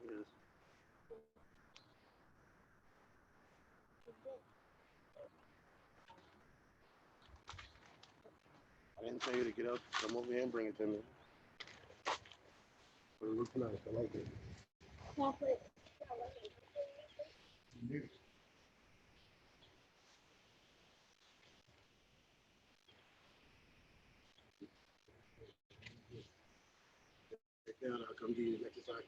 Yes. I didn't tell you to get up. Come over here and bring it to me. But it looks nice. I like it. Take care. I'll come to you next time.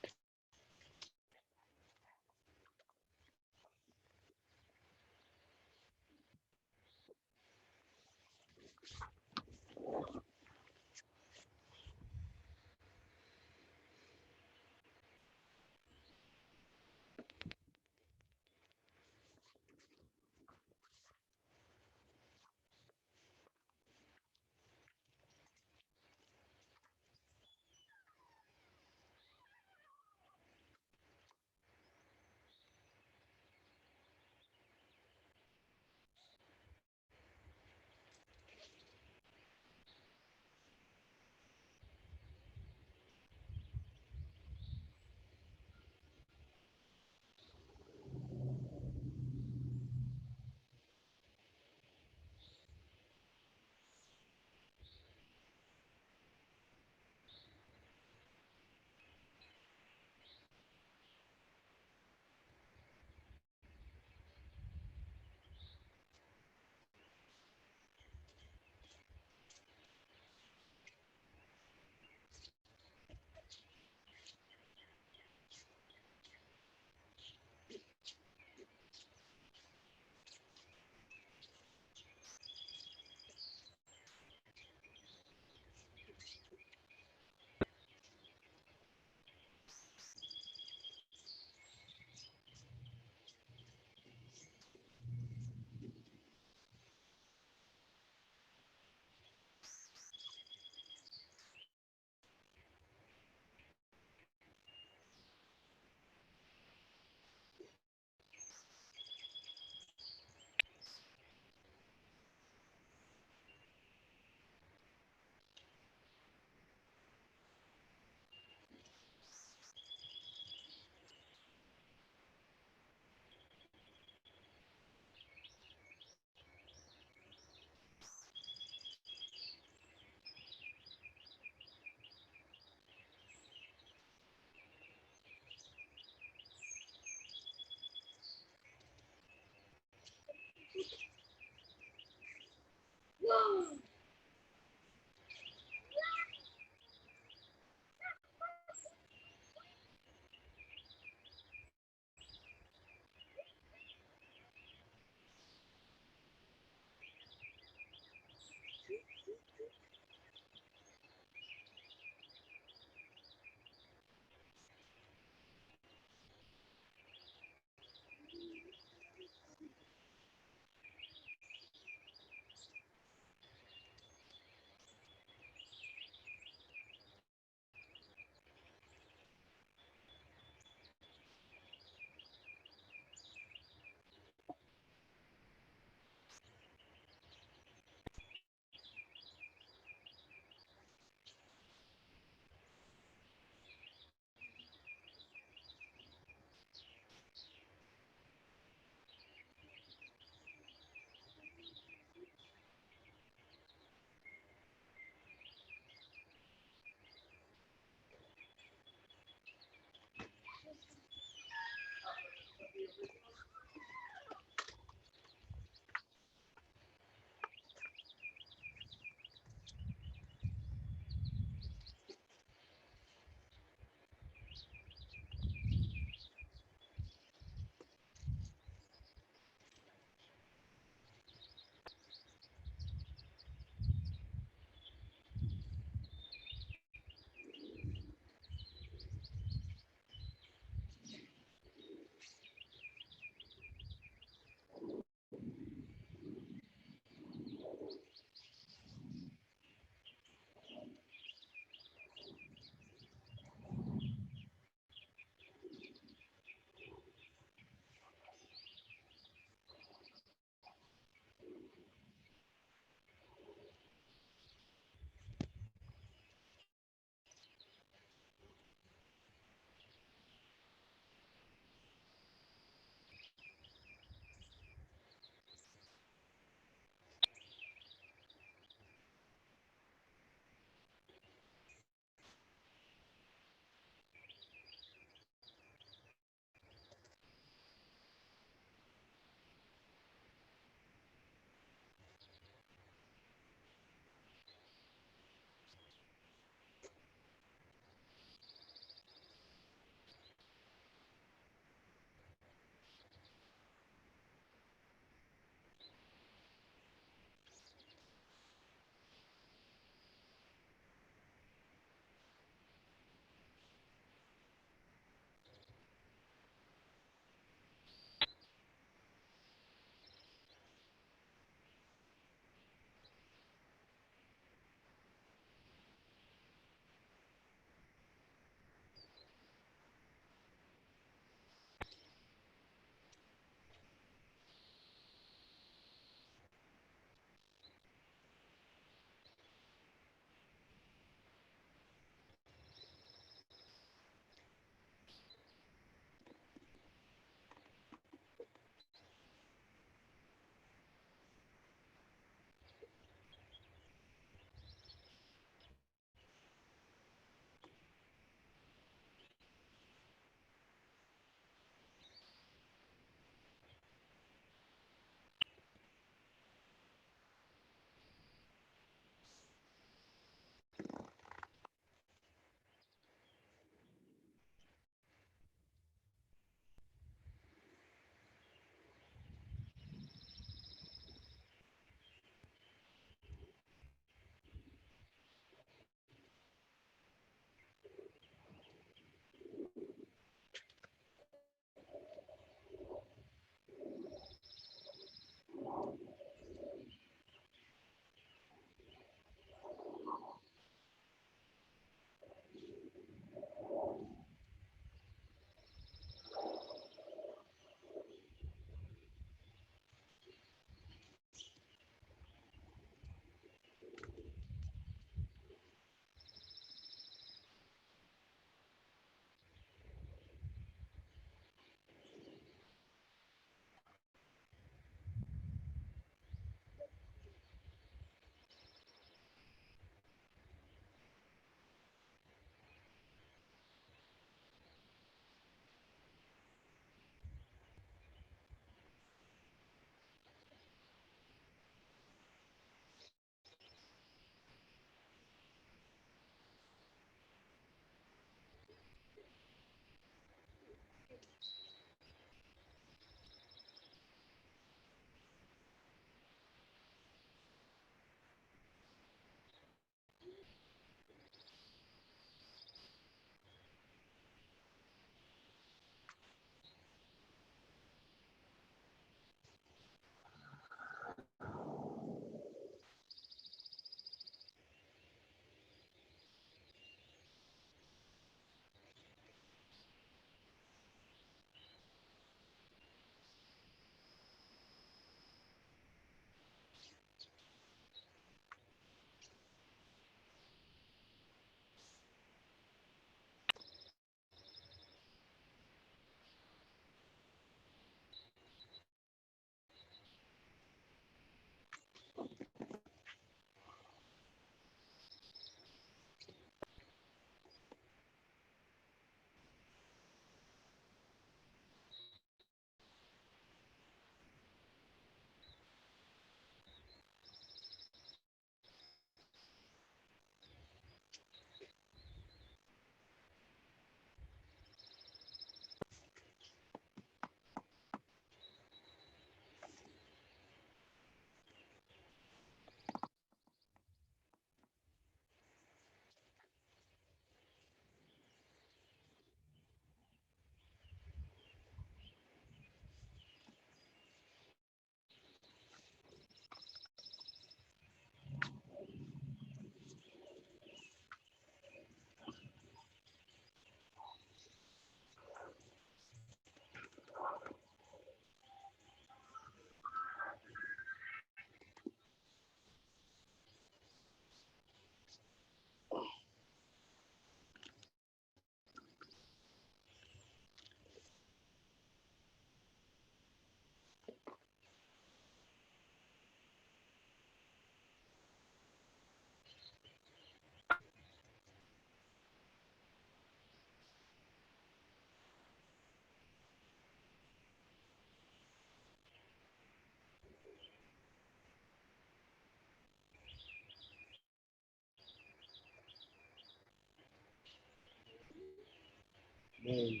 Man,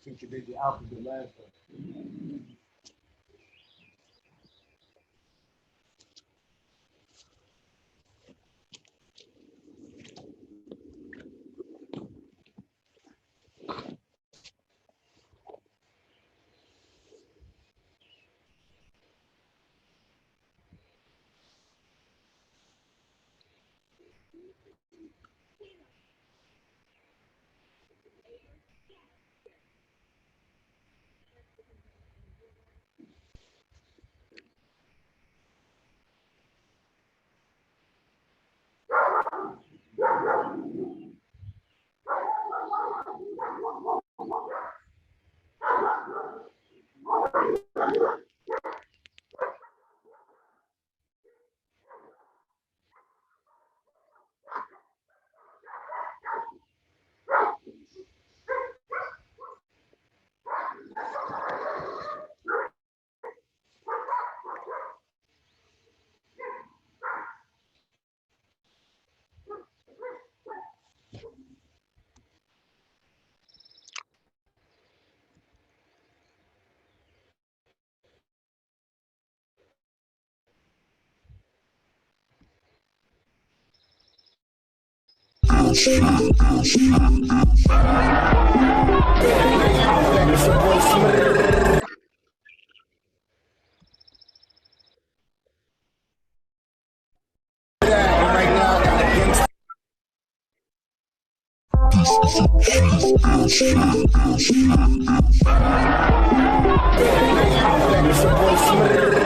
since you did the alphabet last time.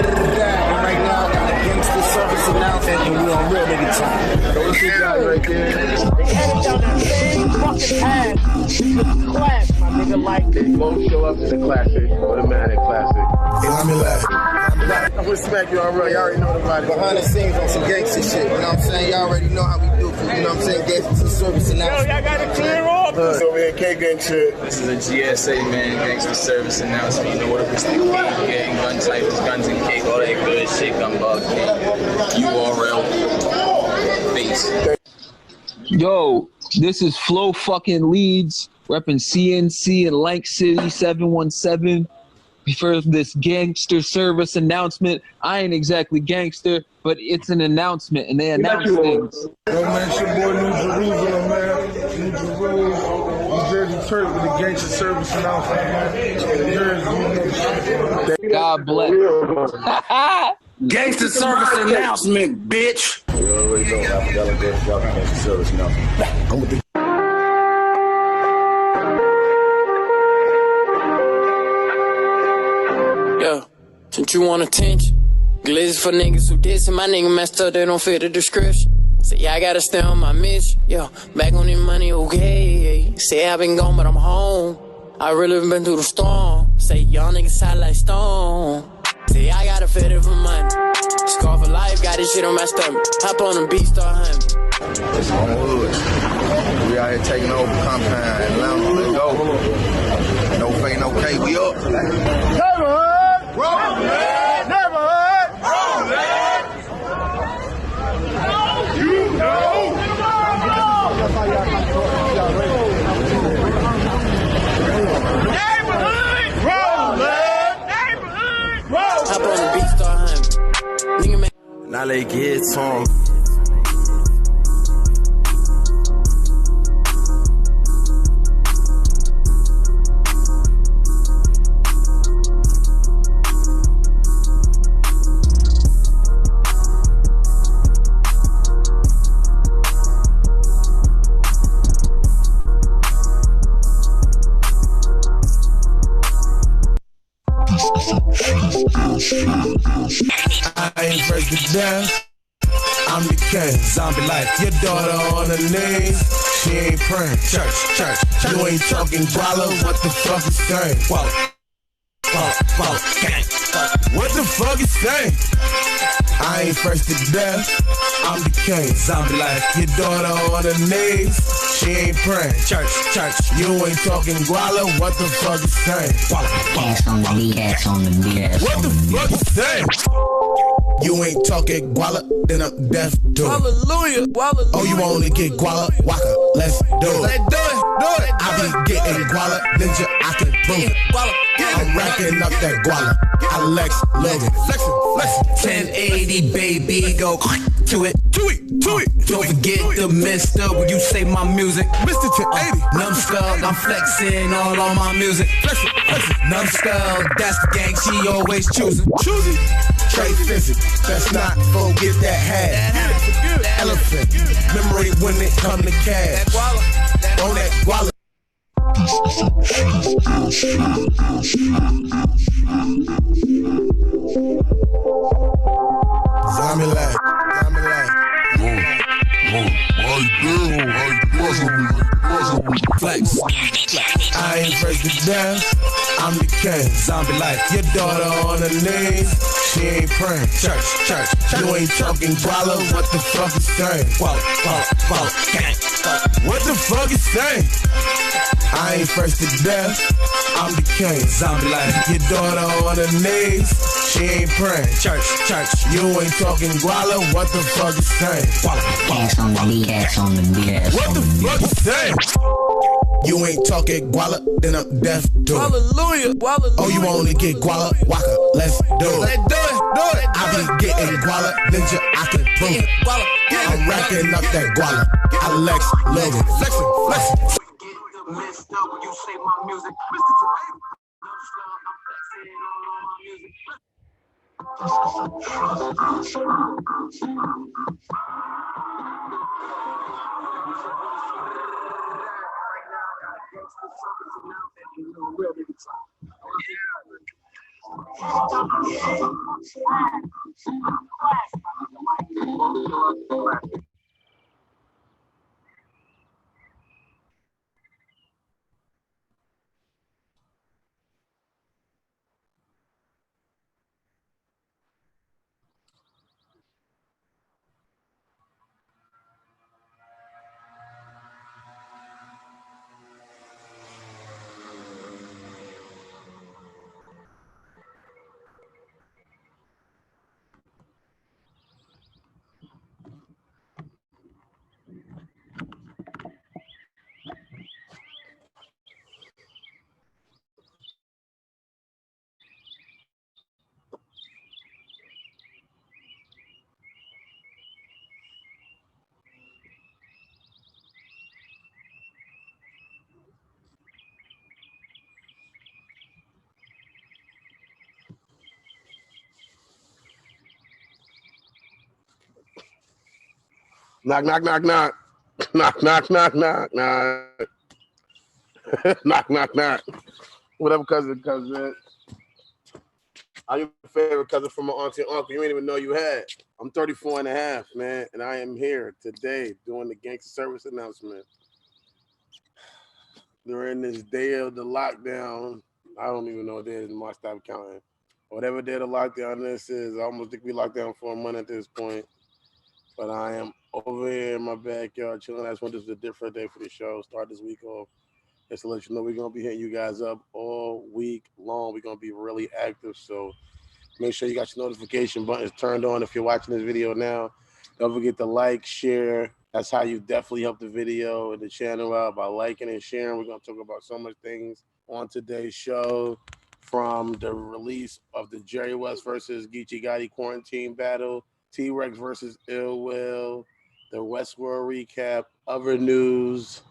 Right now, got a Gangster service announcement, and we on real nigga time. Those two guys right there. They headed down that same fucking path. Just class, my nigga, like They both show up in the classic, automatic classic. Hey, let me laugh. I'm gonna smack you already. Y'all already know the vibe. Behind the scenes on some gangster shit, you know what I'm saying? Y'all already know how we do, you know what I'm saying? Gangster service announcement. y'all gotta clear off. Over here, K-Gang shit. This is a GSA, man, gangster service announcement. You know what? It's the King Gang, gun titles, guns and cake, all that good shit. Gumball King, URL, face. Yo, this is Flo fucking Leeds, repping CNC in Lank City 717. For this gangster service announcement, I ain't exactly gangster, but it's an announcement, and they announce things. Yo, man, it's your boy New Jerusalem, man. New Jerusalem, New Jersey Turk with the gangster service announcement, man. New Jersey, you know. God bless. Gangster service announcement, bitch. You already know. I forgot to get y'all gangster service announcement. I'm with the Yeah, since you want attention, glitz for niggas who diss and my nigga messed up, they don't fit the description. Say, yeah, I gotta stay on my mission. Yeah, back on the money, okay. Say, I been gone, but I'm home. I really been through the storm. Say, y'all niggas hot like stone. Say, I gotta fit it for money. Scar for life, got this shit on my stomach. Hop on the beat, start hunting. It's on hood. We out here taking over compound. Atlanta, let's go. No fake, no K, we up. neighborhood. Rollin'. Neighborhood. Rollin'. You know. Neighborhood. Rollin'. Neighborhood. Rollin'. Hop on the beat, start hunting. Nigga, man. Now they get on. I ain't first to death. I'm the king, zombie life. Your daughter on her knees, she ain't praying. Church. You ain't talking guala, what the fuck is saying? Wallah, gang. What the fuck is saying? I ain't first to death. I'm the king, zombie life. Your daughter on her knees, she ain't praying. Church. You ain't talking guala, what the fuck is saying? Wallah, Ass on the beat, ass on the beat, ass what on the the beat. fuck is saying? You ain't talking guala, then I'm deaf to it. Hallelujah, hallelujah. Oh, you wanna get guala? Waka, let's do it. Let's do it. I be getting guala, ninja, I can prove it. I'm racking up that guala. I Lex Logan. Flexin'. 1080, baby, go to it. Don't forget the mister when you say my music. Mr. 1080. Numbskull, I'm flexing all on my music. Numbskull, that's the gang she always choosing. Trade physics, let's not forget that hat. Elephant, memory when it come to cash. On that guala. Zombie life. Flex. I ain't first to death, I'm the king. Zombie life. Your daughter on her knees, she ain't praying. Church. You ain't talking guala, what the fuck is saying? Guala, gang. What the fuck is saying? I ain't first to death, I'm the king. Zombie life. Your daughter on her knees, she ain't praying. Church. You ain't talking guala, what the fuck is saying? Ass on the beat, ass on the beat, ass What on the the fuck is saying? You ain't talking guala, then I'm deaf to it. Hallelujah, hallelujah. Oh, you wanna get guala? Waka, let's do it. Let's do it. I be getting guala, ninja, I can prove it. I'm racking up that guala. I Lex Logan. Flexin'. You say my music, Mr. Knock. knock. Whatever cousin comes in. I'm your favorite cousin from my auntie and uncle you ain't even know you had. I'm 34 and a half, man, and I am here today doing the Gangster service announcement. During this day of the lockdown, I don't even know what day it is, my stop counting. Whatever day of the lockdown this is, I almost think we locked down for a month at this point. But I am over here in my backyard chilling. I just want this is a different day for the show. Start this week off. Just to let you know, we're going to be hitting you guys up all week long. We're going to be really active. So make sure you got your notification buttons turned on if you're watching this video now. Don't forget to like, share. That's how you definitely help the video and the channel out by liking and sharing. We're going to talk about so much things on today's show, from the release of the Jerry West versus Geechi Gotti quarantine battle, T-Rex versus Ill Will, the Westworld recap, other news,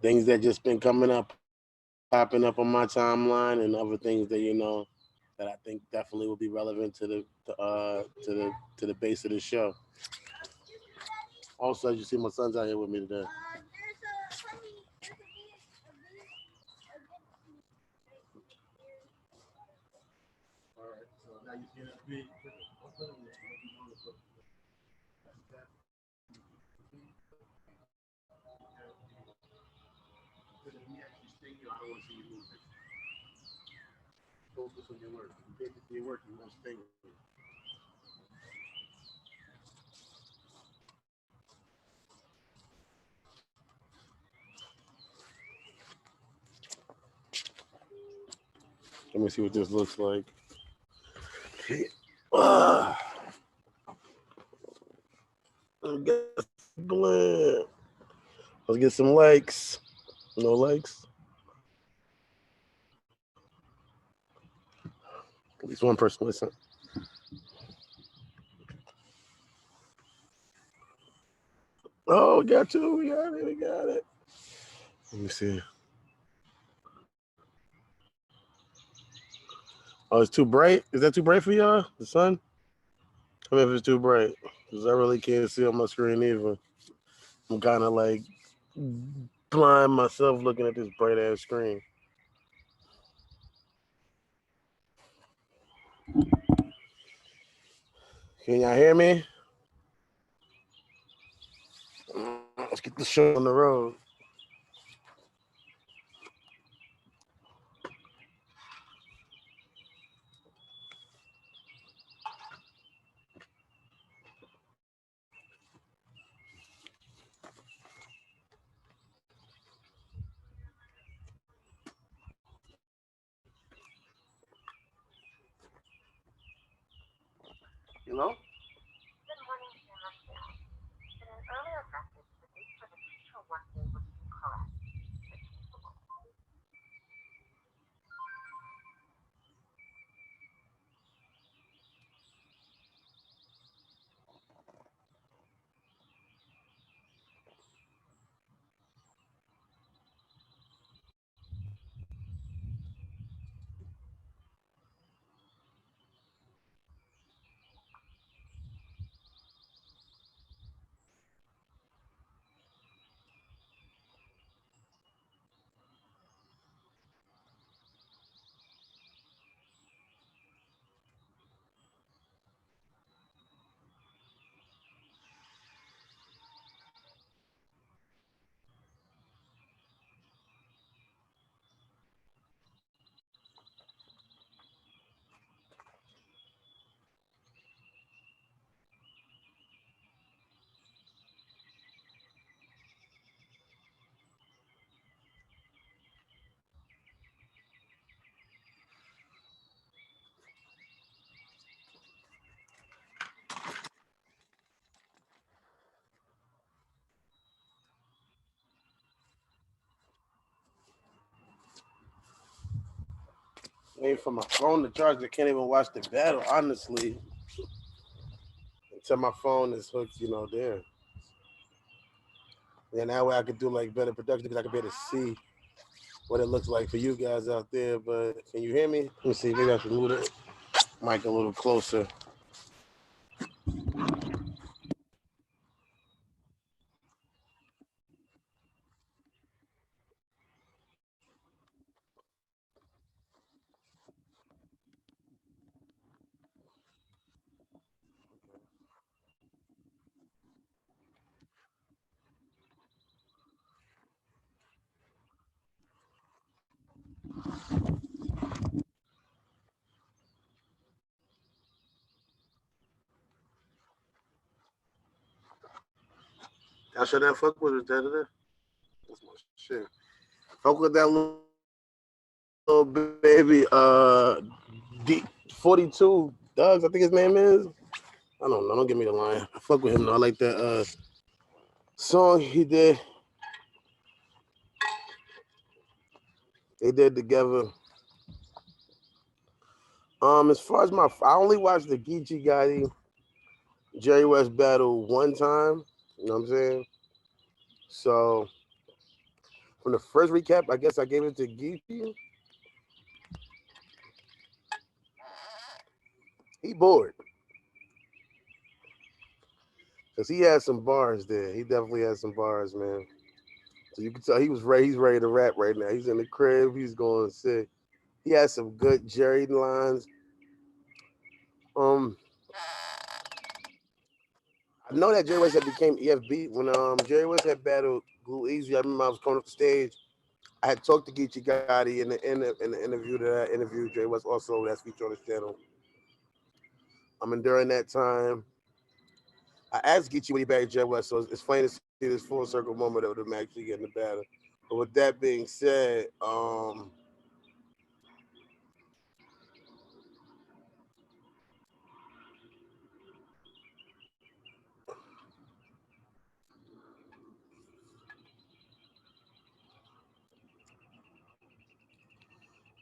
things that just been popping up on my timeline, and other things that that I think definitely will be relevant to the base of the show. Also, as you see, my son's out here with me today. All right, so now you see that beat. I don't want to see you lose it. Focus on your work. If you can't do your work, you won't stay with it. Let me see what this looks like. Let's get some likes. No likes. At least one person listen. Oh, we got two. We got it. Let me see. Oh, it's too bright? Is that too bright for y'all? The sun? I mean, if it's too bright, because I really can't see on my screen either. I'm kind of like blind myself looking at this bright ass screen. Can y'all hear me? Let's get the show on the road. You know? Waiting for my phone to charge. I can't even watch the battle, honestly, until my phone is hooked, there. And that way I could do like better production because I could be able to see what it looks like for you guys out there. But can you hear me? Let me see. Maybe I can move the mic a little closer. Y'all sure that fuck with it, da. That's my shit. Fuck with that little baby, D42 Dogs, I think his name is. I don't know. Don't give me the line. I fuck with him though. I like that song he did. They did together. As far as I only watched the Geechi Gotti Jerry West battle one time. You know what I'm saying? So from the first recap, I guess I gave it to Geechi. He bored. Because he had some bars there. He definitely had some bars, man. So you can tell he's ready to rap right now. He's in the crib. He's going sick. He had some good Jerry lines. I know that Jerry West had became EFB when Jerry West had battled Glue Easy. I remember I was coming up the stage. I had talked to Geechi Gotti in the interview that I interviewed Jerry West also. That's featured on his channel. And during that time, I asked Geechi when he battled Jerry West, so it's funny to see this full circle moment of them actually getting the battle. But with that being said,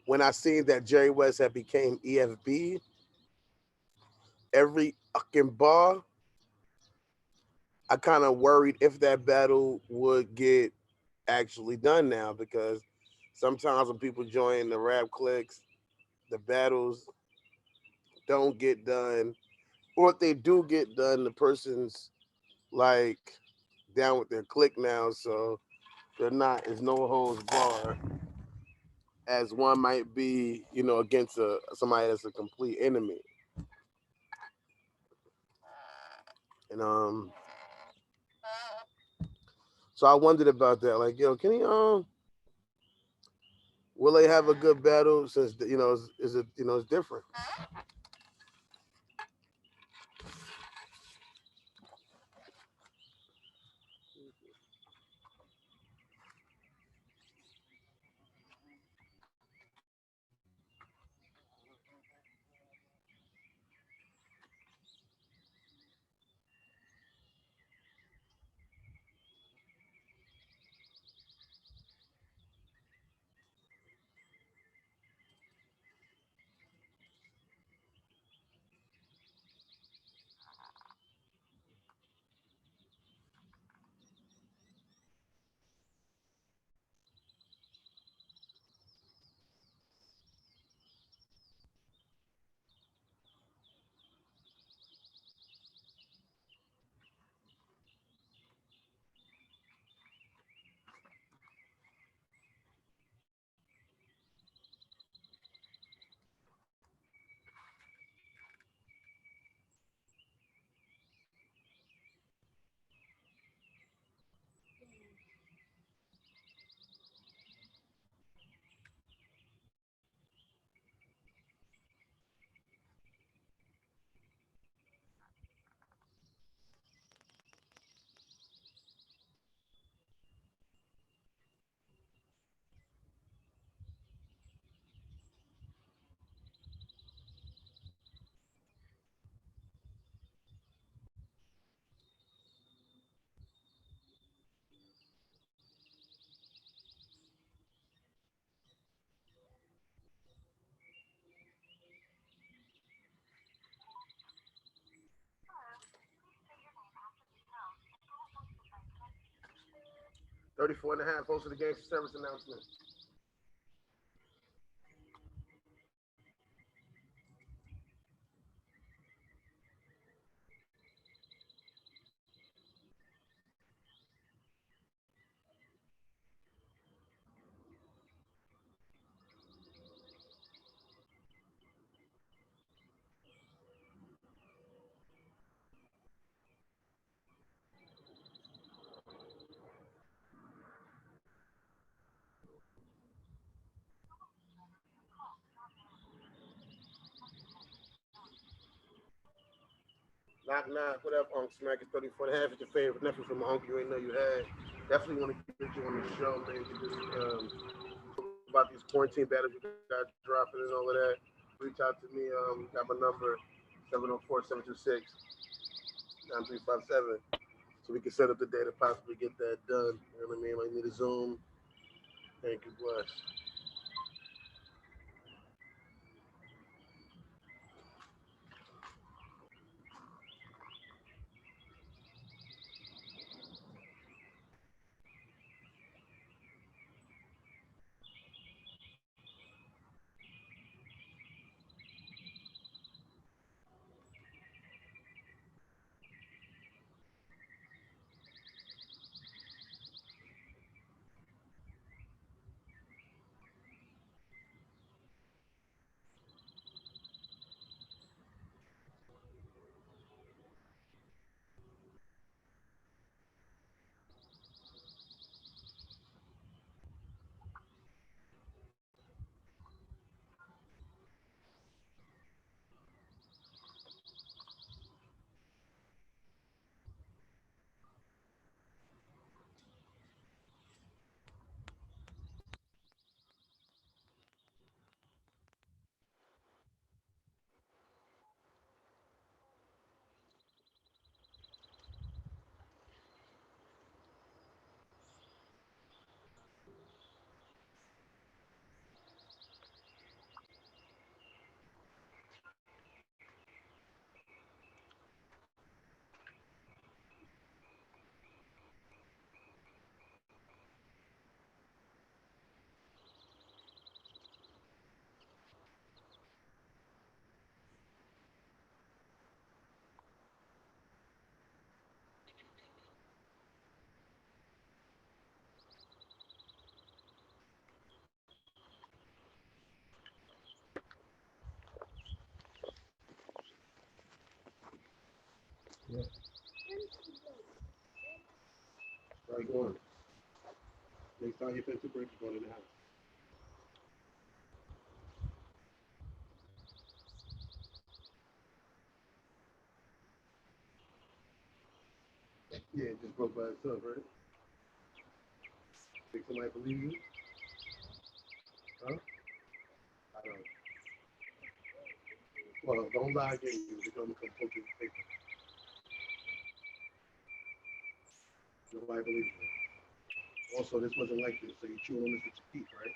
when I seen that Jerry West had became EFB, every fucking bar, I kind of worried if that battle would get actually done now, because sometimes when people join the rap cliques, the battles don't get done, or if they do get done, the person's like down with their clique now, so they're not as no holds bar as one might be, you know, against somebody that's a complete enemy. And so I wondered about that. Like, yo, can he will they have a good battle since you know is it you know it's different. 34 and a half, post of the Gangster service announcement. Knock, what up, Unc Smack? It's 34 and a half. It's your favorite nephew from my uncle you ain't know you had. Definitely want to get you on the show, man. About these quarantine battles you got dropping and all of that. Reach out to me. Got my number 704-726-9357. So we can set up the day to possibly get that done. You know what I mean? Like, need a Zoom. Thank you, bless. Right, go on. Next time you finish the break, you're going in the house. Yeah, it just broke by itself, right? Think somebody believe you? Huh? I don't. Well, don't lie again. You're going to come poke you in the face. Nobody believes you. Also, this wasn't like this, so you chewing on this with your teeth, right?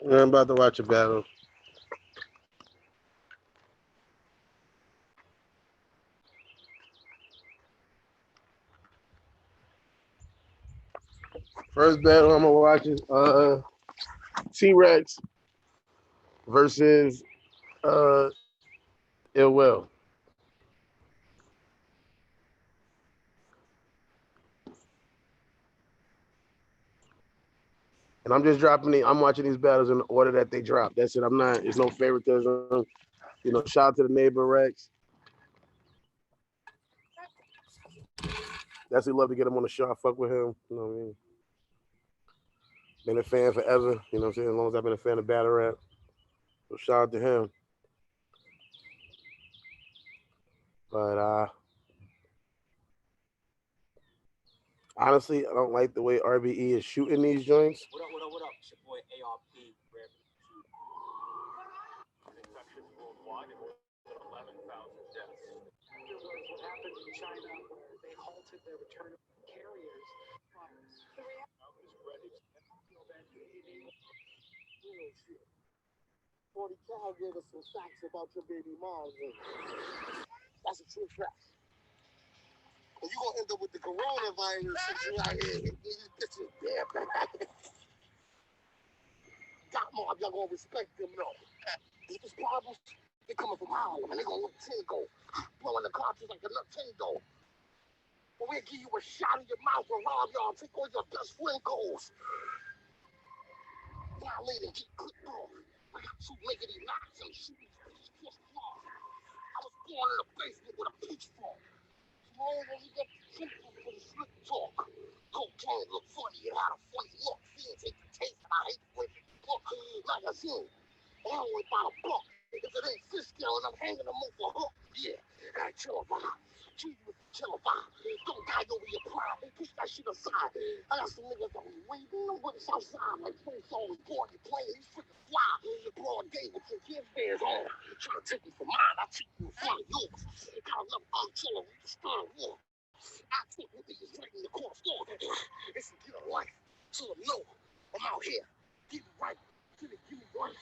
I'm about to watch a battle. First battle I'm gonna watch is T-Rex versus Ill Will. And I'm just I'm watching these battles in the order that they drop. That's it. It's no favoritism. You know, shout out to the neighbor Rex. Definitely love to get him on the show. I fuck with him. You know what I mean? Been a fan forever. You know what I'm saying? As long as I've been a fan of battle rap. So shout out to him. But honestly, I don't like the way RBE is shooting these joints. What up? It's your boy ARP. Infections worldwide and more than 11,000 deaths. Here's what happened in China, where they halted their return of carriers. Real shit. 40 Cal gave us some facts about your baby mom. That's a true fact. And you're going to end up with the coronavirus since you're out here. These bitches damn bad. Got mob, y'all going to respect them, though. These problems, they coming from Harlem, and they going to look tingo. Blowing the cartridge like a Nintendo. But we'll give you a shot in your mouth and rob y'all, take all your best friend goals. Violate and get clipped off. I got 2 lickety knocks and shoot these bitches just off. I was born in a basement with a pitchfork. When you get simple for the slick talk. Cocaine look funny, it had a funny look. Fiends hate the taste, and I hate the way people look. Magazine, I only bought a book. If it ain't fish scale and I'm hanging them over a hook, yeah, gotta chill a vibe. Treat you with the chill a vibe. Don't die over your pride. Push that shit aside. I got some niggas that was waiting on what's outside. Like folks always bored and playing. These freaking fly. Broad day with your kids' bears on. Trying to take me for mine. I take you in front of yours. Gotta love unchilling with the start of war. I take with me is right in the core store. It's a get a life. So no, I'm out here. Get it right. Give me life.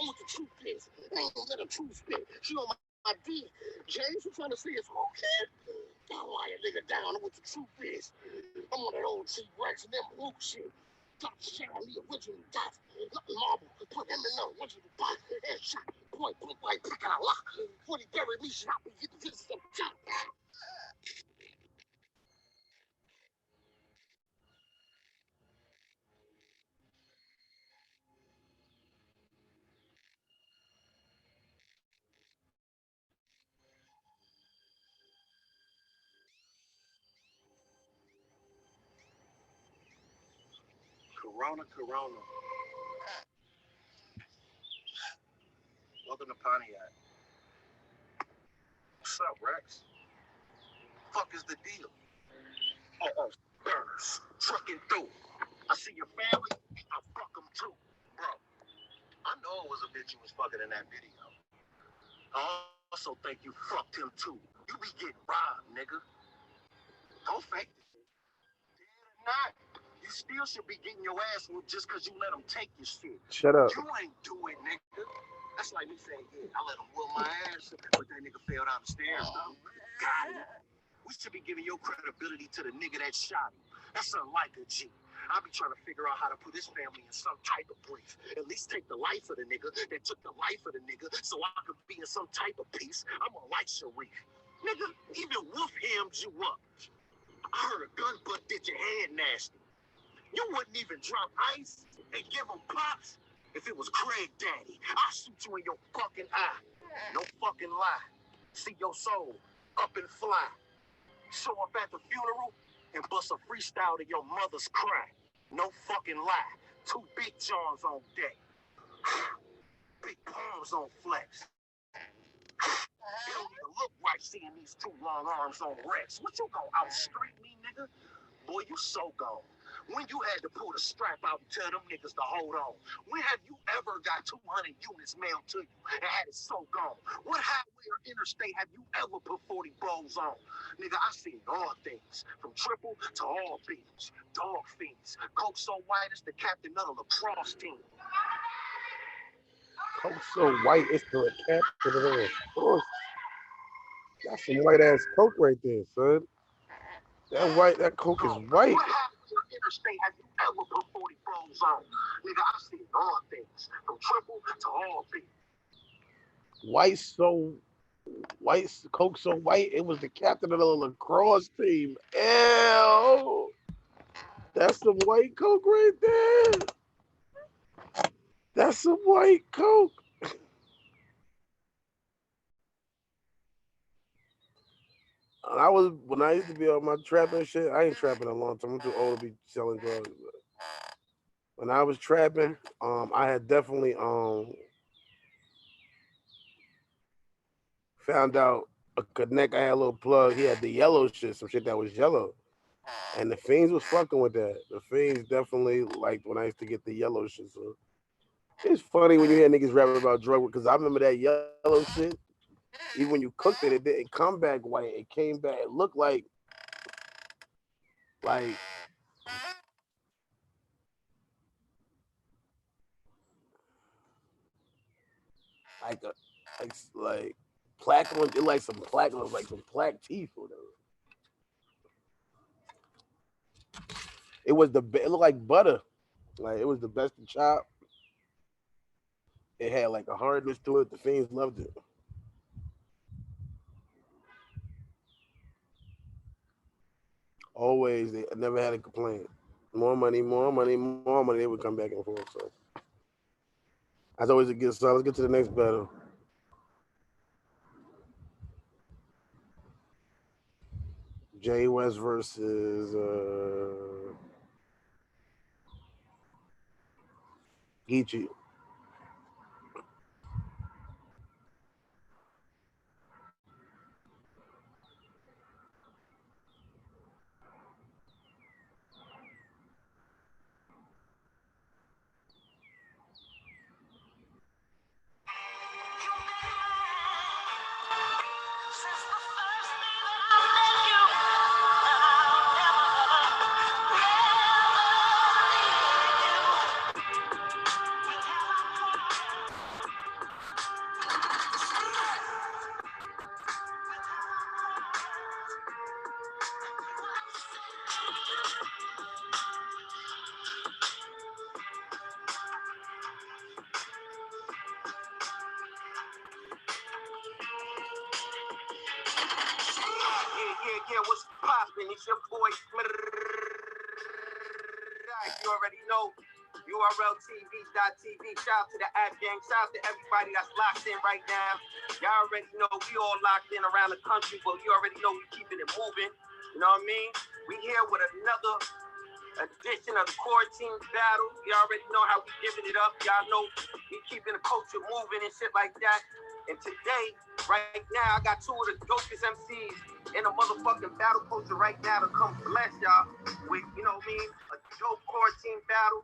I'm what the truth is. I ain't gonna let a truth spit. She on my D. James, you trying to say it's okay? I'll lie a nigga down on what the truth is. I'm on that old T-Rex and them blue shit. Top shit on the original dot. Nothing marble. Put him in the original dot. Headshot. Point, like picking a lock. 40 bury me, shot me. Get the business up top. Corona. Welcome to Pontiac. What's up, Rex? Fuck is the deal? Oh, burners. Trucking through. I see your family, I fuck them too. Bro, I know it was a bitch you was fucking in that video. I also think you fucked him too. You be getting robbed, nigga. Don't fake it. Dead or not, you still should be getting your ass whooped just because you let them take your shit. Shut up. You ain't do it, nigga. That's like me saying, yeah, I let him whoop my ass, but that nigga fell down the stairs, though. Got it. We should be giving your credibility to the nigga that shot him. That's unlike a G. I be trying to figure out how to put his family in some type of brief. At least take the life of the nigga that took the life of the nigga so I could be in some type of peace. I'm a life Sharif. Nigga, even Wolf hemmed you up. I heard a gun butt did your head nasty. You wouldn't even drop ice and give him pops. If it was Craig Daddy, I'll shoot you in your fucking eye. No fucking lie. See your soul up and fly. Show up at the funeral and bust a freestyle to your mother's cry. No fucking lie. 2 big Johns on deck. Big palms on flex. It don't even look right seeing these 2 long arms on Rex. What you gon' outstreet me, nigga? Boy, you so gone. When you had to pull the strap out and tell them niggas to hold on? When have you ever got 200 units mailed to you and had it so gone? What highway or interstate have you ever put 40 bows on? Nigga, I seen all things, from triple to all beams, dog fiends. Coke so white it's the captain of the lacrosse team. Coke so white, it's the captain of the lacrosse. That's some white ass Coke right there, son. That Coke is white. What highway or interstate have you ever put 40 bows on? Nigga, I seen all things, from triple to all beams. Coke so white, it was the captain of the lacrosse team. Ew. That's some white Coke right there. That's some white Coke. When I used to be on my trapping shit, I ain't trapping a long time. I'm too old to be selling drugs. But when I was trapping, I had definitely found out a connect. I had a little plug. He had the yellow shit, some shit that was yellow. And the fiends was fucking with that. The fiends definitely liked when I used to get the yellow shit. So it's funny when you hear niggas rapping about drug because I remember that yellow shit. Even when you cooked it, it didn't come back white. It came back. It looked like like plaque on it, like some plaque on, like some plaque teeth or whatever. It looked like butter. Like it was the best to chop. It had like a hardness to it. The fiends loved it. Always, they never had a complaint. More money, more money, more money. They would come back and forth. So that's always a good sign. Let's get to the next battle. Jay West versus Geechi. Yeah, what's poppin'? It's your boy. You already know. URLTV.tv. Shout out to the app gang. Shout out to everybody that's locked in right now. Y'all already know we all locked in around the country, but you already know we keeping it moving. You know what I mean? We here with another edition of the quarantine battle. You already know how we giving it up. Y'all know we keeping the culture moving and shit like that. And today, right now, I got two of the dopest MCs in the motherfucking battle culture right now to come bless y'all with, you know what I mean, a dope quarantine battle.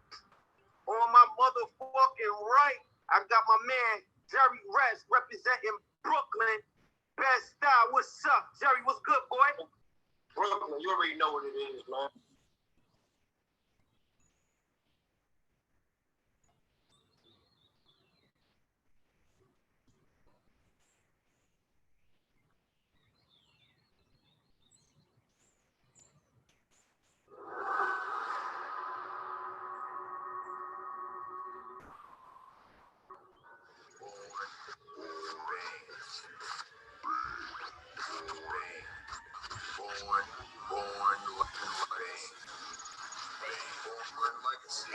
On my motherfucking right, I got my man, Jerry Rest, representing Brooklyn. Best style. What's up, Jerry? What's good, boy? Brooklyn, you already know what it is, man. Legacy.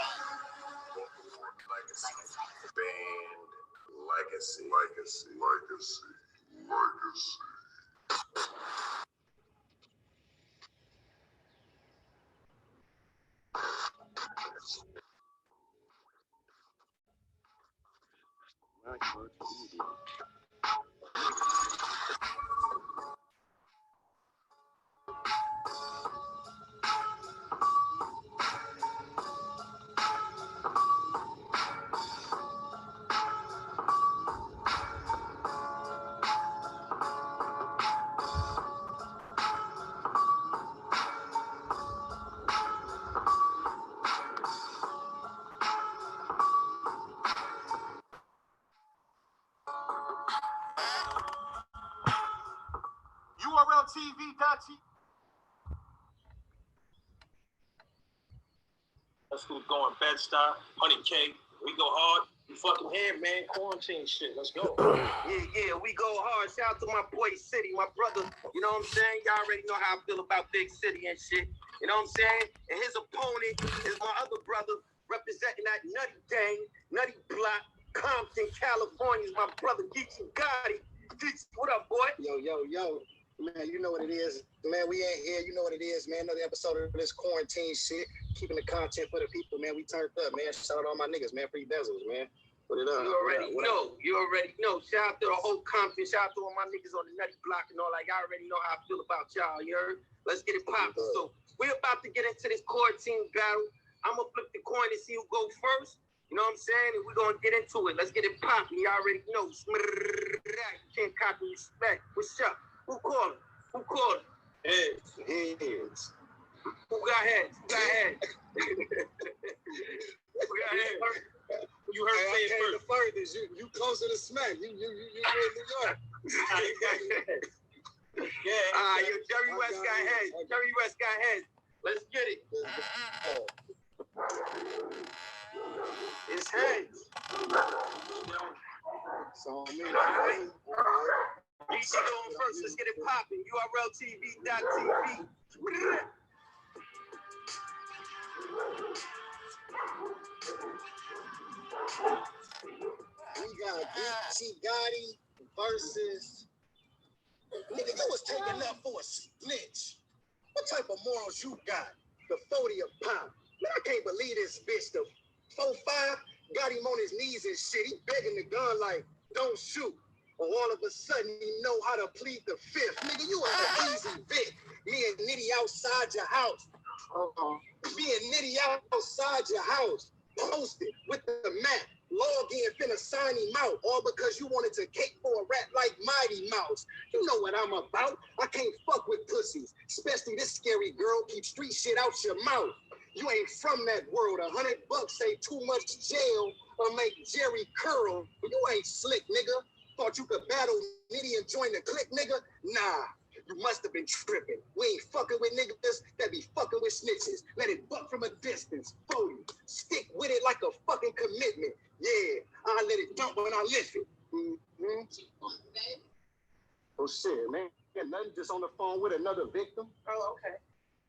URLTV.tv. That's who's going Bed-Stuy, 100K. We go hard. You fucking here, man. Quarantine shit. Let's go. Yeah, we go hard. Shout out to my boy City, my brother. You know what I'm saying? Y'all already know how I feel about Big City and shit. You know what I'm saying? And his opponent is my other brother representing that nutty gang, nutty block, Compton, California. Is my brother Geechi Gotti. Geechi, what up, boy? Yo. Man, you know what it is. Man, we ain't here. You know what it is, man. Another episode of this quarantine shit. Keeping the content for the people, man. We turned up, man. Shout out all my niggas, man. Free bezels, man. Put it up. You already know. You already know. Shout out to the whole Compton. Shout out to all my niggas on the Nutty Block and all. Like, I already know how I feel about y'all, you heard? Let's get it poppin'. So, we're about to get into this quarantine battle. I'm going to flip the coin and see who go first. You know what I'm saying? And we're going to get into it. Let's get it poppin'. You already know. You can't copy respect. What's up? Who called? Who called? Heads. Heads. Who got heads? Who got heads? Who got heads? You heard say it first. The furthest. You closer to smack. You in New York. Yeah. Yo, Jerry West got heads. Jerry West got heads. Let's get it. It's heads. So me. Geechi going first. Let's get it popping. URLTV.tv. We got Geechi Gotti versus. Nigga, you was taken up for a snitch. What type of morals you got? The 40 a pop. Man, I can't believe this bitch. The 4-5 got him on his knees and shit. He begging the gun like, don't shoot. Or all of a sudden, he know how to plead the fifth. Nigga, you an easy Vic. Me and Nitty outside your house. Me and Nitty outside your house. Posted with the map. Log in, finna sign him out. All because you wanted to cake for a rat like Mighty Mouse. You know what I'm about. I can't fuck with pussies. Especially this scary girl. Keep street shit out your mouth. You ain't from that world. $100 say too much jail or make Jerry curl. You ain't slick, nigga. Thought you could battle Nitty and join the clique, nigga? Nah, you must have been tripping. We ain't fucking with niggas that be fucking with snitches. Let it buck from a distance. 40. Stick with it like a fucking commitment. Yeah, I let it dump when I lift it. Oh shit, man. Got nothing, just on the phone with another victim. Oh, okay.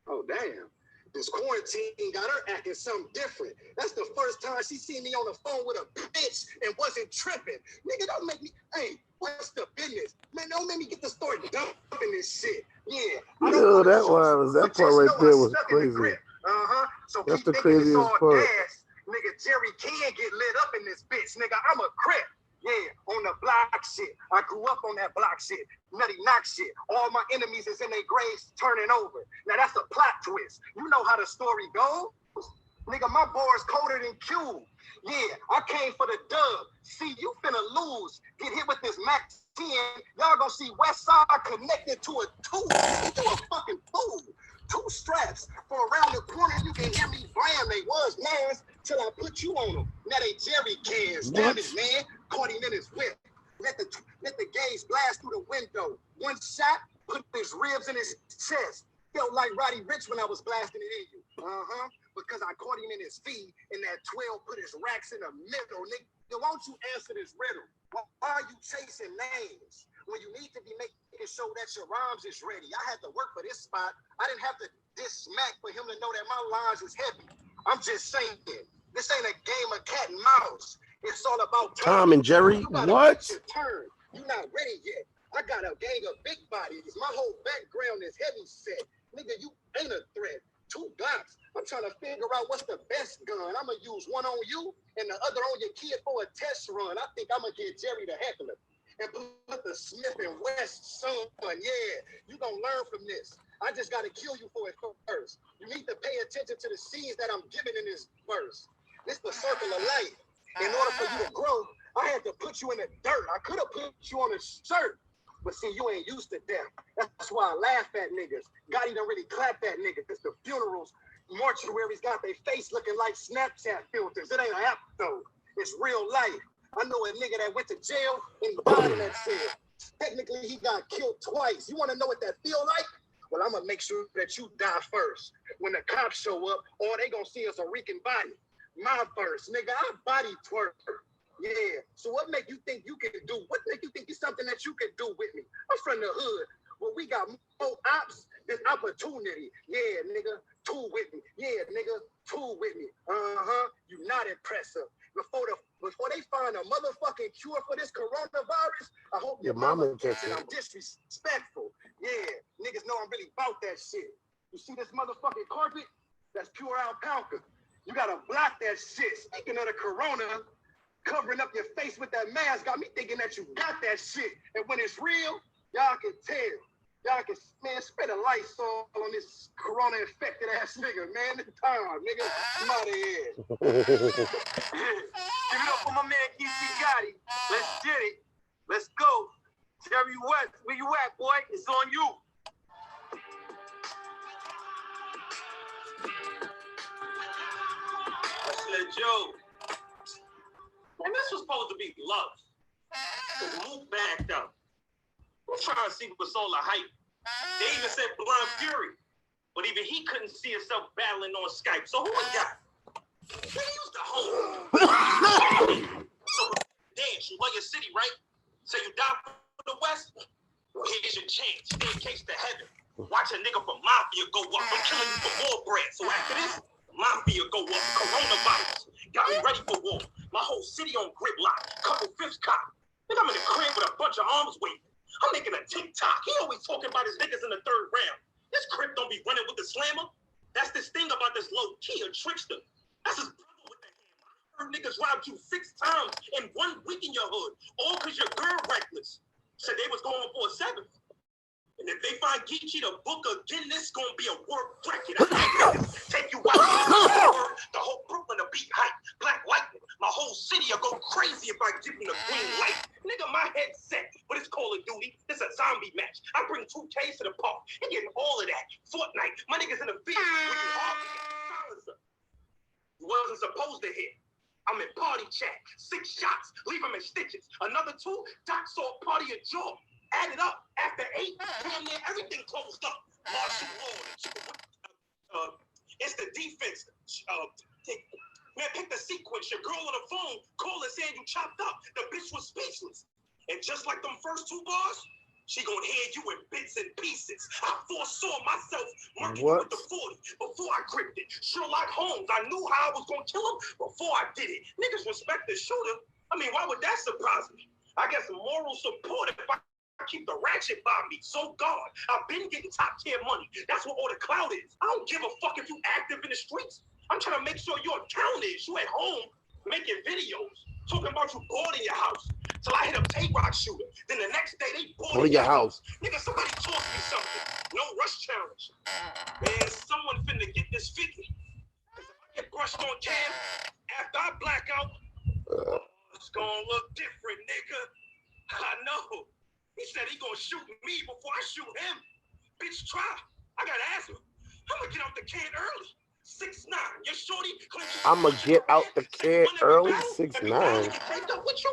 Oh, damn. This quarantine got her acting something different. That's the first time she seen me on the phone with a bitch and wasn't tripping. Nigga, don't make me, hey, what's the business? Man, don't make me get to start dumping this shit. Yeah. Yo, that part right there was crazy. So that's keep the thinking it's craziest all part. gas. Nigga, Jerry can get lit up in this bitch. Nigga, I'm a crip. Yeah, on the block shit. I grew up on that block shit. Nutty knock shit. All my enemies is in their graves turning over. Now that's a plot twist. You know how the story goes. Nigga, my bars colder than Q. Yeah, I came for the dub. See, you finna lose. Get hit with this Mac 10. Y'all gonna see West Side connected to a 2. You a fucking fool. 2 straps for around the corner. You can hear me blam. They was mans till I put you on them. Now they Jerry cans. Damn it, man. Caught him in his whip. Let the gauge blast through the window. One shot, put his ribs in his chest. Felt like Roddy Ricch when I was blasting it in you. Because I caught him in his feet, and that 12 put his racks in the middle. Nigga, why don't you answer this riddle? Why are you chasing names when you need to be making sure that your rhymes is ready? I had to work for this spot. I didn't have to diss Smack for him to know that my lines is heavy. I'm just saying, this ain't a game of cat and mouse. It's all about Tom and Jerry. What? Your turn. You're not ready yet. I got a gang of big bodies. My whole background is heavy set. Nigga, you ain't a threat. 2 Glocks. I'm trying to figure out what's the best gun. I'm going to use one on you and the other on your kid for a test run. I think I'm going to get Jerry the heckler and put the Smith and West son. Yeah, you going to learn from this. I just got to kill you for it first. You need to pay attention to the scenes that I'm giving in this verse. This the circle of life. In order for you to grow, I had to put you in the dirt. I could have put you on a shirt. But see, you ain't used to death. That's why I laugh at niggas. Gotti done really clap at niggas. Because the funerals, mortuaries got their face looking like Snapchat filters. It ain't an app, though. It's real life. I know a nigga that went to jail and died in that cell. Technically, he got killed twice. You want to know what that feel like? Well, I'm going to make sure that you die first. When the cops show up, all they going to see is a reeking body. My verse, nigga, I body twerk. Yeah, so what make you think you can do? What make you think it's something that you can do with me? I'm from the hood. Well, we got more ops than opportunity. Yeah, nigga, 2 with me. Yeah, nigga, 2 with me. You not impressive. Before they find a motherfucking cure for this coronavirus, I hope your mama gets it. I'm disrespectful. Yeah, niggas know I'm really about that shit. You see this motherfucking carpet? That's pure alpaca. You gotta block that shit. Speaking of the corona, covering up your face with that mask got me thinking that you got that shit. And when it's real, y'all can tell. Y'all can, man, spread a light on this corona infected ass nigga, man. It's time, nigga. I'm out of here. Give it up for my man Geechi Gotti. Let's get it. Let's go. Jerry West, where you at, boy? It's on you. I said, Joe, man, this was supposed to be love. The move backed up. I'm trying to see what's all the hype. They even said Blind Fury, but even he couldn't see himself battling on Skype. So who we got? They used to hold. So dance, you love your city, right? So you die for the West? Well, here's your chance. Staircase to heaven. Watch a nigga from Mafia go up. I'm killing you for more bread. So after this, Mafia go up. Coronavirus got me ready for war. My whole city on gridlock. Couple fifths cop. Think I'm in the crib with a bunch of arms waving. I'm making a TikTok. He always talking about his niggas in the third round. This crib don't be running with the slammer. That's this thing about this low key, a trickster. That's his brother with the hammer. I heard niggas robbed you 6 times in 1 week in your hood. All because your girl reckless. Said they was going for a 7th. And if they find Geechi the book again, this gonna be a world record. Take you out. The whole Brooklyn will be hype. Black lightning. My whole city will go crazy if I give you the green light. Nigga, my head's set, but it's Call of Duty. This a zombie match. I bring 2Ks to the park. You getting all of that. Fortnite. My niggas in the field. When you hardly got a silencer. You wasn't supposed to hit. I'm in party chat. 6 shots. Leave them in stitches. Another 2. Doc saw party a jaw. Add it up. After 8, damn near everything closed up. Martial law. It's the defense. Man, pick the sequence. Your girl on the phone calling saying you chopped up. The bitch was speechless. And just like them first 2 bars, she gonna hear you in bits and pieces. I foresaw myself marking you with the 40 before I gripped it. Sherlock Holmes, I knew how I was gonna kill him before I did it. Niggas respect the shooter. I mean, why would that surprise me? I get some moral support if I keep the ratchet by me. So God, I've been getting top tier money. That's what all the clout is. I don't give a fuck if you active in the streets. I'm trying to make sure your account is. You at home making videos, talking about you bored in your house. Till I hit a Tay-Rock shooter. Then the next day they bored in your house. Nigga, somebody toss me something. No rush challenge. Man, someone finna get this figure. If I get brushed on cam, after I black out, it's gonna look different, nigga. I know. He said he gonna shoot me before I shoot him. Bitch, try. I gotta ask him. I'm gonna get out the can early. 6'9". Your shorty. I'm gonna get out the can early. 6'9".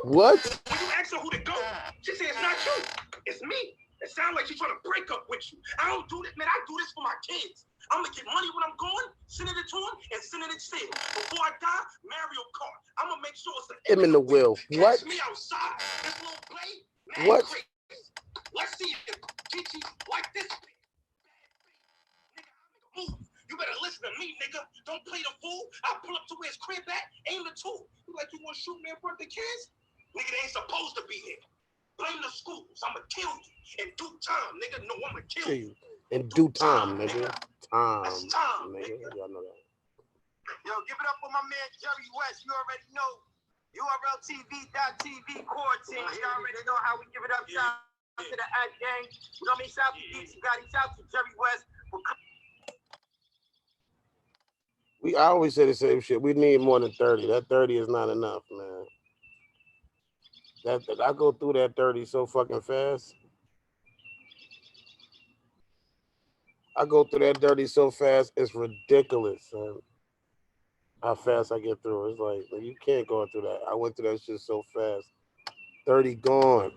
What? When you ask her who to go, she said it's not you. It's me. It sounds like she's trying to break up with you. I don't do this, man. I do this for my kids. I'm gonna get money when I'm going, sending it to him, and sending it still. Before I die, Mario Kart. I'm gonna make sure it's him in the wheel. What? Catch me outside. This little play, man, what? Crazy. Let's see if Geechi like this. Nigga, move. You better listen to me, nigga. Don't play the fool. I'll pull up to where his crib at, aim the tool. You like you want to shoot me in front of the kids? Nigga, they ain't supposed to be here. Blame the schools. I'ma kill you in due time, nigga. No, I'ma kill you. In due time, nigga. That's time, nigga. Y'all know that. Yo, give it up for my man Jerry West. You already know. URLTV.TV quarantine. You already know how we give it up. Shout out to the Act Gang. You know what I mean? Shout out to Geechi Gotti. Shout out to Jerry West. I always say the same shit. We need more than 30. That 30 is not enough, man. That I go through that 30 so fucking fast. I go through that 30 so fast, it's ridiculous, man. How fast I get through. It's like, man, you can't go through that. I went through that shit so fast. 30 gone.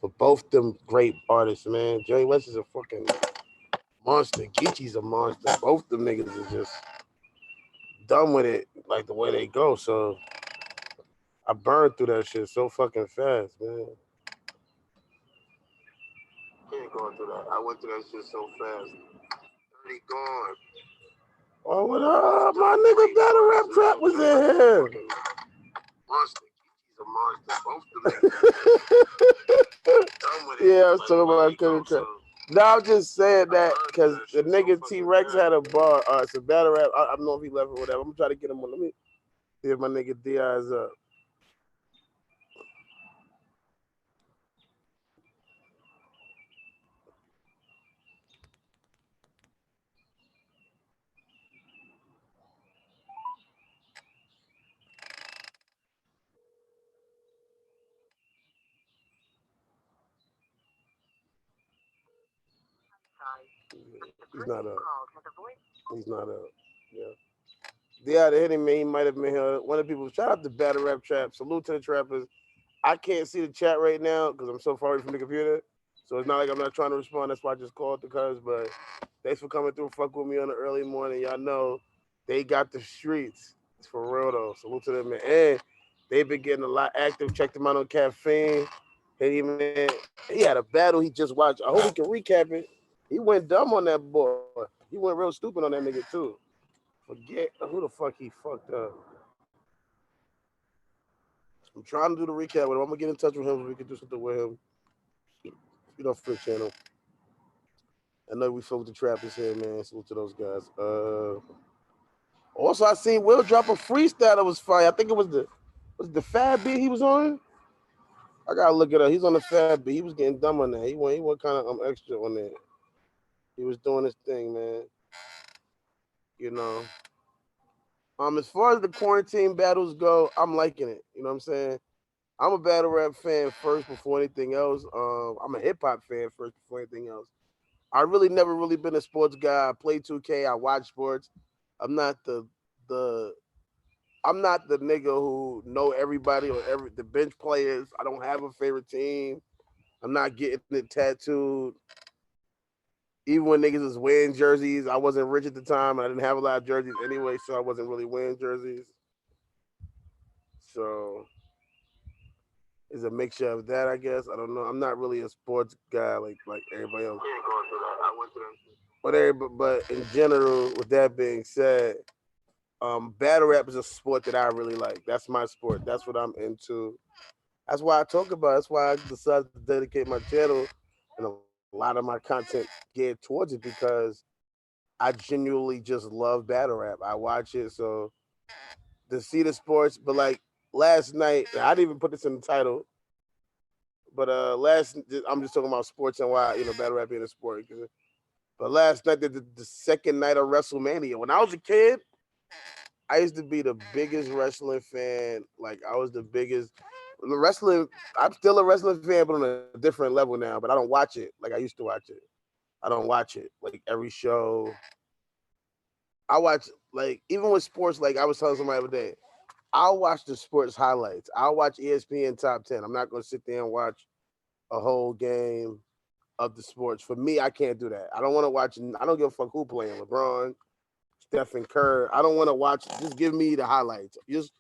For both them great artists, man. Jerry West is a fucking monster. Geechi's a monster. Both them niggas is just done with it, like the way they go. So I burned through that shit so fucking fast, man. Can't go through that. I went through that shit so fast. 30 gone. Oh, what up? My nigga Battle Rap Trap was in here. Monster. Geechi's a Yeah, I was talking about couldn't trap. No, I'm just saying that because the nigga T-Rex had a bar. It's a battle rap. I don't know if he left or whatever. I'm gonna try to get him on. Let me see if my nigga D.I. is up. He's not up. He's not up. Yeah. Yeah, they hit him. He might have been here. One of the people. Shout out to Battle Rap Trap. Salute to the trappers. I can't see the chat right now because I'm so far away from the computer. So it's not like I'm not trying to respond. That's why I just called the cuz. But thanks for coming through. Fuck with me on the early morning. Y'all know they got the streets. It's for real though. Salute to them, man. And they've been getting a lot active. Check them out on Caffeine. Hey man, he had a battle he just watched. I hope we can recap it. He went dumb on that boy. He went real stupid on that nigga too. Forget who the fuck he fucked up. I'm trying to do the recap with him. I'm gonna get in touch with him so we can do something with him. You know, for channel. I know we fuck with the trappers here, man. Salute to those guys. Also, I seen Will drop a freestyle that was fire. I think it was the Fab beat he was on. I gotta look it up. He's on the Fab beat. He was getting dumb on that. He went kind of extra on that. He was doing his thing, man. You know. As far as the quarantine battles go, I'm liking it. You know what I'm saying? I'm a battle rap fan first before anything else. I'm a hip hop fan first before anything else. I really never really been a sports guy. I play 2K. I watch sports. I'm not the I'm not the nigga who know everybody or the bench players. I don't have a favorite team. I'm not getting it tattooed. Even when niggas was wearing jerseys, I wasn't rich at the time. I didn't have a lot of jerseys anyway, so I wasn't really wearing jerseys. So it's a mixture of that, I guess. I don't know. I'm not really a sports guy like everybody else. But in general, with that being said, battle rap is a sport that I really like. That's my sport. That's what I'm into. That's why I talk about it. That's why I decided to dedicate my channel and a lot of my content geared towards it because I genuinely just love battle rap. I watch it, so to see the sports, but like last night, I didn't even put this in the title, but I'm just talking about sports and why battle rap being a sport. But last night, the second night of WrestleMania. When I was a kid, I used to be the biggest wrestling fan. Like I was the biggest wrestling. I'm still a wrestling fan, but on a different level now. But I don't watch it like I used to watch it. I don't watch it like every show. I watch like even with sports. Like I was telling somebody the other day, I'll watch the sports highlights. I'll watch ESPN Top 10. I'm not going to sit there and watch a whole game of the sports. For me, I can't do that. I don't want to watch. I don't give a fuck who playing. LeBron, Stephen Kerr. I don't want to watch. Just give me the highlights. Just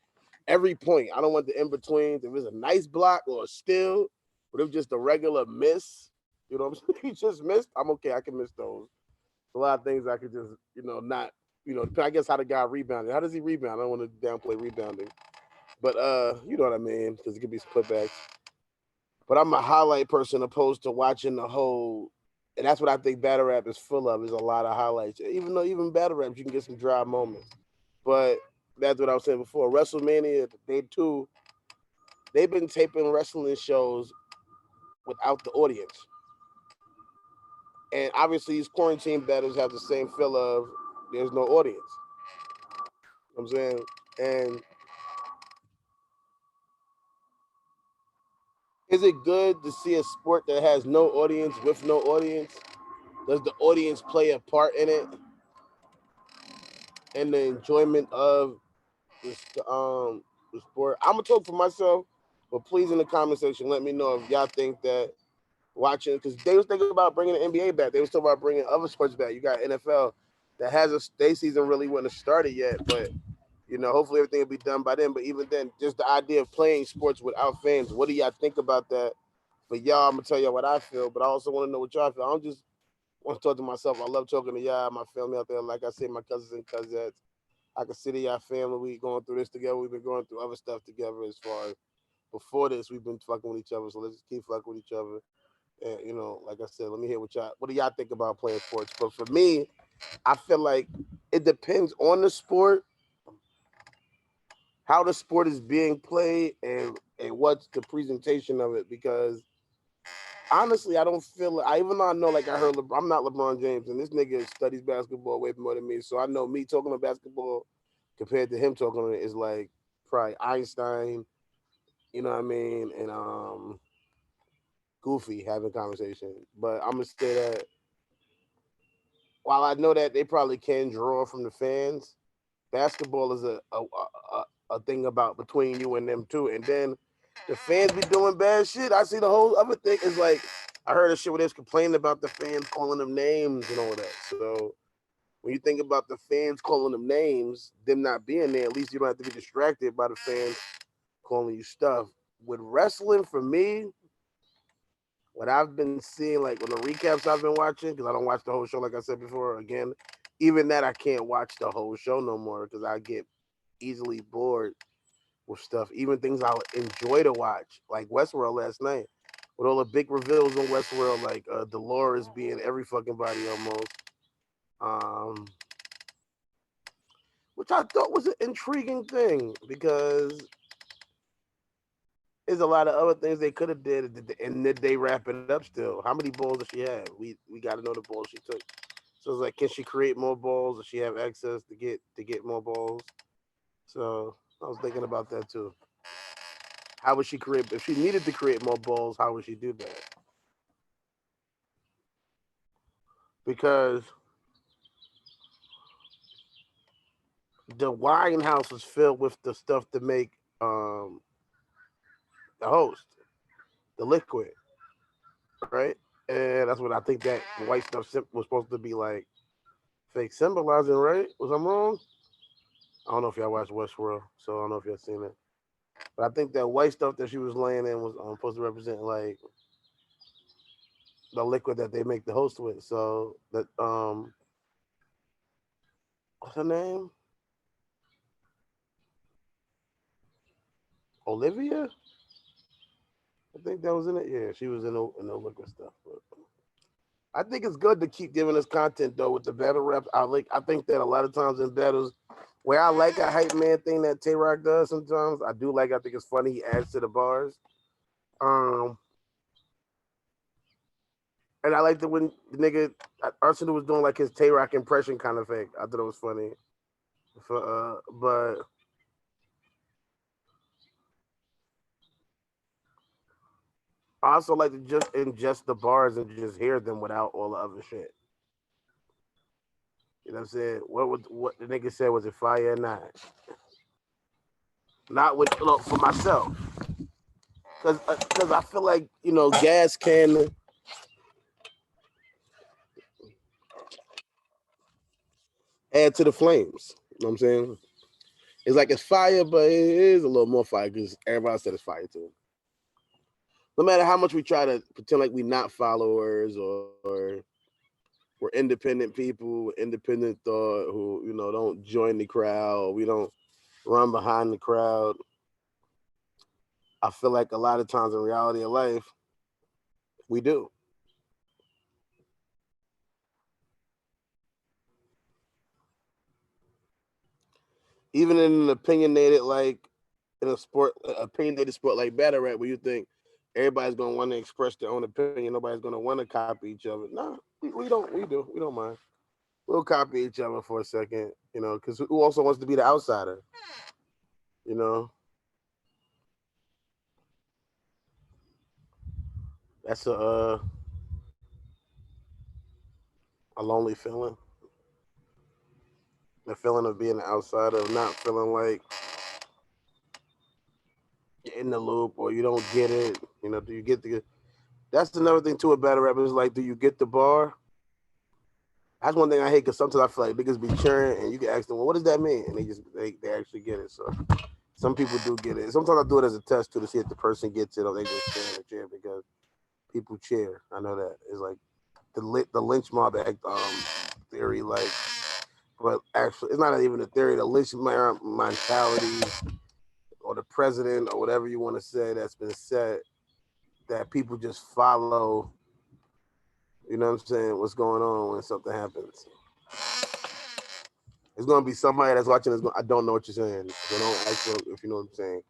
every point. I don't want the in betweens. If it's a nice block or a steal, but if just a regular miss, you know what I'm saying? He just missed. I'm okay. I can miss those. A lot of things I could just, not, I guess how the guy rebounded. How does he rebound? I don't want to downplay rebounding. But you know what I mean, because it could be putbacks. But I'm a highlight person opposed to watching the whole, and that's what I think battle rap is full of, is a lot of highlights. Even though even battle rap, you can get some dry moments. But that's what I was saying before. WrestleMania, they've been taping wrestling shows without the audience. And obviously these quarantine battles have the same feel of there's no audience. You know what I'm saying? And is it good to see a sport that has no audience with no audience? Does the audience play a part in it? And the enjoyment of the sport? I'm gonna talk for myself, but please in the comment section let me know if y'all think that watching, because they was thinking about bringing the NBA back. They was talking about bringing other sports back. You got NFL that has their season really wouldn't have started yet, but hopefully everything will be done by then. But even then, just the idea of playing sports without fans, what do y'all think about that? For y'all, I'm gonna tell y'all what I feel, but I also want to know what y'all feel. I don't just want to talk to myself. I love talking to y'all, my family out there. Like I said, my cousins and cousins. I can see y'all family. We going through this together. We've been going through other stuff together as far as. before this, we've been fucking with each other, so let's just keep fucking with each other. And you know, like I said, let me hear what do y'all think about playing sports? But for me, I feel like it depends on the sport, how the sport is being played, and what's the presentation of it. Because honestly, I don't feel it. Even though I know, like I heard, I'm not LeBron James, and this nigga studies basketball way more than me. So I know me talking about basketball compared to him talking on it is like probably Einstein, you know what I mean, and Goofy having conversation. But I'm gonna say that while I know that they probably can draw from the fans, basketball is a thing about between you and them too. And then the fans be doing bad shit. I see the whole other thing is like I heard a shit where they was complaining about the fans calling them names and all that. So when you think about the fans calling them names, them not being there, at least you don't have to be distracted by the fans calling you stuff. With wrestling, for me, what I've been seeing, like on the recaps I've been watching, because I don't watch the whole show, like I said before, again, even that I can't watch the whole show no more because I get easily bored with stuff, even things I enjoy to watch, like Westworld last night, with all the big reveals on Westworld, like Dolores being every fucking body almost, which I thought was an intriguing thing because there's a lot of other things they could have did, and did they wrap it up still? How many balls does she have? We got to know the balls she took. So it's like, can she create more balls? Does she have access to get more balls? So I was thinking about that too. How would she create? If she needed to create more balls, how would she do that? Because the wine house was filled with the stuff to make the host, the liquid, right? And that's what I think that white stuff was supposed to be like fake symbolizing, right? Was I wrong? I don't know if y'all watched Westworld, so I don't know if y'all seen it. But I think that white stuff that she was laying in was supposed to represent like the liquid that they make the host with. So that what's her name? Olivia? I think that was in it. Yeah, she was in the liquid stuff. But I think it's good to keep giving us content though with the battle reps. I think that a lot of times in battles, where I like a hype man thing that Tay Rock does sometimes, I think it's funny. He adds to the bars. And I liked it when the nigga Arsenal was doing like his Tay Rock impression kind of thing. I thought it was funny. But I also like to just ingest the bars and just hear them without all the other shit. You know what I'm saying? What the nigga said, was it fire or not? Not with for myself. Because I feel like, gas can add to the flames. You know what I'm saying? It's like it's fire, but it is a little more fire because everybody said it's fire too. No matter how much we try to pretend like we're not followers or we're independent people with independent thought who, don't join the crowd, we don't run behind the crowd. I feel like a lot of times in reality of life, we do. Even in an opinionated sport like battle rap, where you think everybody's gonna want to express their own opinion, nobody's gonna want to copy each other. No, we don't mind. We'll copy each other for a second, because who also wants to be the outsider? That's a lonely feeling. The feeling of being an outsider, of not feeling like you're in the loop or you don't get it. Do you get the? That's another thing too. A battle rapper is like, do you get the bar? That's one thing I hate because sometimes I feel like niggas be cheering and you can ask them, well, what does that mean? And they actually get it. So some people do get it. Sometimes I do it as a test too to see if the person gets it or they just stand and cheer because people cheer. I know that. It's like the lynch mob theory, like, but actually it's not even a theory. The lynch mob mentality or the president or whatever you want to say that's been said that people just follow, you know what I'm saying, what's going on when something happens. It's going to be somebody that's watching this going, I don't know what you're saying. So don't ask if you know what I'm saying.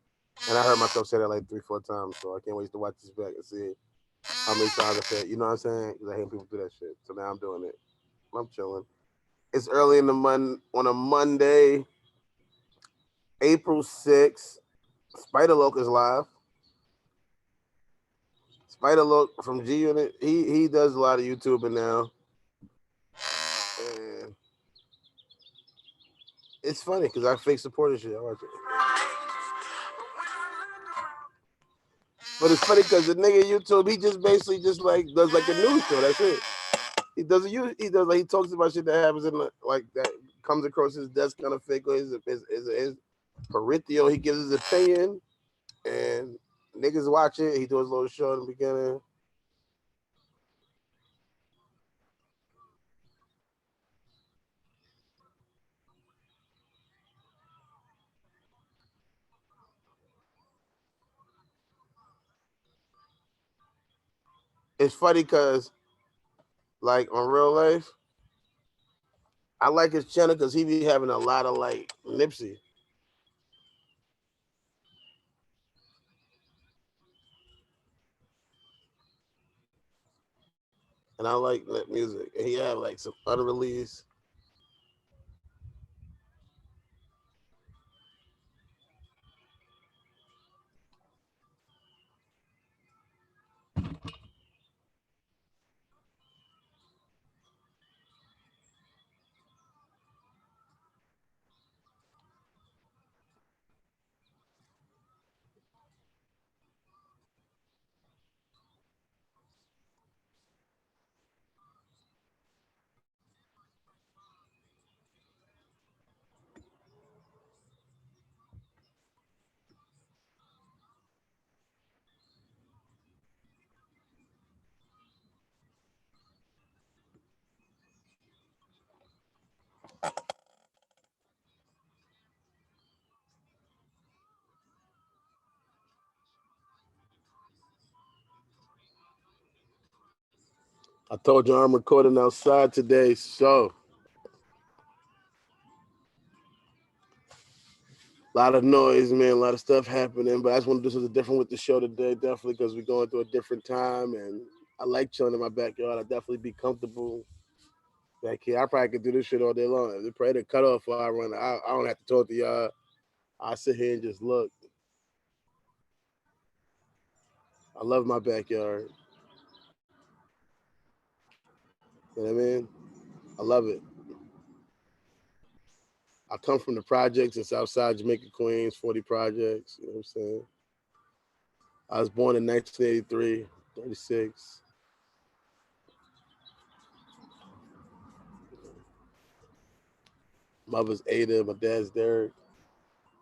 And I heard myself say that like 3-4 times, so I can't wait to watch this back and see how many times I said, you know what I'm saying? Because I hate people do that shit. So now I'm doing it. I'm chilling. It's early in the month on a Monday, April 6th. Spider Loc is live. Spider Loc from G Unit. He does a lot of YouTubing now. And it's funny because I fake supported shit. I watch it. But it's funny because the nigga YouTube, he just basically just like does like a news show. That's it. He does like he talks about shit that happens in like that comes across his desk kind of fake. His perithio, he gives his opinion, and niggas watch it. He does a little show in the beginning. It's funny because, like, on real life, I like his channel because he be having a lot of, like, Nipsey. And I like that music. And he had, like, some unreleased. I told you I'm recording outside today, so a lot of noise, man, a lot of stuff happening. But I just want to do something different with the show today, definitely, because we're going through a different time. And I like chilling in my backyard. I definitely be comfortable back here. I probably could do this shit all day long. If they pray to cut off while I run, I don't have to talk to y'all. I sit here and just look. I love my backyard. You know what I mean? I love it. I come from the projects in Southside Jamaica, Queens, 40 projects. You know what I'm saying? I was born in 1983, 36. Mother's Ada, my dad's Derek.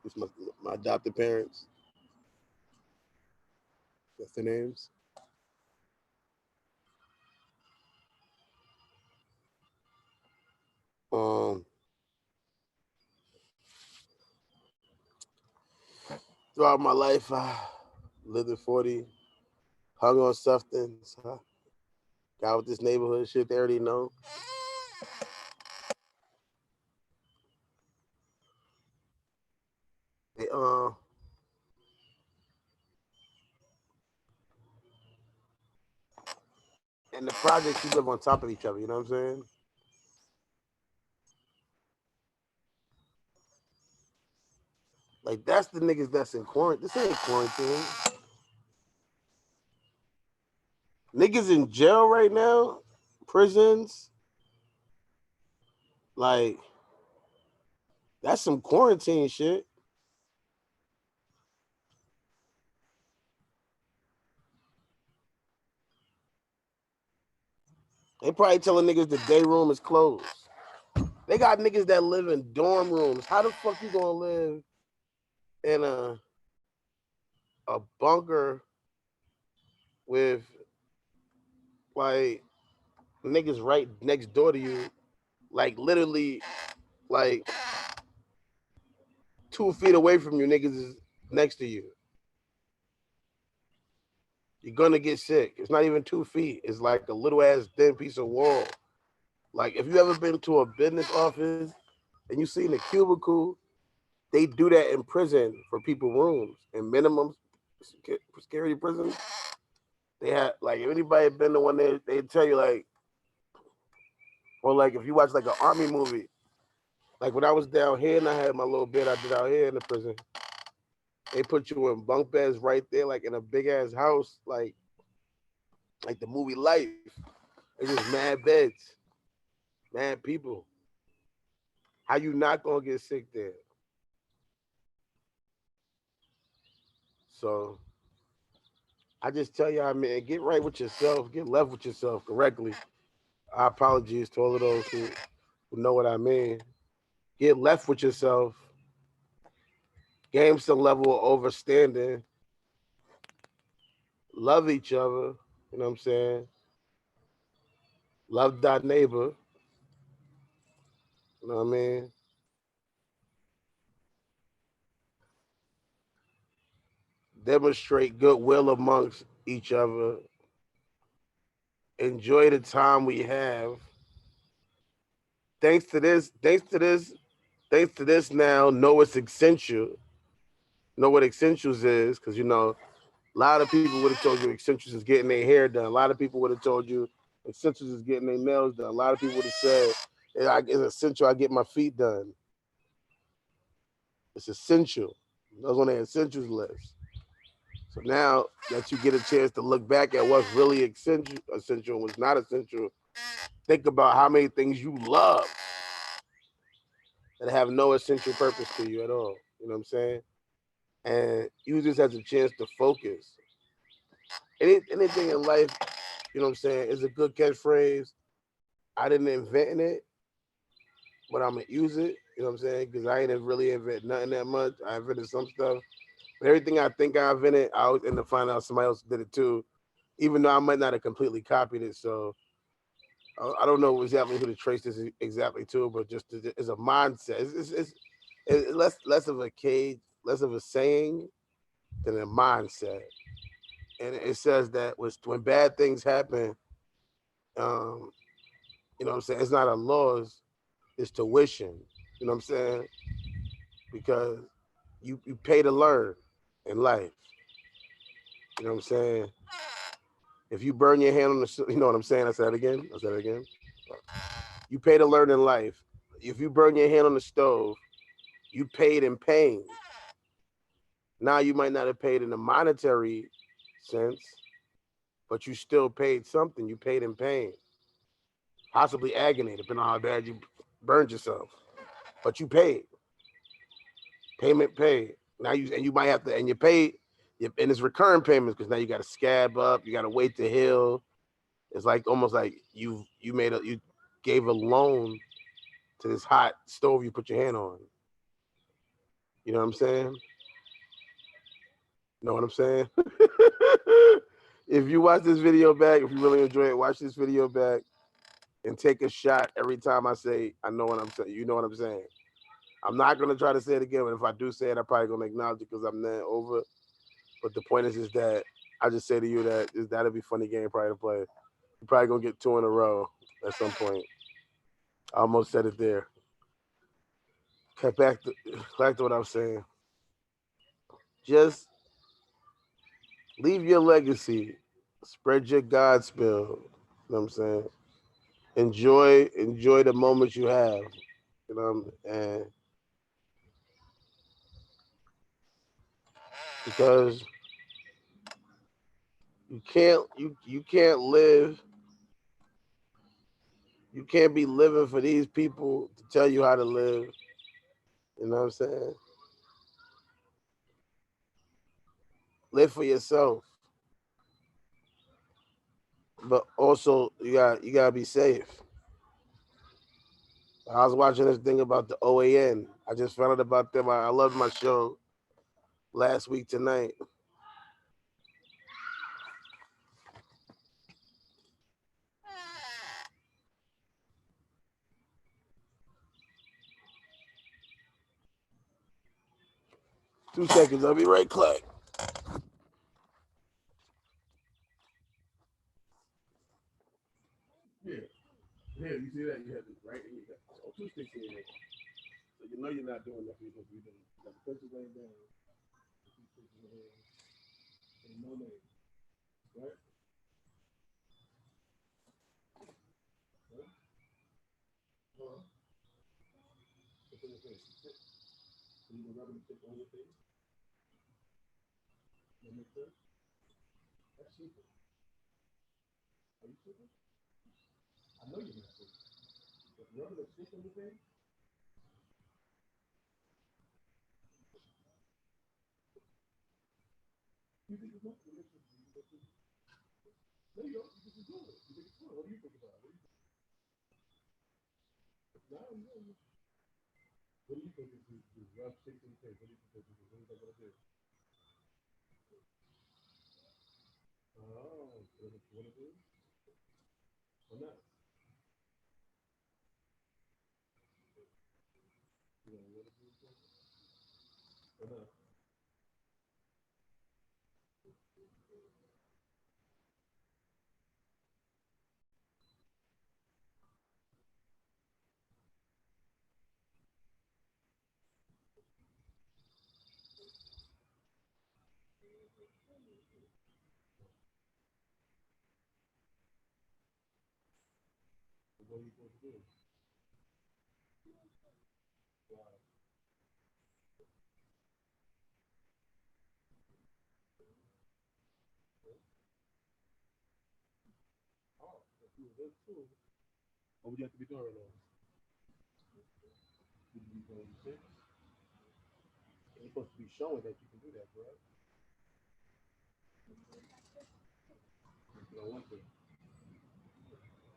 It's my adopted parents. That's their names. Throughout my life, I lived in 40, hung on substance. Got with this neighborhood shit they already know. They, and the projects, you live on top of each other, you know what I'm saying? Like, that's the niggas that's in quarantine. This ain't quarantine. Niggas in jail right now, prisons, like, that's some quarantine shit. They probably telling niggas the day room is closed. They got niggas that live in dorm rooms. How the fuck you gonna live in a bunker with like niggas right next door to you, like literally like 2 feet away from you, niggas is next to you. You're gonna get sick. It's not even 2 feet. It's like a little ass thin piece of wall. Like if you ever been to a business office and you seen a cubicle, they do that in prison for people rooms in minimum security prisons. They had like if anybody been to one, they tell you like, or like if you watch like an army movie, like when I was down here and I had my little bed I did out here in the prison, they put you in bunk beds right there, like in a big ass house, like the movie Life. It's just mad beds, mad people. How you not gonna get sick there? So I just tell y'all, man, get right with yourself, get left with yourself correctly. Our apologies to all of those who know what I mean. Get left with yourself. Gain some level of overstanding. Love each other. You know what I'm saying? Love thy neighbor. You know what I mean? Demonstrate goodwill amongst each other. Enjoy the time we have. Thanks to this now, know it's essential. Know what essentials is, because you know, a lot of people would have told you essentials is getting their hair done. A lot of people would have told you essentials is getting their nails done. A lot of people would have said it's essential I get my feet done. It's essential. That's on the essentials list. So now that you get a chance to look back at what's really essential and what's not essential, think about how many things you love that have no essential purpose to you at all. You know what I'm saying? And use this as a chance to focus. Anything in life, you know what I'm saying, is a good catchphrase. I didn't invent it, but I'm gonna use it. You know what I'm saying? Because I ain't really invent nothing that much. I invented some stuff. But everything I think I invented, I always end up finding out somebody else did it too, even though I might not have completely copied it. So I don't know exactly who to trace this exactly to, but just it's a mindset. It's less of a cage, less of a saying than a mindset. And it says that when bad things happen, you know what I'm saying? It's not a loss, it's tuition. You know what I'm saying? Because you pay to learn in life. You know what I'm saying? If you burn your hand on the, you know what I'm saying? I said it again. You pay to learn in life. If you burn your hand on the stove, you paid in pain. Now you might not have paid in a monetary sense, but you still paid something. You paid in pain, possibly agony, depending on how bad you burned yourself. But you paid. Payment paid. Now you might have to, and you paid, and it's recurring payments because now you got to scab up. You got to wait to heal. It's like almost like you gave a loan to this hot stove you put your hand on. You know what I'm saying? Know what I'm saying? If you watch this video back, if you really enjoy it, watch this video back and take a shot every time I say, I know what I'm saying. You know what I'm saying? I'm not going to try to say it again, but if I do say it, I'm probably going to acknowledge it because I'm then over. But the point is that I just say to you that that'll be a funny game probably to play. You're probably going to get 2 in a row at some point. I almost said it there. Okay, back to what I was saying. Just leave your legacy. Spread your Godspill. You know what I'm saying? Enjoy the moments you have. You know, and because you can't live. You can't be living for these people to tell you how to live. You know what I'm saying? Live for yourself. But also you gotta be safe. I was watching this thing about the OAN. I just found out about them. I loved my show last week tonight. 2 seconds. I'll be right back. Yeah. Yeah, you see that? You have it right here. You got 2 sticks in there. So you know you're not doing nothing you're supposed to be doing. You got the pencil laying down. 2 sticks in there. And no name. Right? Right? Huh? What's in your face? So you can rub it and stick on your face? That makes sense? That's super. Are you super? I know you're not super. But rubbing a stick on your face? You think it's not? No, you don't. You think it's good. You think it's good. What do you think about it? What do you think? What do you think is the rough sticks in the face? What do you think this is? What do you think what it is? Oh, what it is? Or not? You know what it is? Or not? What are you supposed to do? Wow. Oh, if you were this too, what would you have to be doing right now? Would you be doing 6? You're supposed to be showing that you can do that, correct? You don't want to.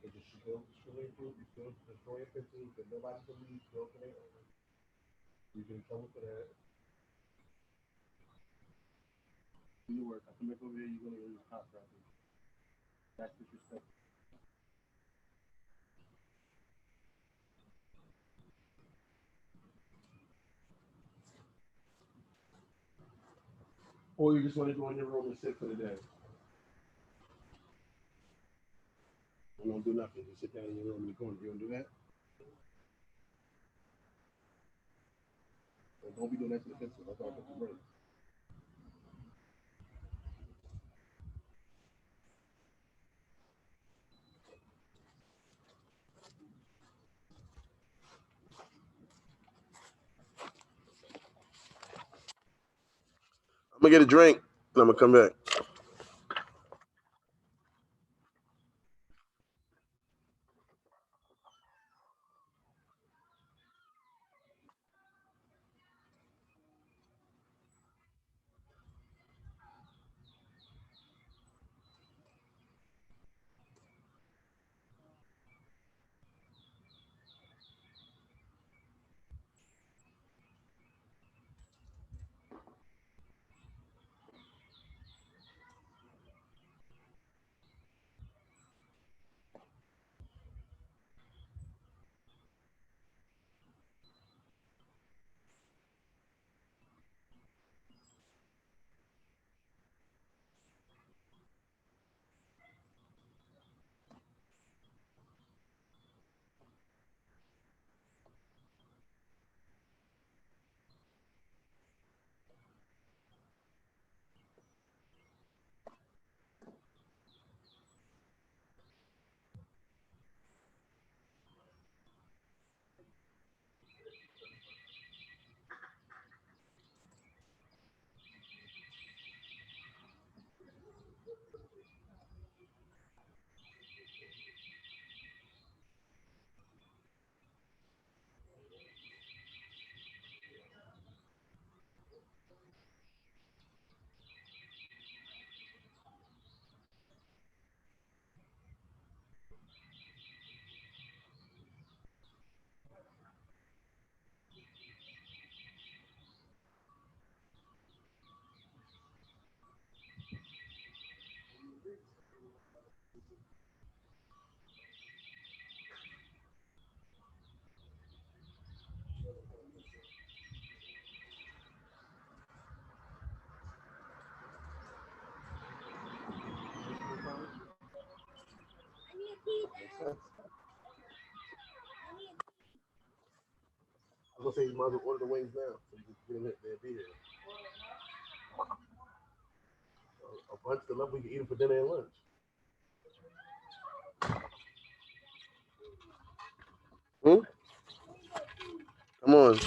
So just go straight through, you still destroy your pencils that nobody can read, go for their own. You can come for that. Do your work. I come back over here, you're going to use contracting. That's disrespectful. Or you just want to go in your room and sit for the day. And don't do nothing. Just sit down in your room in the corner. You don't do that? Well, don't be doing that to the pencil. That's all I put the break. I'm going to get a drink, and I'm going to come back. say you might as well order the wings now. So you can get them, they'll be here. A bunch of them, we can eat them for dinner and lunch. Come on.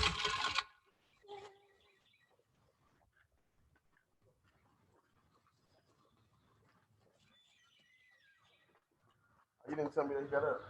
You didn't tell me that you got up.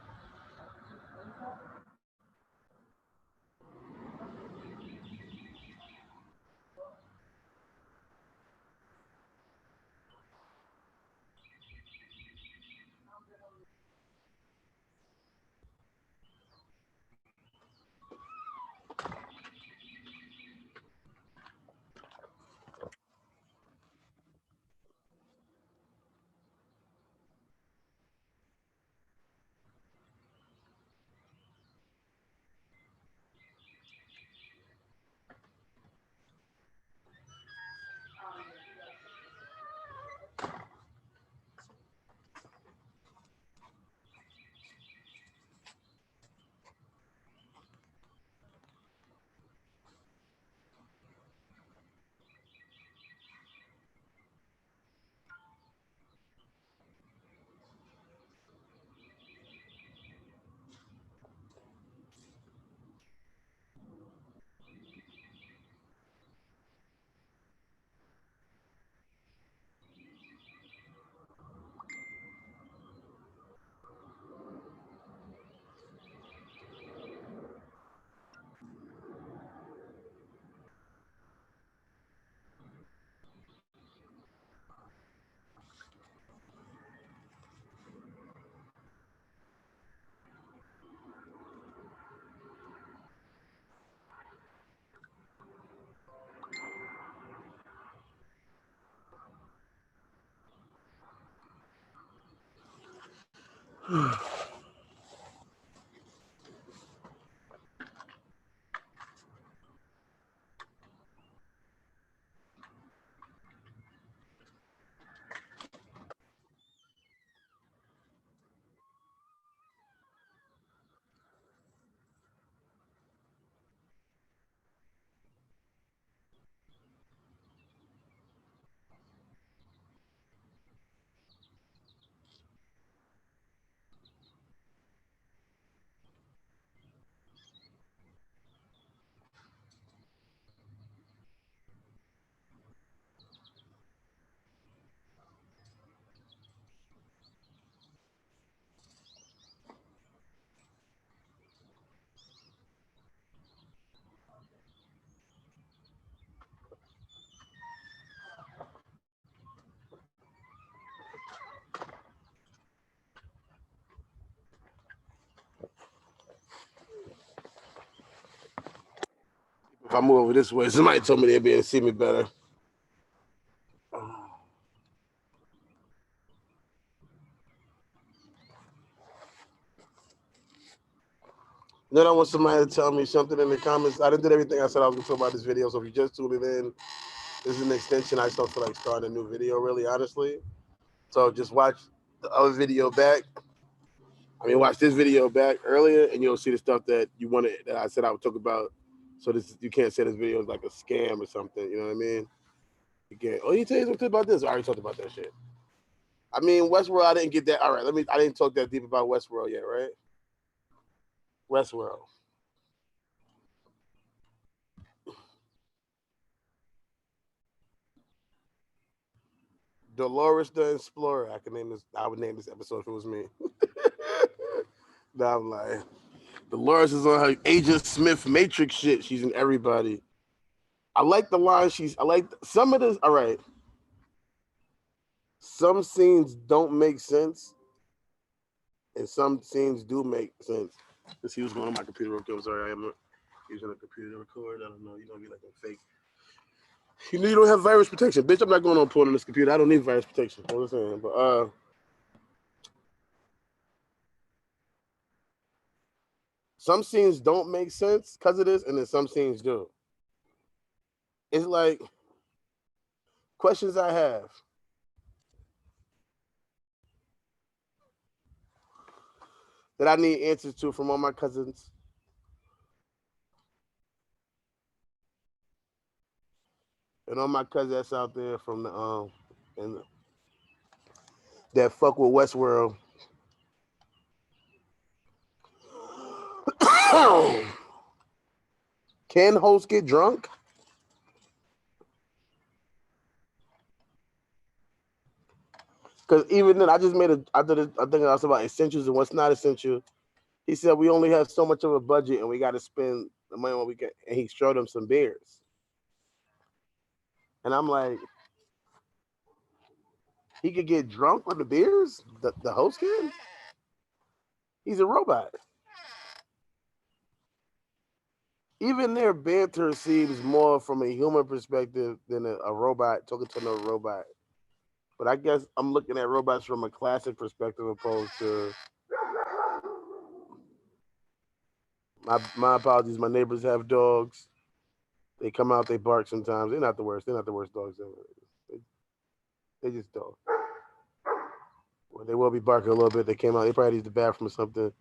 If I move over this way, somebody told me they'd be able to see me better. Then I want somebody to tell me something in the comments. I done did everything I said I was going to talk about this video. So if you just tuned it in, this is an extension. I just don't feel like starting a new video, really, honestly. So just watch the other video back. Watch this video back earlier, and you'll see the stuff that you wanted that I said I would talk about. So you can't say this video is like a scam or something. You know what I mean? You can't. Oh, you tell you something about this. I already talked about that shit. Westworld. I didn't get that. All right, I didn't talk that deep about Westworld yet, right? Westworld. Dolores the Explorer. I would name this episode if it was me. Now I'm like, Dolores is on her Agent Smith Matrix shit. She's in everybody. I like the line. I like some of this. All right. Some scenes don't make sense, and some scenes do make sense. Let's see what's going on my computer real quick. I'm sorry, I am using a computer to record. I don't know. You don't be like a fake. You know you don't have virus protection, bitch. I'm not going on porn on this computer. I don't need virus protection. You know what I'm saying? But some scenes don't make sense because of this, and then some scenes do. It's like questions I have. That I need answers to from all my cousins. And all my cousins that's out there from the and that fuck with Westworld. Can hosts get drunk? Because even then, I just made I think I was about essentials and what's not essential. He said we only have so much of a budget and we got to spend the money when we get. And he showed him some beers, and I'm like, he could get drunk with the beers. The host can. He's a robot. Even their banter seems more from a human perspective than a robot talking to another robot. But I guess I'm looking at robots from a classic perspective opposed to my apologies. My neighbors have dogs. They come out, they bark sometimes. They're not the worst. They're not the worst dogs ever. They just dogs. Well, they will be barking a little bit. They came out. They probably used the bathroom or something.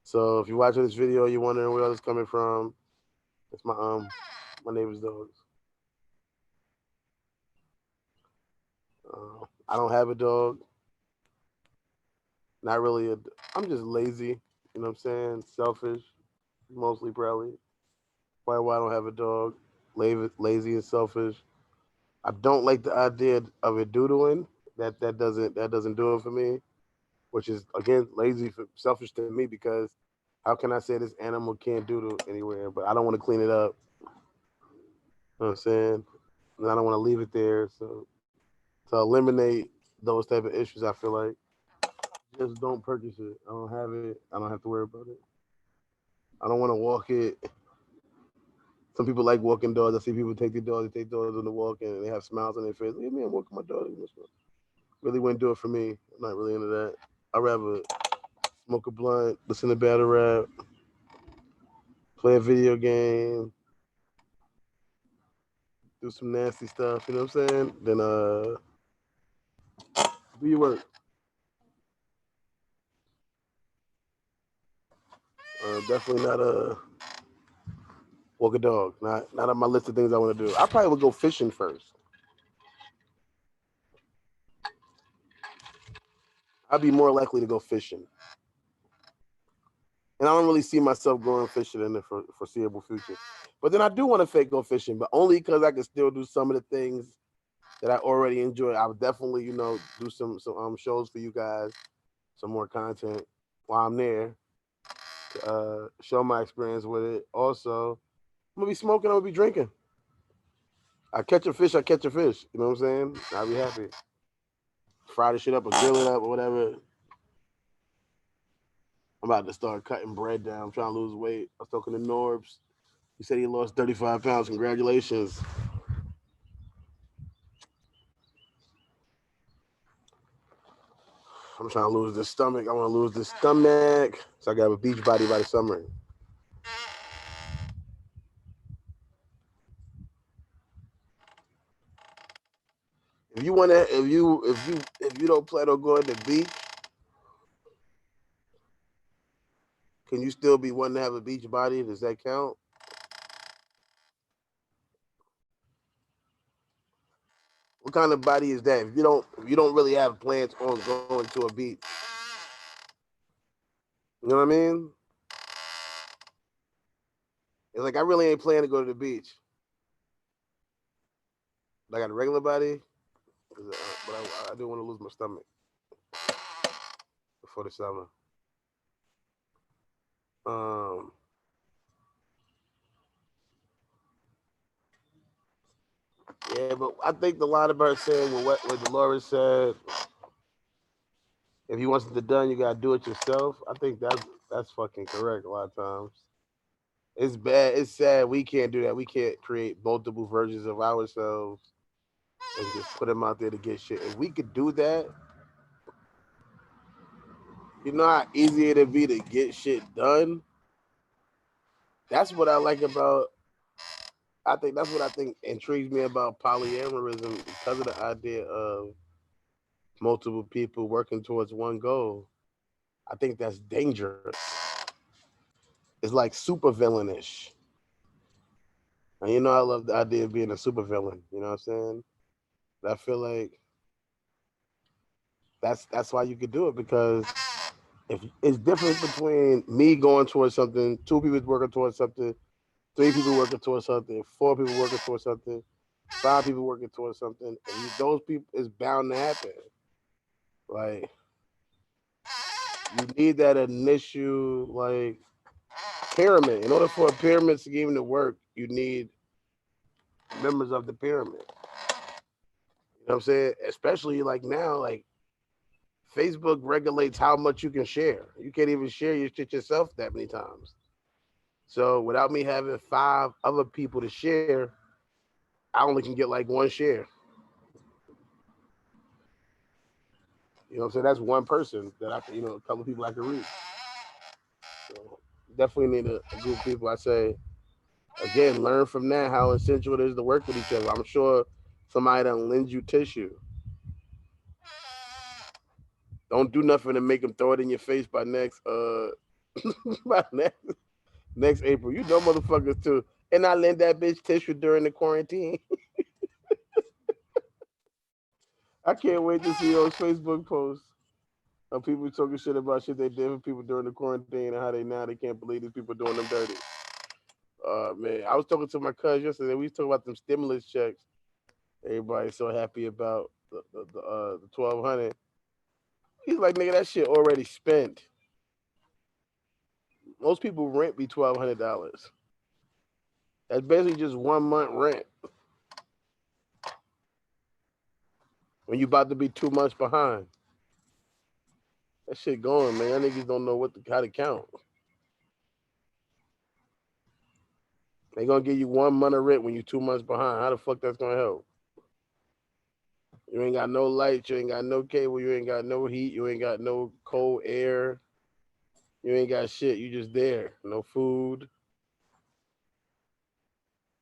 So if you're watching this video, you're wondering where all this coming from. It's my neighbor's dogs. I don't have a dog. Not really. I'm just lazy. You know what I'm saying? Selfish, mostly probably. Probably why I don't have a dog. Lazy and selfish. I don't like the idea of it doodling. That doesn't do it for me. Which is again lazy, selfish to me because how can I say this animal can't doodle anywhere? But I don't want to clean it up. You know what I'm saying? And I don't want to leave it there. So to eliminate those type of issues, I feel like just don't purchase it. I don't have it. I don't have to worry about it. I don't want to walk it. Some people like walking dogs. I see people take their dogs on the walk and they have smiles on their face. Look at me, I'm walking my dog. Really wouldn't do it for me. I'm not really into that. I'd rather smoke a blunt, listen to battle rap, play a video game, do some nasty stuff, you know what I'm saying? Then do your work. Definitely not walk a dog. Not on my list of things I want to do. I probably would go fishing first. I'd be more likely to go fishing. And I don't really see myself going fishing in the foreseeable future. But then I do want to go fishing, but only because I can still do some of the things that I already enjoy. I would definitely, do some shows for you guys, some more content while I'm there. Show my experience with it. Also, I'm gonna be smoking, I'm gonna be drinking. I catch a fish, you know what I'm saying? I'll be happy. Fry the shit up or grill it up or whatever. I'm about to start cutting bread down. I'm trying to lose weight. I was talking to Norbs. He said he lost 35 pounds. Congratulations. I'm trying to lose this stomach. I want to lose this stomach. So I got a beach body by the summer. If you want to, if you don't plan on going to the beach, can you still be wanting to have a beach body? Does that count? What kind of body is that? If you don't really have plans on going to a beach, you know what I mean? It's like I really ain't planning to go to the beach. I got a regular body, but I do want to lose my stomach before the summer. Yeah, but I think a lot about saying what Dolores said. If you want something done, you gotta do it yourself. I think that's fucking correct a lot of times. It's bad. It's sad. We can't do that. We can't create multiple versions of ourselves and just put them out there to get shit. If we could do that, you know how easy it'd be to get shit done. That's what I like about. I think that's what I think intrigues me about polyamorism because of the idea of multiple people working towards one goal. I think that's dangerous. It's like super villainish. And you know, I love the idea of being a supervillain. You know what I'm saying? I feel like that's why you could do it, because if it's different between me going towards something, two people working towards something, three people working towards something, four people working towards something, five people working towards something, and those people is bound to happen. Like you need that initial like pyramid. In order for a pyramid scheme to work, you need members of the pyramid. You know what I'm saying? Especially like now, like Facebook regulates how much you can share. You can't even share your shit yourself that many times. So without me having 5 other people to share, I only can get like 1 share. You know what I'm saying? That's one person that I can, a couple of people I can reach. So definitely need a group of people. I say, again, learn from that how essential it is to work with each other. I'm sure somebody that lends you tissue. Don't do nothing to make them throw it in your face by next by next April. You know motherfuckers too. And I lend that bitch tissue during the quarantine. I can't wait to see those Facebook posts of people talking shit about shit they did for people during the quarantine and how they can't believe these people doing them dirty. Man, I was talking to my cousin yesterday. We was talking about them stimulus checks. Everybody's so happy about the 1,200. He's like, nigga, that shit already spent. Most people rent be $1,200. That's basically just 1 month rent. When you about to be 2 months behind. That shit going, man. Y'all niggas don't know how to count. They gonna give you 1 month of rent when you 2 months behind. How the fuck that's gonna help? You ain't got no lights, you ain't got no cable, you ain't got no heat, you ain't got no cold air, you ain't got shit. You just there, no food,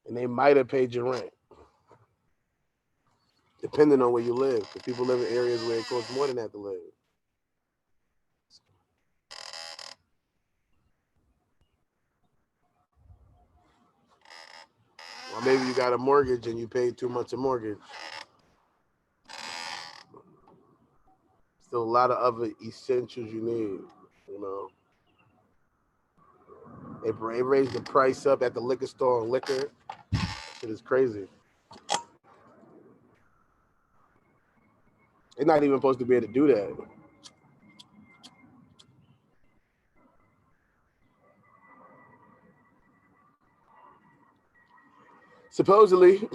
and they might have paid your rent, depending on where you live. Because people live in areas where it costs more than that to live. Or maybe you got a mortgage and you paid too much a mortgage. Still a lot of other essentials you need, you know. They raised the price up at the liquor store on liquor. Shit is crazy. They're not even supposed to be able to do that. Supposedly,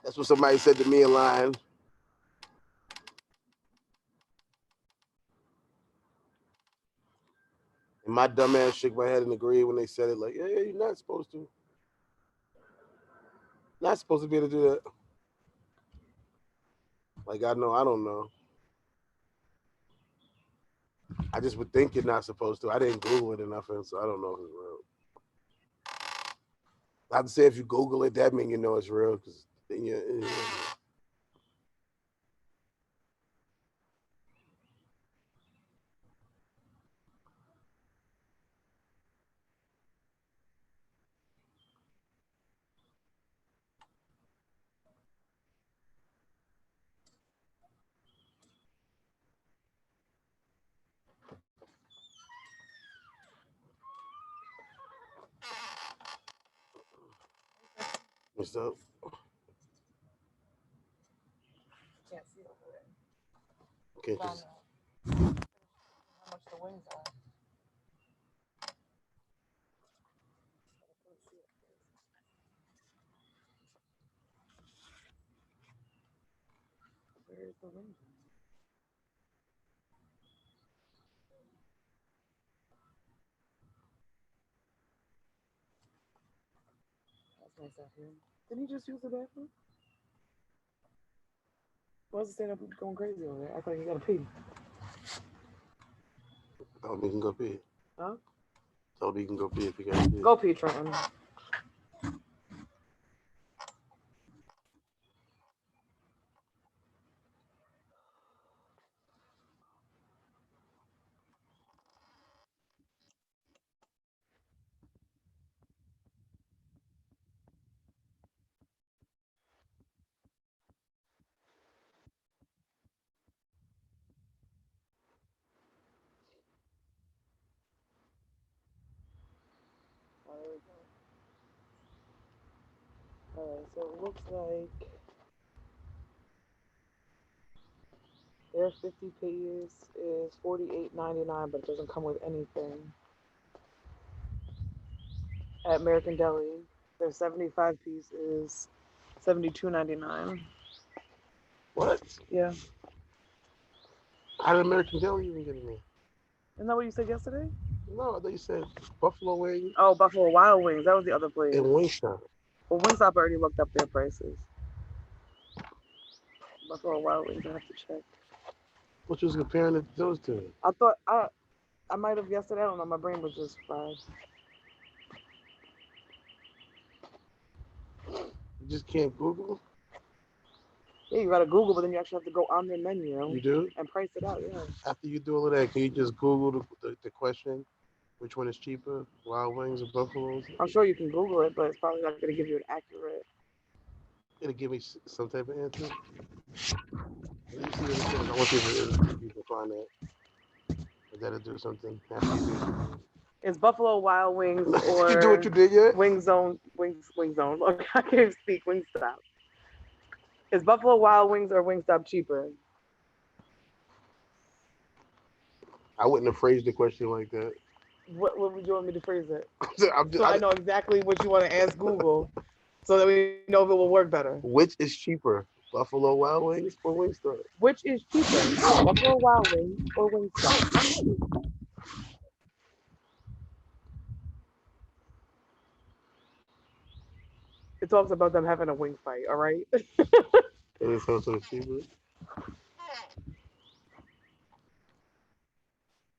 that's what somebody said to me in line. And my dumb ass shook my head and agreed when they said it. Like, yeah, you're not supposed to. Not supposed to be able to do that. Like, I don't know. I just would think you're not supposed to. I didn't Google it or nothing, so I don't know if it's real. I have to say, if you Google it, that means you know it's real. Because then you. What's up? Can't see over there. Okay, just. How much the wings are. Where's the wings? That's nice out here. Didn't he just use the bathroom? Why is he standing up going crazy over there? I thought he got to pee. Oh, we can go pee. Huh? So we can go pee if you got to pee. Go pee, Trenton. So it looks like their 50 piece is $48.99, but it doesn't come with anything. At American Deli, their 75 piece is $72.99. What? Yeah. How did American Deli even get in there? Isn't that what you said yesterday? No, I thought you said Buffalo Wings. Oh, Buffalo Wild Wings. That was the other place. And Wingstop. Well, Wingstop already looked up their prices. Buffalo Wild Wings, I have to check. What you was comparing those two? I thought I might have yesterday. I don't know. My brain was just fried. You just can't Google? Yeah, you gotta Google, but then you actually have to go on their menu. You do? And price it out. Yeah. After you do all of that, can you just Google the question? Which one is cheaper, Wild Wings or Buffalo's? I'm sure you can Google it, but it's probably not gonna give you an accurate. It'll give me some type of answer. Let me see what it says. I want if you can find that. That'll do something. After you do. It's Buffalo Wild Wings or You do what you did yet? Wing Zone. Look, I can't speak. Wingstop. Is Buffalo Wild Wings or Wingstop cheaper? I wouldn't have phrased the question like that. What would you want me to phrase it? So I know exactly what you want to ask Google, so that we know if it will work better. Which is cheaper, Buffalo Wild Wings or Wingstop? Which is cheaper, Buffalo Wild Wings or Wingstop? It talks about them having a wing fight. All right. And it's also cheaper.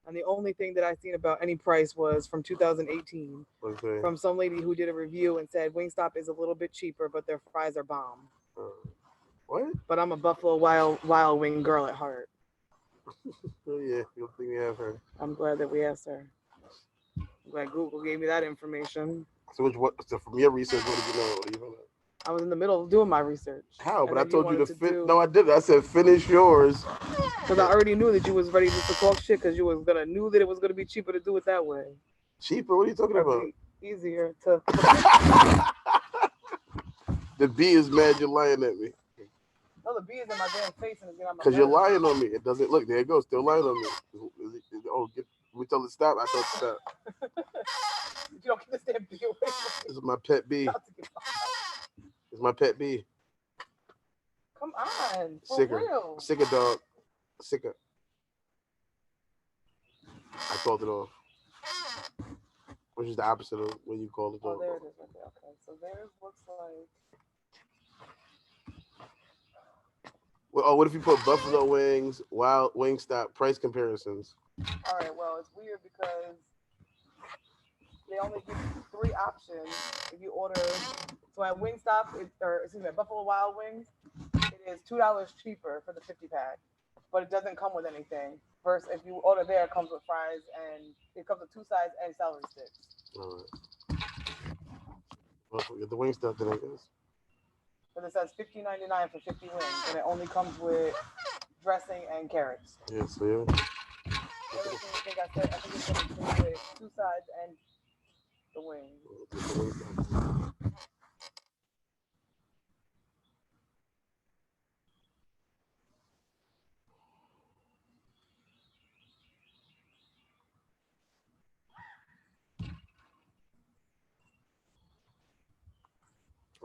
And the only thing that I seen about any price was from 2018 Okay. from some lady who did a review and said Wingstop is a little bit cheaper, but their fries are bomb. What? But I'm a Buffalo Wild Wing girl at heart. Oh yeah, good thing you have her. I'm glad that we asked her. I'm glad Google gave me that information. So from your research, what did you know? What do you know? I was in the middle of doing my research. How? But I then told you to wanted finish. No, I didn't. I said finish yours. Because I already knew that you was ready just to talk shit because you was knew that it was gonna be cheaper to do it that way. Cheaper? What are you talking about? Easier to. The bee is mad you're lying at me. No, the bee is in my damn face and it's getting on my Because you're nerves. lying on me. It doesn't look. There it goes. Still lying on me. We tell it to stop. I told it to stop. You don't get this damn bee away. This is my pet bee. It's my pet bee. Come on. For Sicker. real. Sicker dog. Sicker. I called it off. Which is the opposite of when you call the dog. Oh, there it is right there. Okay. So theirs looks like. Well, what if you put Buffalo Wings, Wild Wingstop price comparisons? All right. Well, it's weird because they only give you 3 options if you order. So at Wingstop, at Buffalo Wild Wings, it is $2 cheaper for the 50 pack, but it doesn't come with anything. First, if you order there, it comes with fries and it comes with 2 sides and celery sticks. All right. Well, we get the Wingstop then, I guess. But it says $15.99 for 50 wings, and it only comes with dressing and carrots. Yeah, so yeah. I think it's going to come with 2 sides and the wings.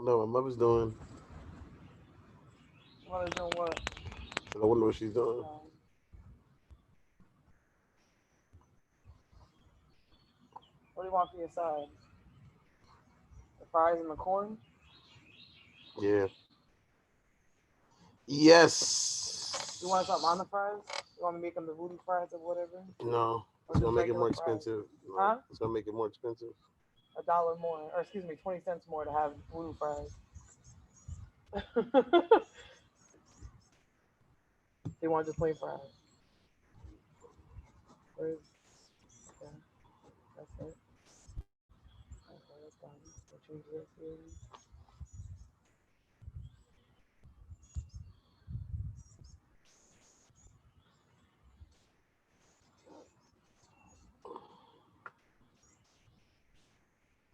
No, my mother's doing. Mother's doing what? I wonder what she's doing. What do you want for your sides? The fries and the corn? Yeah. Yes. You want something on the fries? You want to make them the voodoo fries or whatever? No. It's going to make it more expensive. No, huh? It's going to make it more expensive. $1 more, or excuse me, 20 cents more to have voodoo fries. They want just plain fries. Where's, yeah, that's it. Okay, that's done. We'll change this here.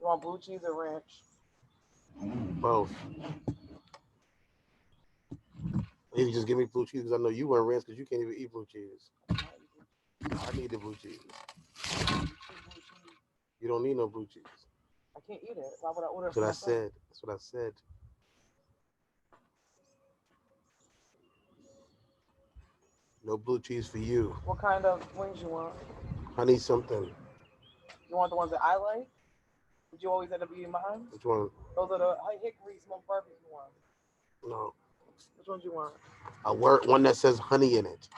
You want blue cheese or ranch? Both. Maybe just give me blue cheese because I know you weren't rinse because you can't even eat blue cheese. I need the blue cheese. You don't need no blue cheese. I can't eat it. Why would I order it? That's what I said. That's what I said. No blue cheese for you. What kind of wings you want? Honey something. You want the ones that I like? Did you always end up eating mine? Which one? Those are the hickory smoked barbecue ones. No. Which ones you want? A word, one that says honey in it.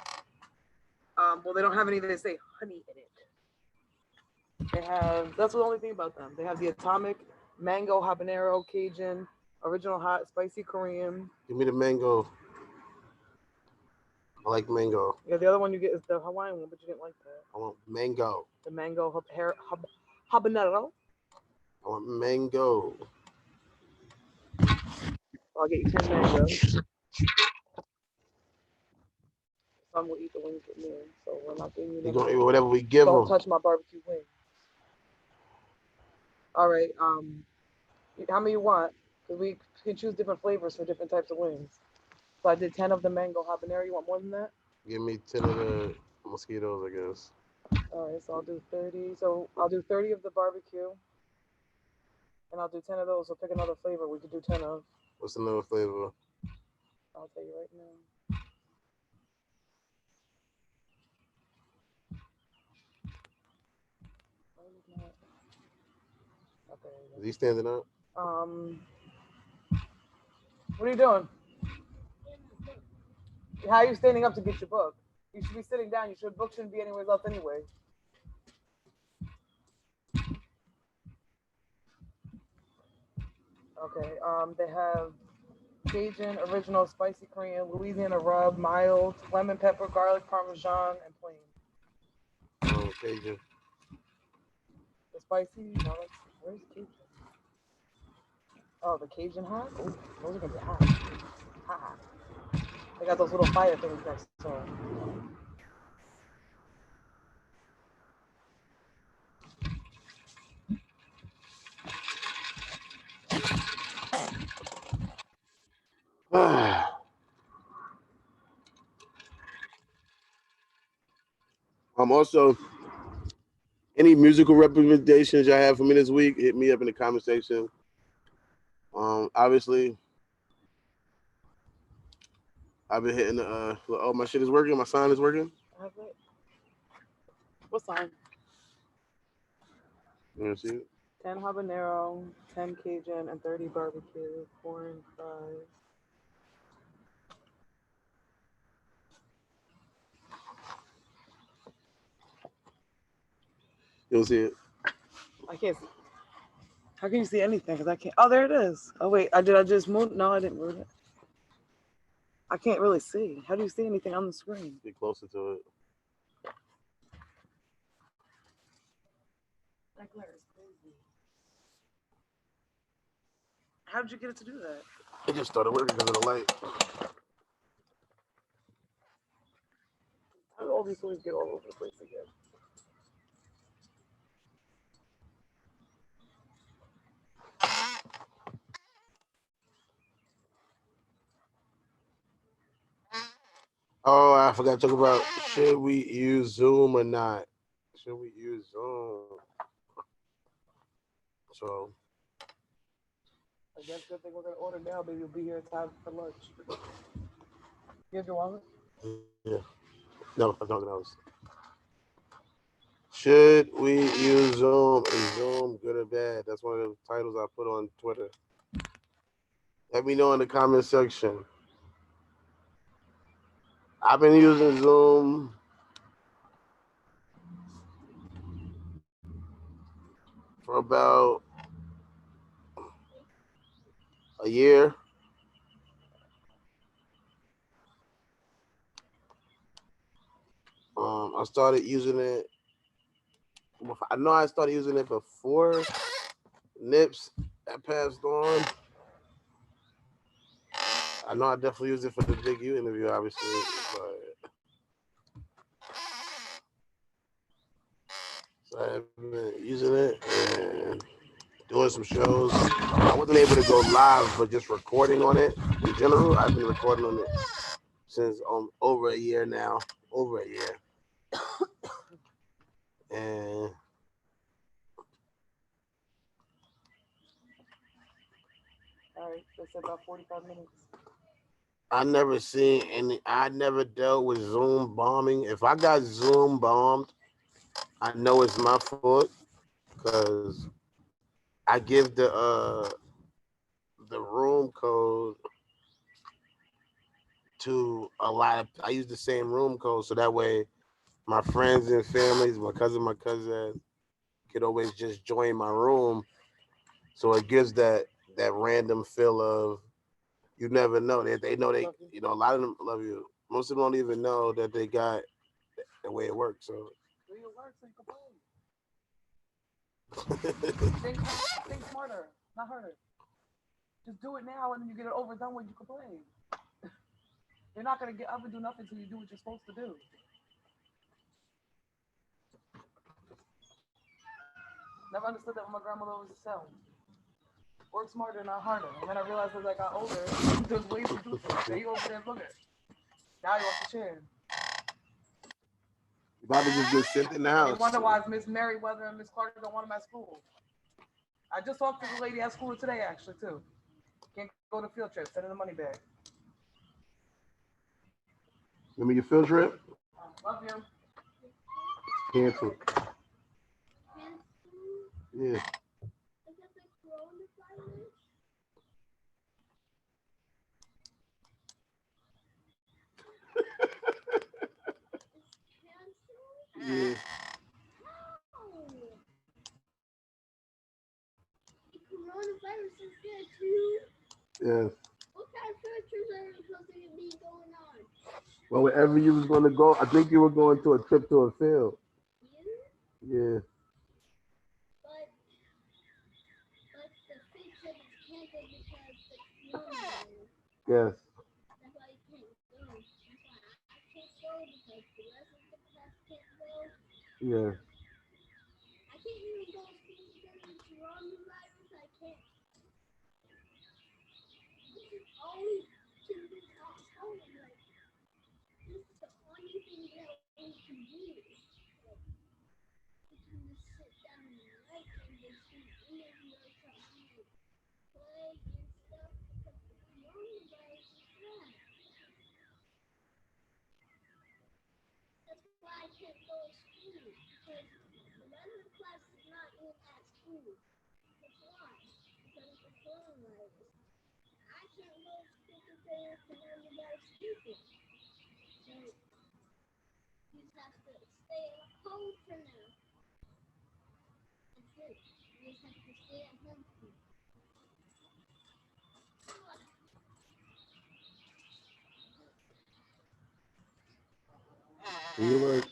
Well, they don't have any that say honey in it. They have, that's the only thing about them. They have the atomic, mango, habanero, Cajun, original hot, spicy Korean. Give me the mango. I like mango. Yeah, the other one you get is the Hawaiian one, but you didn't like that. I want mango. The mango habanero. I want mango. I'll get you 10 mangoes. Some will eat the wings with me, so we're not giving you. They're gonna eat whatever we give them. Don't touch my barbecue wings. All right. How many you want? Because we can choose different flavors for different types of wings. So I did 10 of the mango habanero. You want more than that? Give me 10 of the mosquitoes, I guess. All right, so I'll do 30. So I'll do 30 of the barbecue. And I'll do 10 of those. So pick another flavor we could do 10 of. What's another flavor? I'll tell you right now. Okay. Is he standing up? What are you doing? How are you standing up to get your book? You should be sitting down. Your book shouldn't be anywhere else anyway. Okay. They have Cajun, original, spicy Korean, Louisiana rub, mild, lemon pepper, garlic, parmesan, and plain. Oh, Cajun. The spicy? No, where's Cajun? Oh, the Cajun hot? Oh, those are gonna be hot. Hot. They got those little fire things next to them. Also, any musical recommendations y'all have for me this week, hit me up in the comment section. Obviously, I've been hitting the, oh, my shit is working, my sign is working. Have it? What sign? You want to see it? 10 habanero, 10 Cajun, and 30 barbecue, corn fries. You'll see it. I can't see. How can you see anything? Because I can't. Oh, there it is. Oh, wait. Did I just move? No, I didn't move it. I can't really see. How do you see anything on the screen? Get closer to it. That glare is crazy. How did you get it to do that? It just started working because of the light. How do all these toys get all over the place again? Oh, I forgot to talk about, should we use Zoom or not? Should we use Zoom? So, I guess good thing we're going to order now, baby. We'll be here in time for lunch. You have your wallet? yeah. No, I don't know. Should we use Zoom? Is Zoom good or bad? That's one of the titles I put on Twitter. Let me know in the comment section. I've been using Zoom for about a year. I started using it. I know I started using it before Nips that passed on. I know I definitely used it for the Big U interview, obviously, but so I've been using it and doing some shows. I wasn't able to go live, but just recording on it in general. I've been recording on it since over a year now. Over a year. And all right, so it's about 45 minutes. I never seen any. I never dealt with Zoom bombing. If I got Zoom bombed, I know it's my fault because I give the room code to a lot of. I use the same room code so that way my friends and families, my cousin could always just join my room. So it gives that random feel of you never know. They know they, you know, a lot of them love you. Most of them don't even know that they got the way it works. So think smarter, not harder. Just do it now, and then you get it over done when you complain. You're not gonna get up and do nothing until you do what you're supposed to do. Never understood that when my grandmother always used to tell me. Work smarter, not harder. And then I realized as I got older, there's ways to do things. So he over there looking. Now he wants to chair. You probably just get sent in the house. You wonder why Miss Merriweather and Miss Clark don't want him at school. I just talked to the lady at school today, actually, too. Can't go to field trip. Send her the money back. Remember your field trip? Love you. Cancel. Yeah. Yeah. Coronavirus is there too. Yes. What kind of pictures are supposed to be going on? Well, wherever you was going to go, I think you were going to a trip to a field. Yeah. But the field trip is canceled because the coronavirus. Yes. That's why you can't go. That's why I can't go because the rest of the class can't go. Yeah. I can't even go because of the coronavirus. I can't. This is only to be at home. Like, this is the only thing that we can do. Like, we can just sit down and write and just do interviews at home, play and stuff because the coronavirus is bad. That's why I can't go to school because the rest of the class is not in at school. That's why. Because of the coronavirus. I can't go to school because the coronavirus people. So you just have to stay at home for now. That's it. You just have to stay at home for now. You were.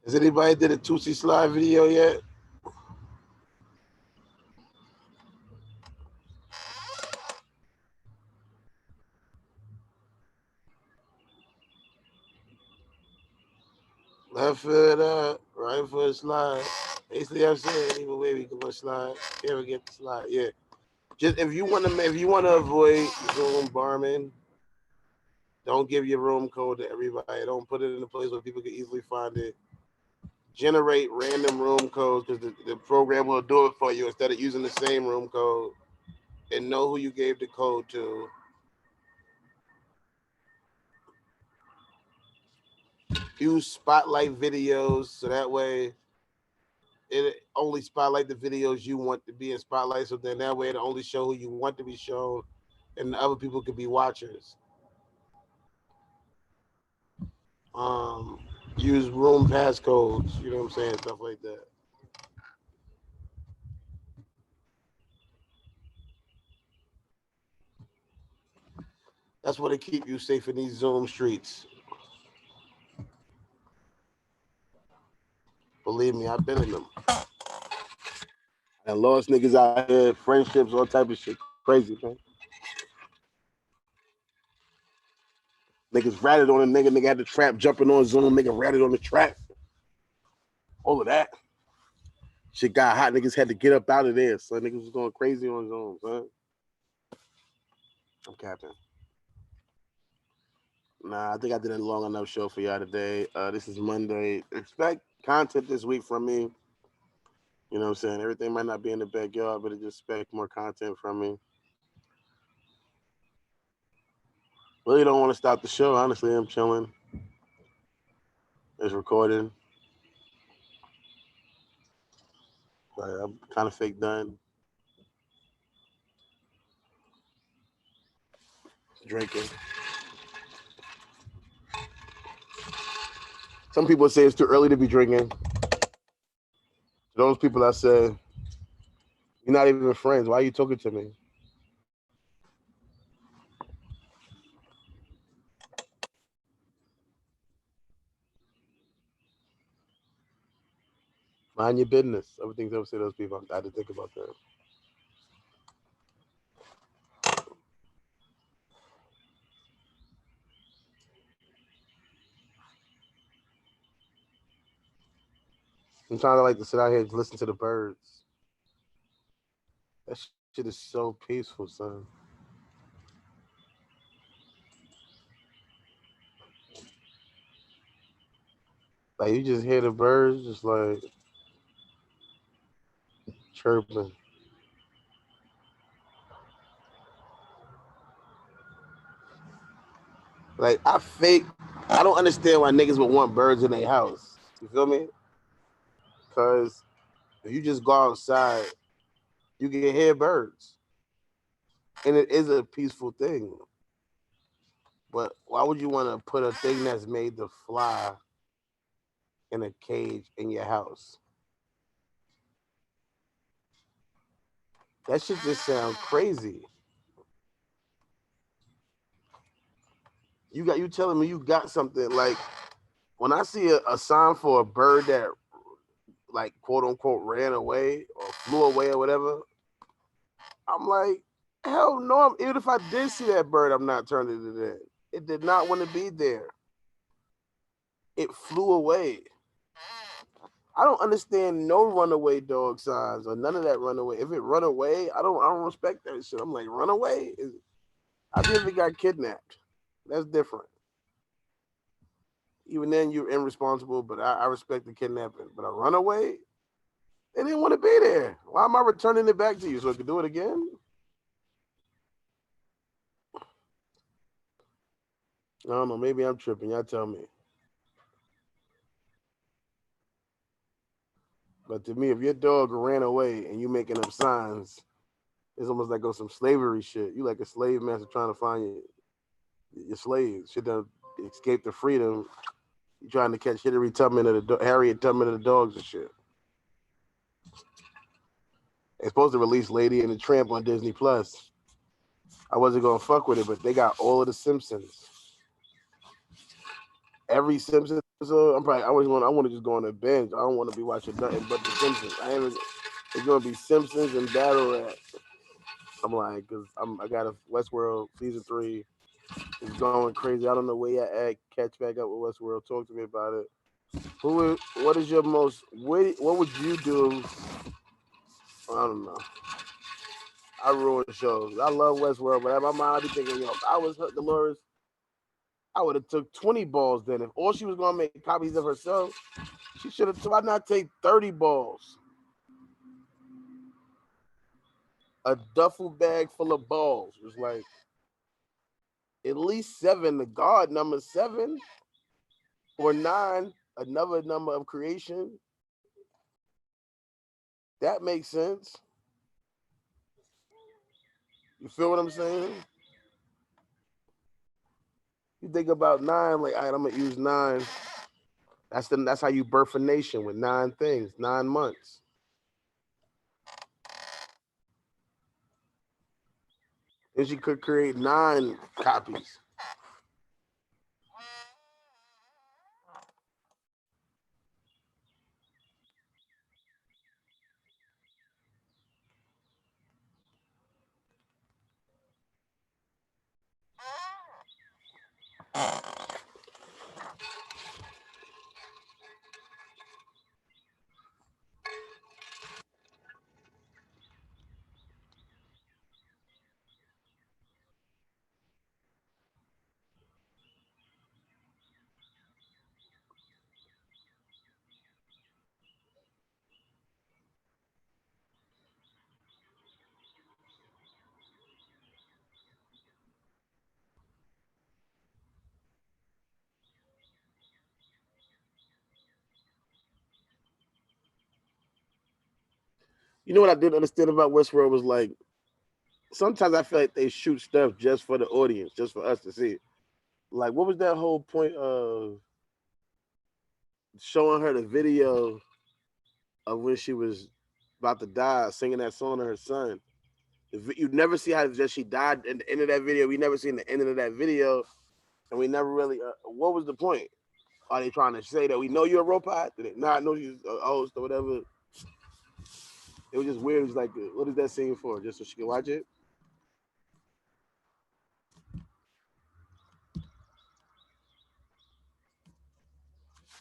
Has anybody did a Tootsie Slide video yet? Left foot up, right foot slide. Basically, I'm saying either way we go slide. Ever get the slide? Yeah. Just if you want to avoid Zoom barming, don't give your room code to everybody. Don't put it in a place where people can easily find it. Generate random room codes because the program will do it for you instead of using the same room code, and know who you gave the code to. Use spotlight videos so that way it only spotlight the videos you want to be in spotlight. So then that way it only show who you want to be shown, and the other people could be watchers. Use room passcodes. You know what I'm saying? Stuff like that. That's what to keep you safe in these Zoom streets. Believe me, I've been in them. And lost niggas out here, friendships, all type of shit. Crazy, man. Niggas ratted on a nigga had the trap jumping on Zoom, nigga ratted on the trap. All of that. Shit got hot, niggas had to get up out of there. So niggas was going crazy on Zoom, son. I'm capping. Nah, I think I did a long enough show for y'all today. This is Monday. Expect content this week from me. You know what I'm saying? Everything might not be in the backyard, but just expect more content from me. Really don't want to stop the show. Honestly, I'm chilling. It's recording. But I'm kind of fake done. Drinking. Some people say it's too early to be drinking. To those people I say, you're not even friends. Why are you talking to me? Mind your business. Everything's ever say to those people. I had to think about that. Sometimes I like to sit out here and listen to the birds. That shit is so peaceful, son. Like you just hear the birds just like chirping. Like I don't understand why niggas would want birds in their house. You feel me? Because if you just go outside, you can hear birds. And it is a peaceful thing. But why would you want to put a thing that's made to fly in a cage in your house? That shit just sounds crazy. You telling me you got something like when I see a sign for a bird that like quote unquote ran away or flew away or whatever, I'm like, hell no. Even if I did see that bird, I'm not turning it in. It did not want to be there. It flew away. I don't understand no runaway dog signs or none of that runaway. If it run away, I don't respect that shit. I'm like, run away? I think it got kidnapped. That's different. Even then, you're irresponsible, but I respect the kidnapping. But a runaway, they didn't want to be there. Why am I returning it back to you so I can do it again? I don't know. Maybe I'm tripping. Y'all tell me. But to me, if your dog ran away and you making up signs, it's almost like on some slavery shit. You like a slave master trying to find your slaves. Shit done escape to freedom. You trying to catch Harriet Tubman of the dogs and shit. They're supposed to release Lady and the Tramp on Disney Plus. I wasn't gonna fuck with it, but they got all of the Simpsons. Every Simpsons episode, I want to just go on a binge. I don't want to be watching nothing but the Simpsons. It's gonna be Simpsons and Battle Rap. I'm like, cause I got a Westworld season 3 is going crazy. I don't know where you're at. Catch back up with Westworld. Talk to me about it. What is your most? What would you do? I don't know. I ruin shows. I love Westworld, but in my mind, I be thinking, if I was Dolores, I would have took 20 balls then. If all she was gonna make copies of herself, she should have. Why not take 30 balls? A duffel bag full of balls was like at least 7. The God number 7 or 9, another number of creation. That makes sense. You feel what I'm saying? You think about 9, like, all right, I'm gonna use 9. That's how you birth a nation with 9 things, 9 months. And she could create 9 copies. You know what I didn't understand about Westworld was like, sometimes I feel like they shoot stuff just for the audience, just for us to see it. Like, what was that whole point of showing her the video of when she was about to die, singing that song to her son? You never see how just she died at the end of that video. We never seen the end of that video, and we never really. What was the point? Are they trying to say that we know you're a robot? Did they not know you're a host or whatever? It was just weird. It was like, what is that scene for? Just so she can watch it?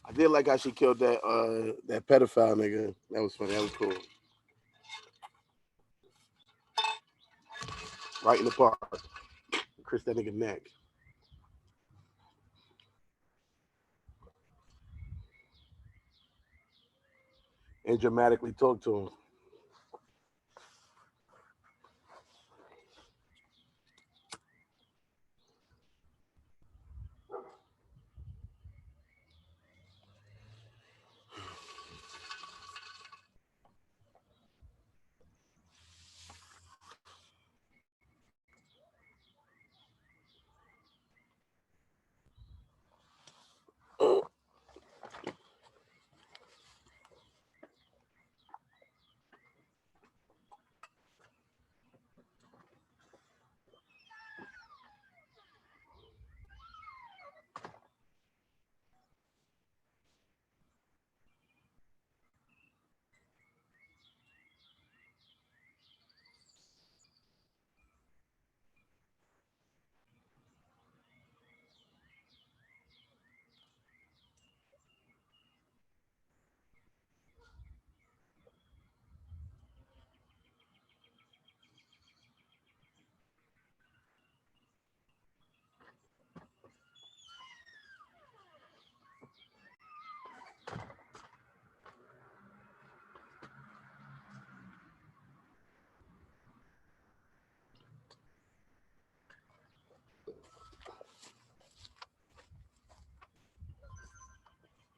I did like how she killed that pedophile nigga. That was funny. That was cool. Right in the park. Chris that nigga neck. And dramatically talk to him.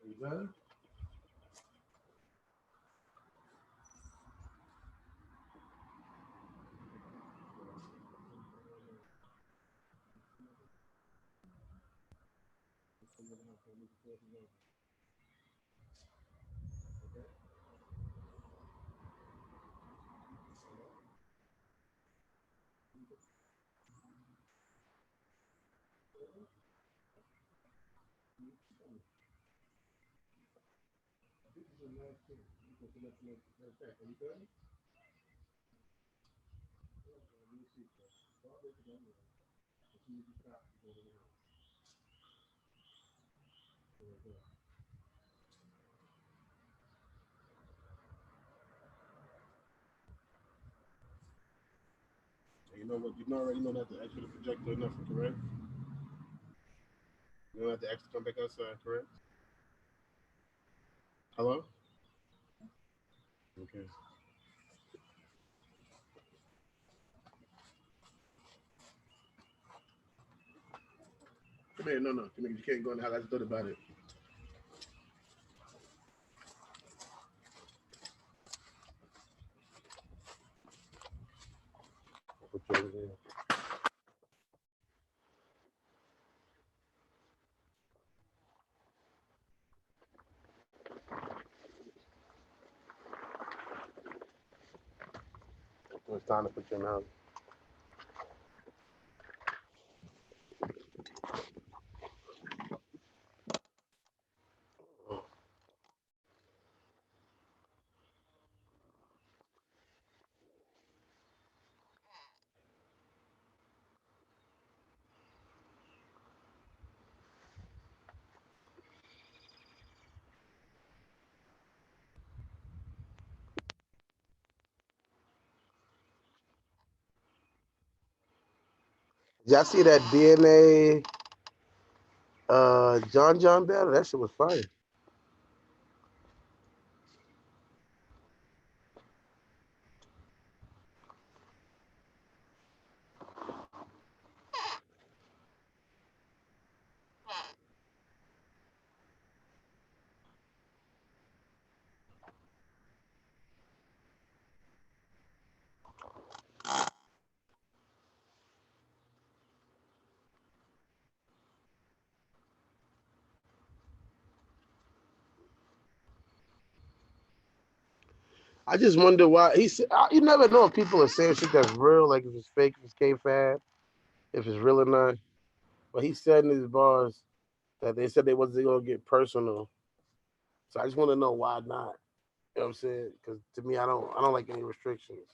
Are you done? You know what? You already know not to extra the projector or nothing, correct? You don't have to extra come back outside, correct? Hello? Okay. Come here, no. Come here. You can't go in the house. I just thought about it. Put yours in. It's time to put your mouth. Y'all see that DNA John battle? That shit was fire. I just wonder why he said. You never know if people are saying shit that's real, like if it's fake, if it's kayfabe, if it's real or not. But he said in his bars that they said they wasn't gonna get personal. So I just want to know why not. You know what I'm saying? Because to me, I don't like any restrictions.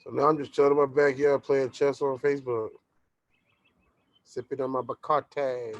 So now I'm just chilling in my backyard playing chess on Facebook, sipping on my Bacardi.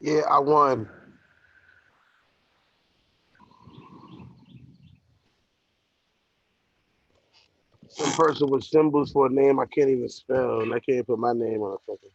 Yeah, I won. Some person with symbols for a name I can't even spell, and I can't put my name on a fucking.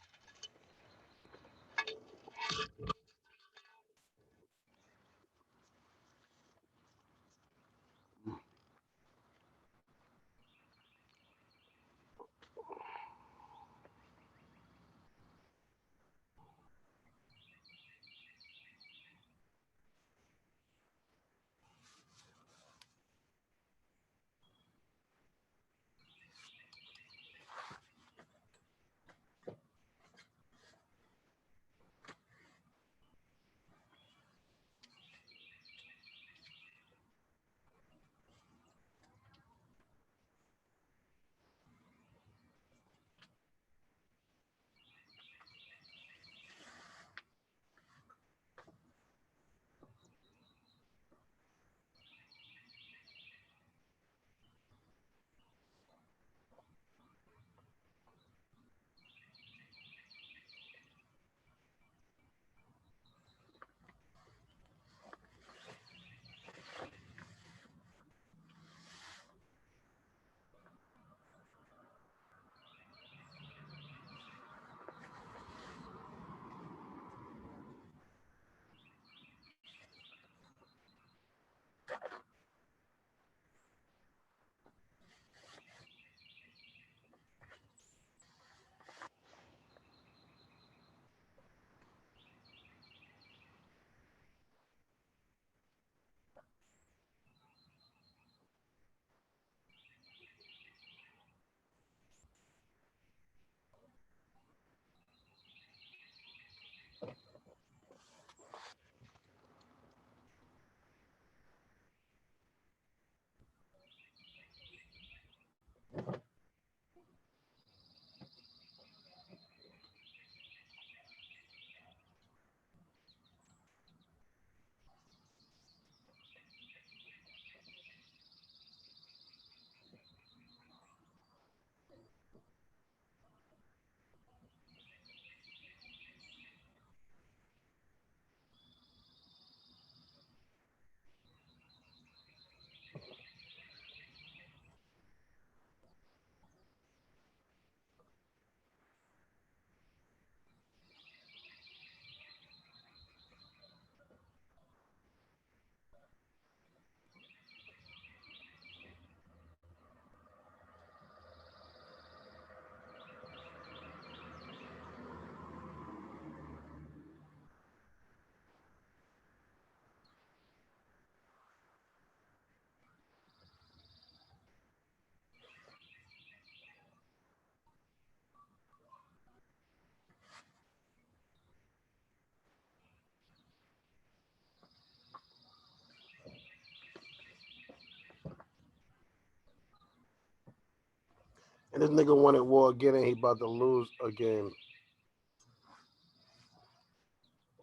And this nigga wanted war again, and he about to lose again.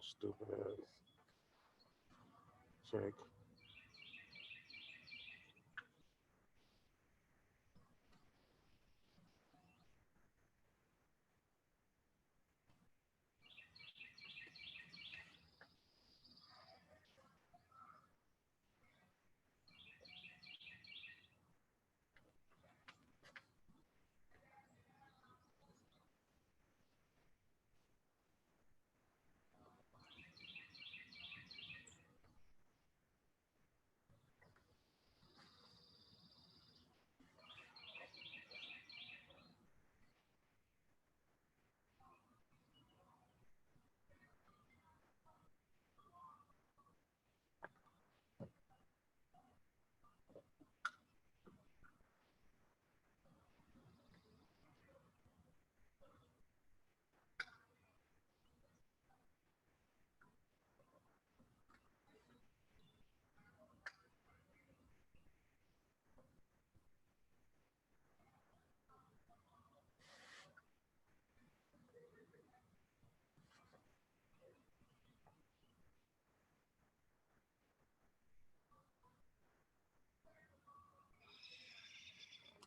Stupid ass. Check.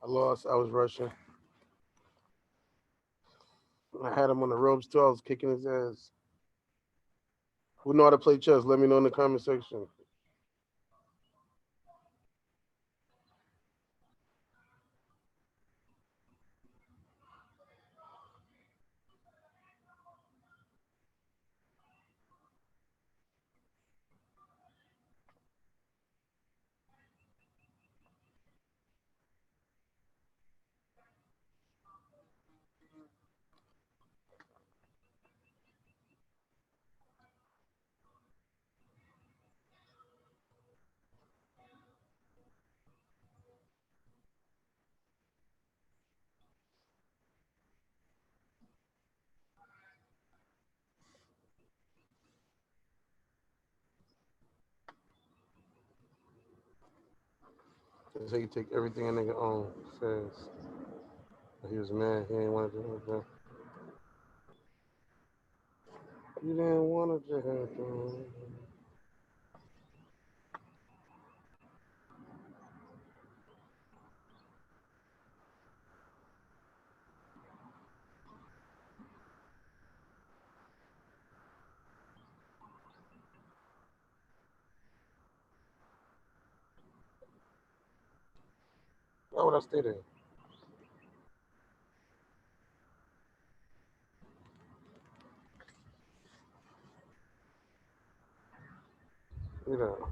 I lost. I was rushing. I had him on the ropes too. I was kicking his ass. Who know how to play chess? Let me know in the comment section. That's how you take everything a nigga own fast. He was mad. He didn't want to do it. You didn't want to do it. Why would I stay there? You know.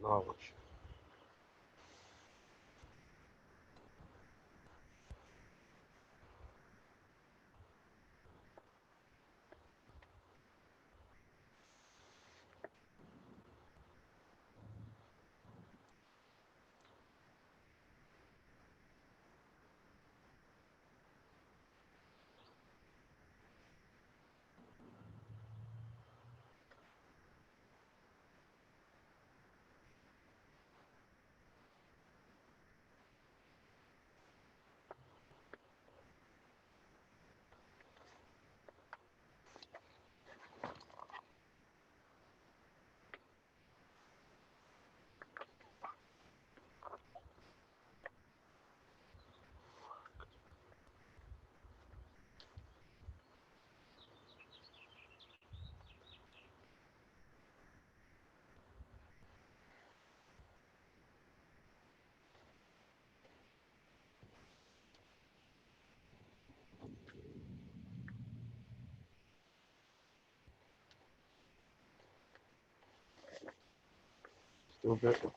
Knowledge. Stupid.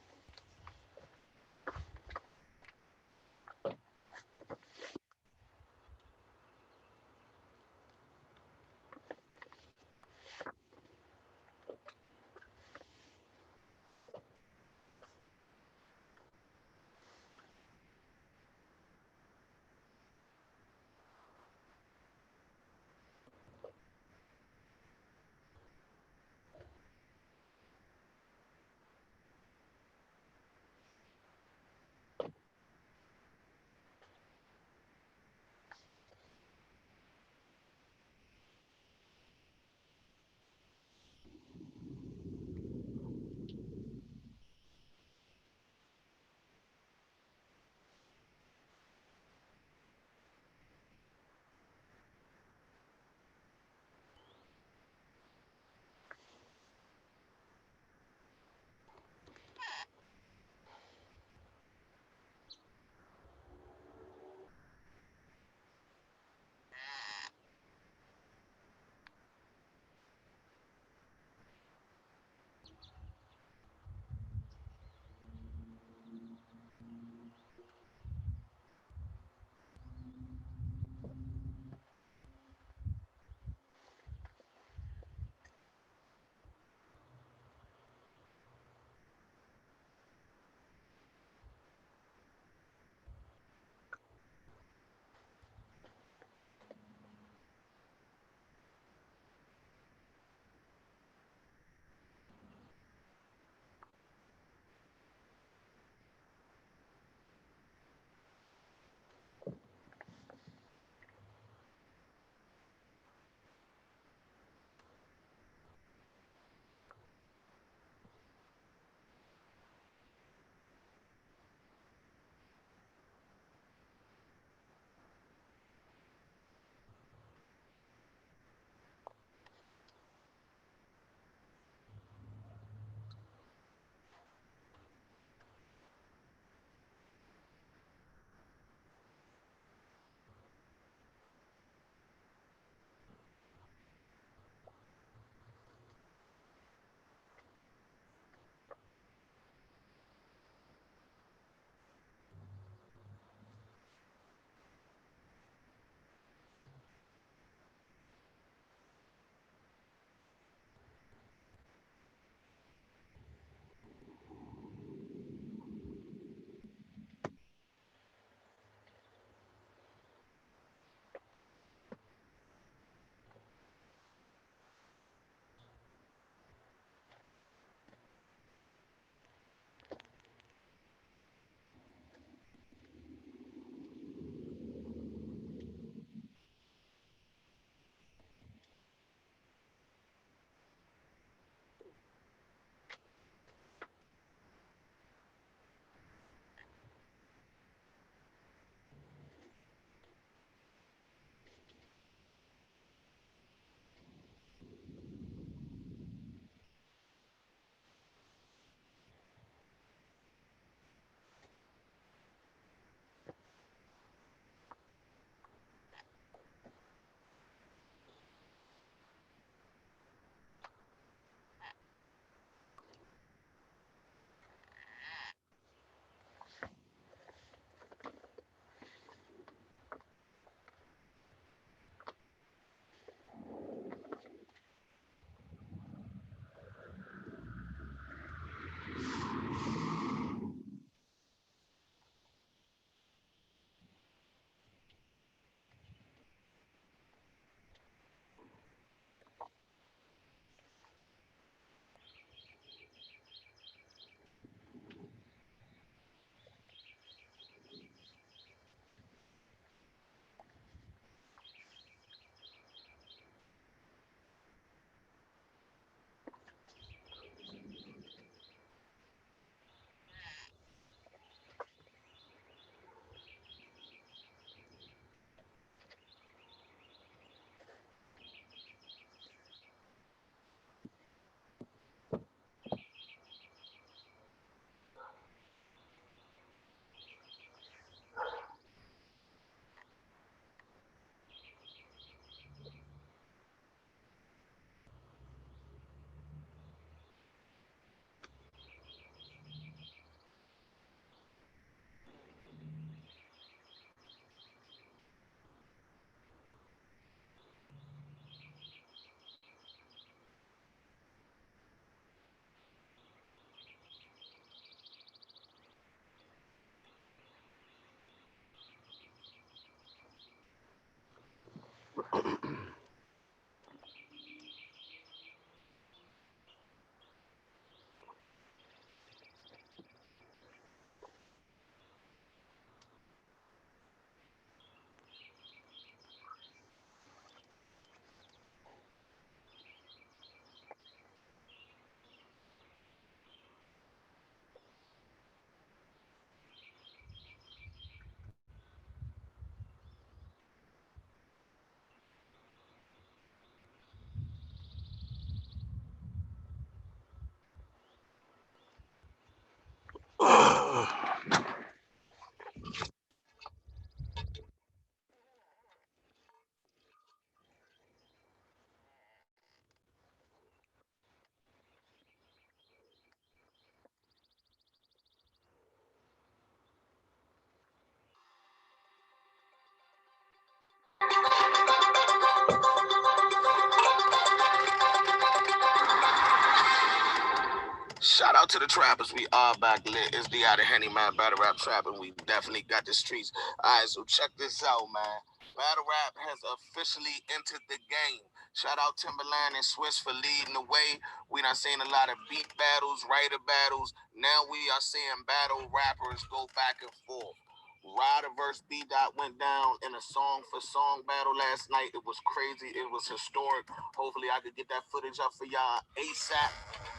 out to the trappers. We are back lit. It's the out of Henny, man. Battle rap trapping. We definitely got the streets. All right, so check this out, man. Battle rap has officially entered the game. Shout out Timberland and Swiss for leading the way. We done seen a lot of beat battles, writer battles. Now we are seeing battle rappers go back and forth. Ryder versus B Dot went down in a song for song battle last night. It was crazy. It was historic. Hopefully I could get that footage up for y'all ASAP.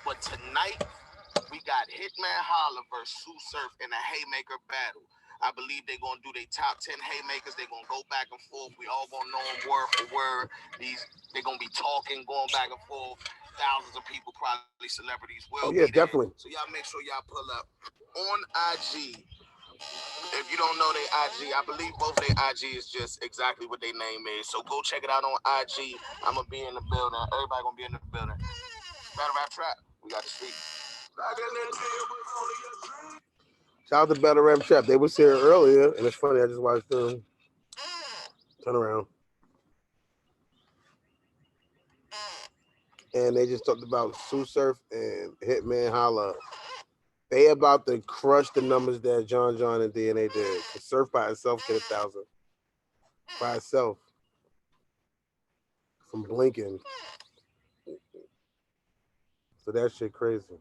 But tonight we got Hitman Holla versus Sue Surf in a haymaker battle. I believe they're gonna do their top 10 haymakers. They're gonna go back and forth. We all gonna know them word for word. They're gonna be talking, going back and forth. Thousands of people, probably celebrities, will be there. Definitely. So y'all make sure y'all pull up on IG. If you don't know their IG, I believe both their IG is just exactly what their name is. So go check it out on IG. I'm gonna be in the building. Everybody gonna be in the building. Battle rap trap. We got the street. Shout out to Battle Rap Trap. They was here earlier, and it's funny. I just watched them turn around, and they just talked about Sue Surf and Hitman Holla. They about to crush the numbers that John and DNA did. Surf by itself did 1,000 by itself from blinking. So that shit crazy.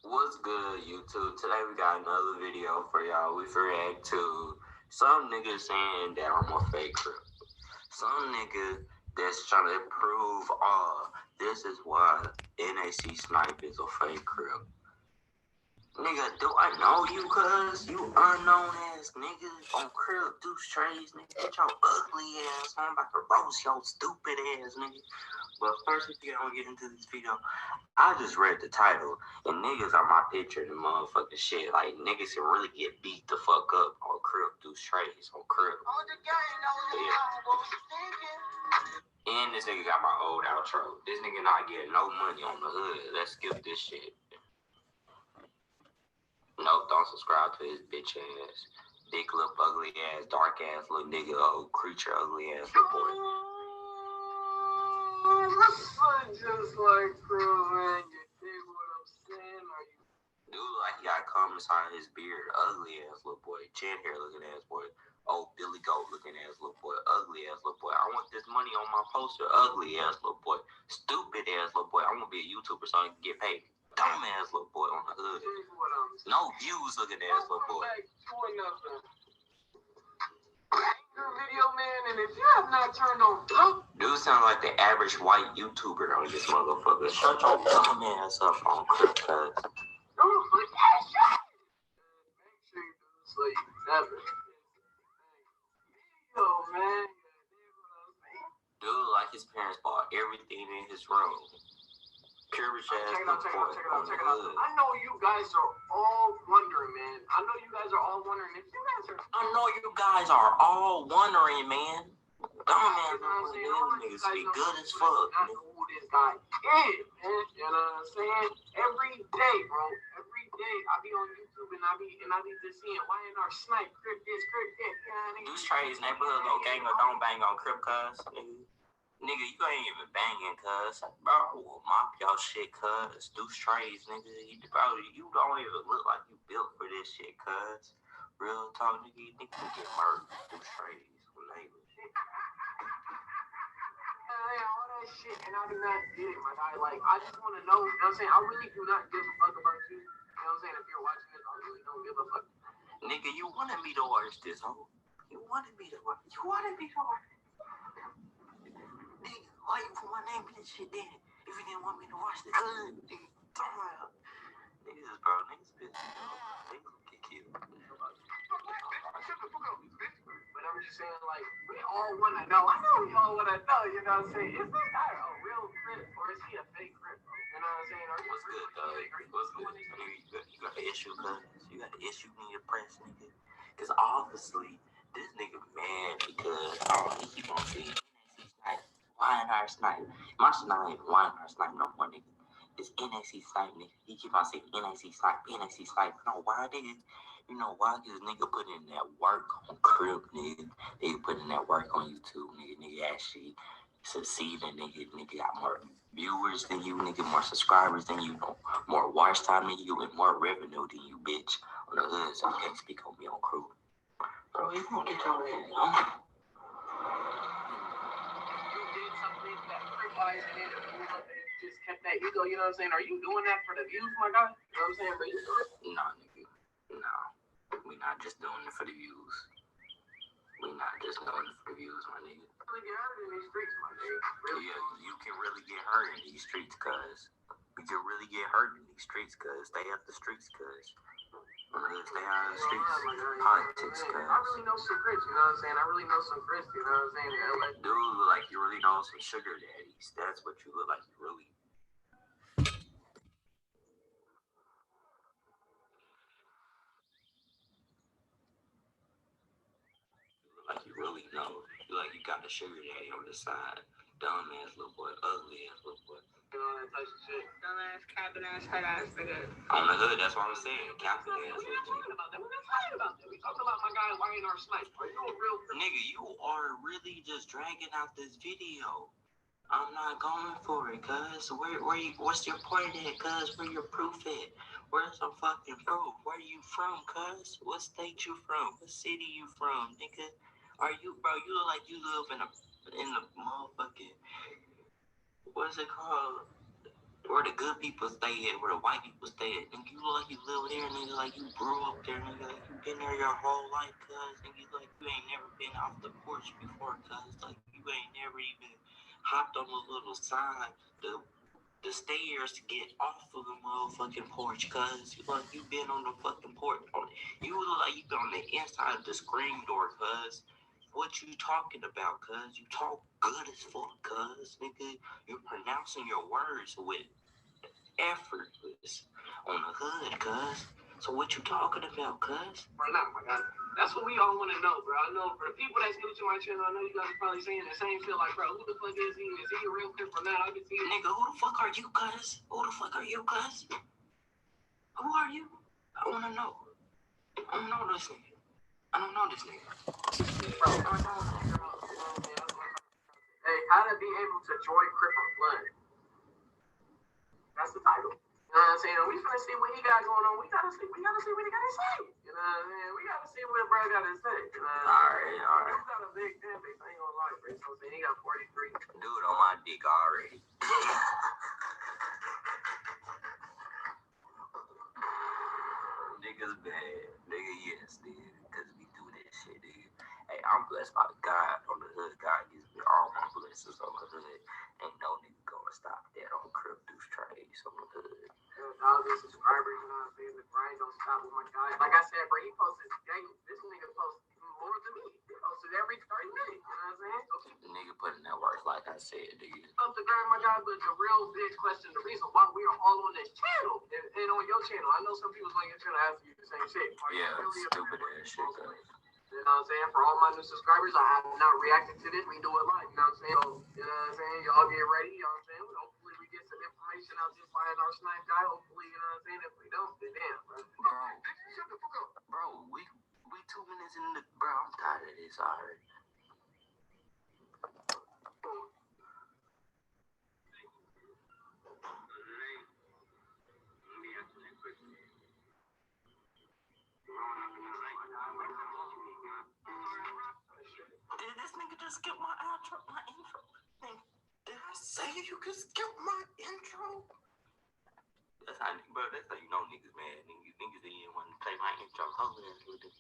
What's good, YouTube? Today we got another video for y'all. We react to some niggas saying that I'm a fake crip. Some nigga that's trying to prove, this is why NAC Snipe is a fake crip. Nigga, do I know you, cuz? You unknown ass nigga on crib, deuce trays, nigga. Get your ugly ass on. I'm about to roast your stupid ass, nigga. But first, if you don't get into this video, I just read the title, and niggas are my picture and motherfucking shit. Like, niggas can really get beat the fuck up on crib, deuce trays, on crib. Yeah. And this nigga got my old outro. This nigga not getting no money on the hood. Let's skip this shit. Nope, don't subscribe to his bitch ass. Dick lip ugly ass, dark ass little nigga, old creature ugly ass little boy. Just like Crew, man, you dig what I'm saying? Dude, like he got comments on his beard, ugly ass little boy, chin hair looking ass boy, old Billy Goat looking ass little boy, ugly ass little boy. I want this money on my poster, ugly ass little boy, stupid ass little boy. I want to be a YouTuber so I can get paid. Dumb ass little boy on the hood. No views looking ass little boy. Video, man, and if you have not turned on, dude sound like the average white YouTuber on this motherfucker. Shut your dumb ass up on crib, cuz. Dude, like his parents bought everything in his room. Pure ass check it out. I know you guys are all wondering, man. I know you guys are all wondering if you guys are. I know you guys are all wondering, man. Dumb ass niggas be good as fuck. I know who this guy is, man. You know what I'm saying? Every day, bro. Every day, I be on YouTube and I be just seeing YNR Snipe, crib this, crib that. Deuce Trey's neighborhood, no gang or don't bang on crib, cuz. Nigga, you ain't even banging, cuz. Bro, will mop y'all shit, cuz. Deuce Trey's, nigga. Bro, you don't even look like you built for this shit, cuz. Real talk, nigga, you think you get murdered. Deuce Trey's, neighbor. All that shit, and I do not get it, my guy. Like, I just want to know, you know what I'm saying? I really do not give a fuck about you. You know what I'm saying? If you're watching this, I really don't give a fuck. Nigga, you wanted me to watch this, ho. You wanted me to watch it. Nigga, why you put my name in this shit then? If you didn't want me to watch this, nigga, talk about niggas, bro, niggas busy, bro. They gonna get killed. But I'm just saying, like, we all want to know. I know we all want to know, you know what I'm saying? Is this guy a real crip or is he a fake crip, bro? You know what I'm saying? What's good, dog? What's good? You got an issue, cuz? You got an issue in your press, nigga? Because obviously, this nigga mad because he keep on saying NXT snipe, YNR snipe. My snipe ain't YNR snipe no more, nigga. It's NXT snipe, nigga. He keep on saying NXT snipe, NXT snipe. You know why, nigga? You know why? Because nigga put in that work on Crib, nigga. They put in that work on YouTube, nigga. Nigga actually succeeding, nigga. Nigga got more viewers than you, nigga. More subscribers than you, more watch time than you, and more revenue than you, bitch. On the hood, so you can't speak on me on Crew. Bro, you gonna get your ass, huh? You did something that criticized it and just kept that ego, you know what I'm saying? Are you doing that for the views, my guy? You know what I'm saying? But you do it. Nah, nigga. Nah. We not just doing it for the views. We not just doing it for the views, my nigga. Really get hurt in these streets, my nigga. Really? Yeah, you can really get hurt in these streets, cuz. You can really get hurt in these streets, cuz. Stay out the streets, cuz. Stay out of the streets. Politics, cuz. I really know some Chris, you know what I'm saying? I really know some Chris, you know what I'm saying? Dude, look like you really know some sugar daddies. That's what you look like. You really. Like you really know. You like you got the sugar daddy on the side. Dumb ass little boy, ugly ass little boy. You know that type of shit. Dumb ass, capping ass, head ass nigga. On the hood, that's what I'm saying. Capping ass. We're not talking about that. We're not talking about that. We're talking about my guy YNR snipe. Are you a real nigga? You are really just dragging out this video. I'm not going for it, cuz. What's your point at, cuz? Where your proof at? Where's some fucking proof? Where you from, cuz? What state you from? What city you from, nigga? Are you, bro? You look like you live in the motherfucking, what's it called? Where the good people stay at, where the white people stay at. Nigga, you look like you live there, nigga, like you grew up there, nigga, like you been there your whole life, cuz. Nigga, like you ain't never been off the porch before, cuz. Like you ain't never even hopped on the little side, the stairs to get off of the motherfucking porch, cuz. You like you been on the fucking porch. You look like you been on the inside of the screen door, cuz. What you talking about, cuz? You talk good as fuck, cuz, nigga. You're pronouncing your words with effortless on the hood, cuz. So what you talking about, cuz? Right now, my guy. That's what we all want to know, bro. I know for the people that's new to my channel, I know you guys are probably saying the same shit like, bro, who the fuck is he? Is he a real crip or not? I can see nigga, who the fuck are you, cuz? Who the fuck are you, cuz? Who are you? I wanna know. I don't know this nigga. I don't know this nigga. Bro, I don't know this nigga. Hey, how to be able to join Crip or Blood? That's the title. You know what I'm saying? We finna see what he got going on. We gotta see what he gotta say. You know what I mean? We gotta see what bro gotta say. You know what I mean? Alright. He's got a big fan base. I ain't gonna lie, bro. So I'm saying he got 43. Dude on my dick already. Niggas bad. Nigga, yes, nigga. Cause we do that shit, nigga. Hey, I'm blessed by God on the hood. God gives me all my blessings on the hood. Ain't no nigga gonna stop that on Crip Deuce Trades on the hood. 1,000 subscribers, you know what I'm saying? The grind don't stop with my guy. Like I said, bro, he posted this nigga posts more than me. He posted every 30 minutes, you know what I'm saying? So keep the nigga putting that work, like I said, nigga. Up the grind, my guy, but the real big question, the reason why we are all on this channel and on your channel, I know some people on your channel ask you the same shit. Yeah, really stupid ass shit, though. You know what I'm saying? For all my new subscribers, I have not reacted to this. We do it live, you know what I'm saying? So, you know what I'm saying? Y'all get ready, you know what I'm saying? Hopefully we get some information out this YNR snipe guy. Hopefully, you know what I'm saying? If we don't, then damn, bro. Shut the fuck up. Bro, we 2 minutes in the, bro, I'm tired of this already. Did this nigga just skip my intro? Did I say you could skip my intro? That's how, bro, that's how you know niggas mad. Niggas didn't want to play my intro. Hold on, with this.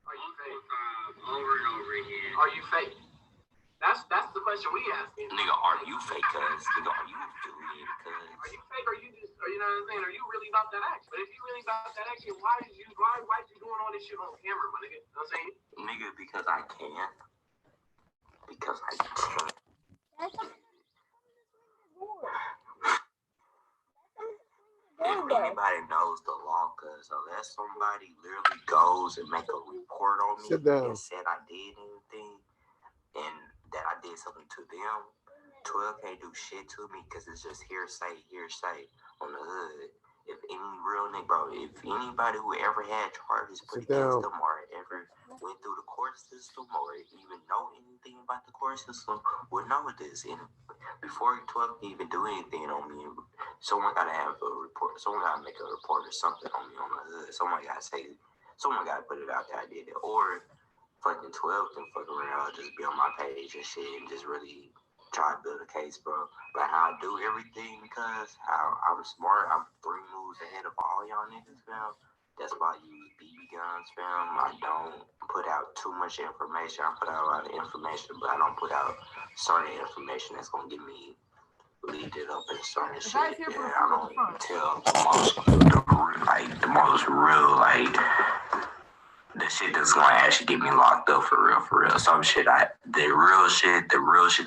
Are you fake? Over and over again. Are you fake? That's the question we asking. Nigga, are you fake, cuz? Nigga, are you affiliated, cuz? Are you fake or you just, or you know what I'm saying? Are you really about that action? But if you really about that action, why you doing all this shit on camera, my nigga? You know what I'm saying? Nigga, because I can. Because I can. If anybody knows the law, cause unless somebody literally goes and make a report on me and said I did anything and that I did something to them, 12 can't do shit to me because it's just hearsay on the hood. If any real nigga, bro, if anybody who ever had charges put against them or ever went through the court system or even know anything about the court system would know this. And before 12 can even do anything on me, someone gotta have a report. Someone gotta make a report or something on me on the hood. Someone gotta put it out there I did it. Or fucking 12 can fuck around, just be on my page and shit and just really try to build a case, bro. But how I do everything because how I'm smart, I'm 3 moves ahead of all y'all niggas, fam. That's why I use BB guns, fam. I don't put out too much information. I put out a lot of information, but I don't put out certain information that's gonna get me lead it up and certain shit. Yeah, I don't tell the most real, the shit that's gonna actually get me locked up for real. Some shit, the real shit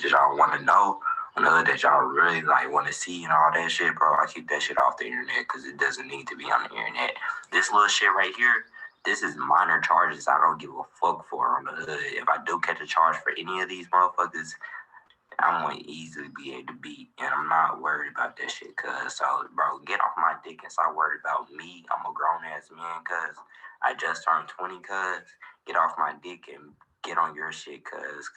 that y'all want to know, another that y'all really want to see and all that shit, bro. I keep that shit off the internet because it doesn't need to be on the internet. This little shit right here, this is minor charges I don't give a fuck for on the hood. If I do catch a charge for any of these motherfuckers, I'm gonna easily be able to beat, and I'm not worried about that shit, cuz. So, bro, get off my dick and stop worried about me. I'm a grown-ass man, cuz. I just turned 20, cuz. Get off my dick and get on your shit, cuz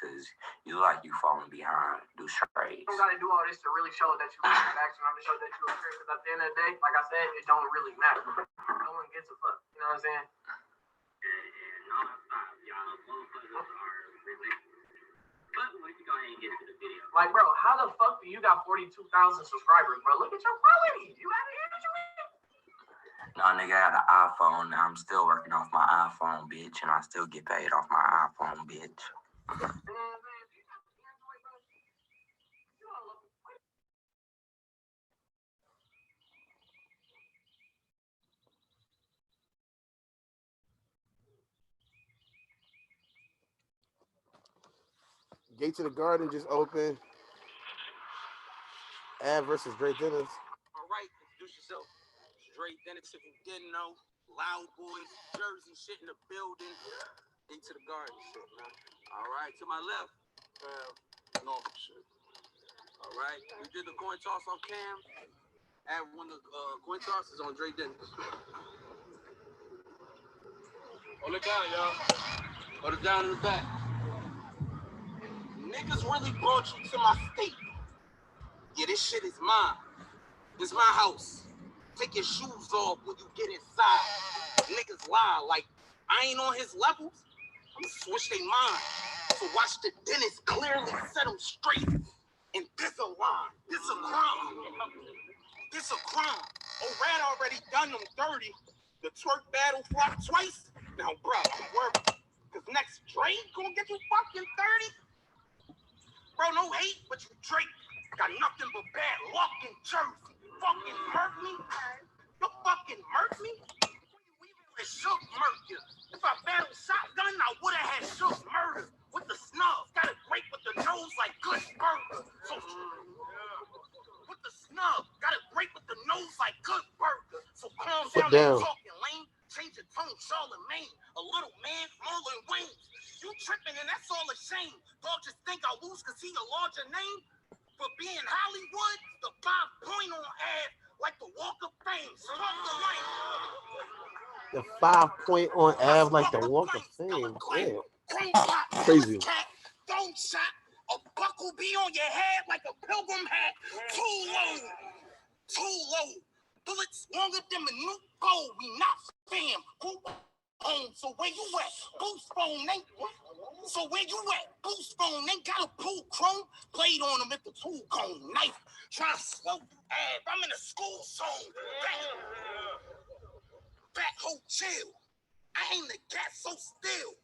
you falling behind. Do straight. You don't gotta do all this to really show that you want action. I'm gonna show that you are serious, because at the end of the day, like I said, it don't really matter. No one gives a fuck. You know what I'm saying? No, stop, y'all. Motherfuckers are ridiculous. But we can go ahead and get into the video. Like, bro, how the fuck do you got 42,000 subscribers, bro? Look at your quality. You out here, No, nigga, I got an iPhone. I'm still working off my iPhone, bitch, and I still get paid off my iPhone, bitch. Gate to the Garden just opened. Av versus Dre Dennis. All right, introduce yourself. Dre Dennis, if you didn't know. Loud Boys, Jersey shit in the building. Gate to the Garden shit, man. All right, to my left. Normal shit. All right, we did the coin toss on cam. Av won the coin toss is on Dre Dennis. Hold it down, y'all. Hold it down in the back. Niggas really brought you to my state. Yeah, this shit is mine. This is my house. Take your shoes off when you get inside. Niggas lie like I ain't on his levels. I'ma switch their mind. So watch the dentist clearly set them straight. And this a line. This a crime. This a crime. O'Rad already done them 30. The twerk battle flop twice. Now, bro, I'm worried. Cause next Drake gonna get you fucking 30. Bro, no hate, but you Drake. Got nothing but bad luck in Jersey. Fucking murk me? You fucking murk me? We even Shook murk you. If I battled shotgun, I would've had Shook murder. With the snub, got a grape with the nose like good burger. So, with the snub, got a grape with the nose like good burger. So calm down and talking lame. Change your tone, Charlemagne. A little man, Marlon Wayne. You tripping and that's all a shame. Dog just think I lose cause he a larger name. For being Hollywood, the 5 point on ad like the Walk of Fame. The 5 point on Av like the Walk of Fame. Yeah. Crazy. Don't shot. A buckle be on your head like a pilgrim hat. Too low. Too low. Bullets longer than a new bow. We not fam. Who home? So where you at? Boost phone ain't. So where you at? Boost phone ain't got a pool chrome. Blade on him at the tool cone. Knife. Try to slow Ab. I'm in a school zone. Back hoe chill. I aim the cat so still.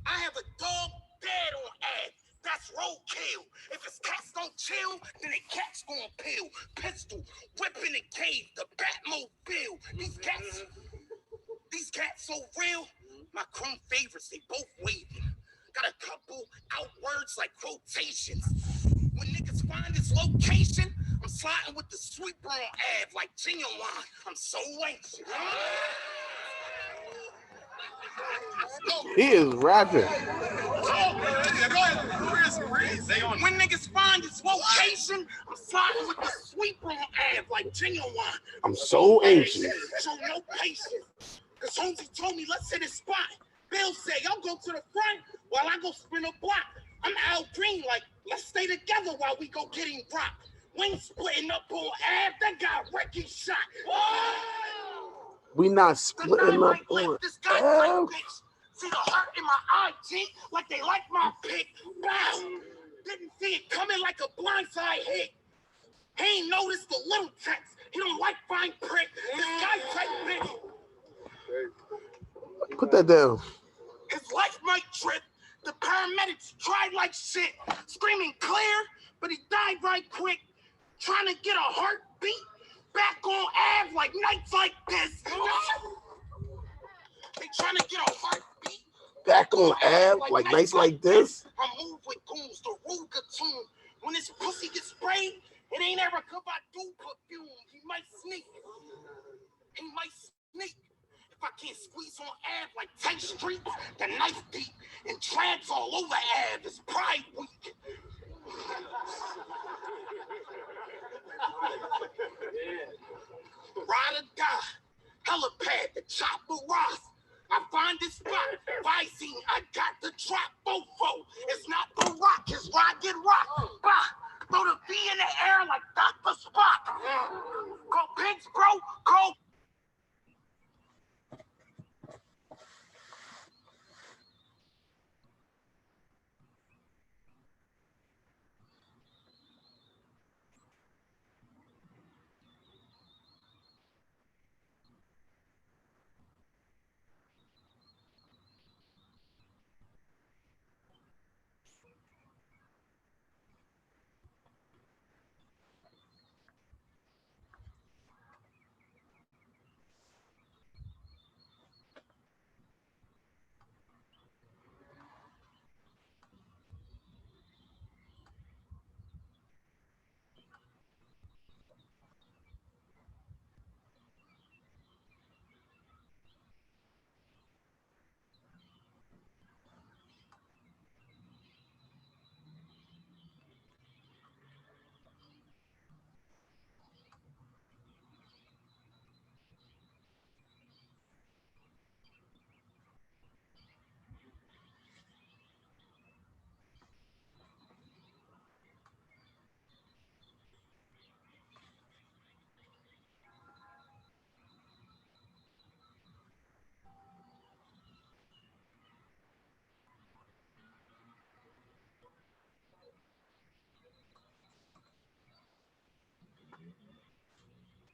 I have a dog dead on Ab. That's roadkill. If his cats don't chill, then the cat's gonna peel. Pistol, whipping the cave, the Batmobile. These cats so real. My chrome favorites, they both waving. Got a couple out words like quotations. When niggas find this location, I'm sliding with the sweeper on Ave like genuine. I'm so anxious. He is rapping. When niggas find his location, I'm sliding with the sweeper on Ave like genuine. I'm so anxious. Show no patience. Cause Holmesy told me, let's hit his spot. Bill say, y'all go to the front while I go spin a block. I'm Al Green, like, let's stay together while we go getting rocked. Wings splitting up on Ave, that got Ricky shot. We not splitting up on This guy type bitch. See the heart in my eye, G, like they like my pick. Bow. Didn't see it coming like a blindside hit. He ain't noticed the little text. He don't like fine prick. This guy type bitch. Put that down. His life might trip. The paramedics tried like shit, screaming clear, but he died right quick. Trying to get a heartbeat back on Ave like nights like this. They trying to get a heartbeat back on Ave like nights like this. I move with goons, the Ruger tune. When this pussy gets sprayed, it ain't ever come by do perfume. He might sneak. He might sneak. If I can't squeeze on Ave like 10th Street, the knife deep and trance all over Ave is Pride Week. Ride or die, helipad, the chopper rise. I find this spot, Visine, I got the drop, fofo. It's not the rock, it's rocket rock. Bah, throw the V in the air like Dr. Spock. Go pigs, bro, go.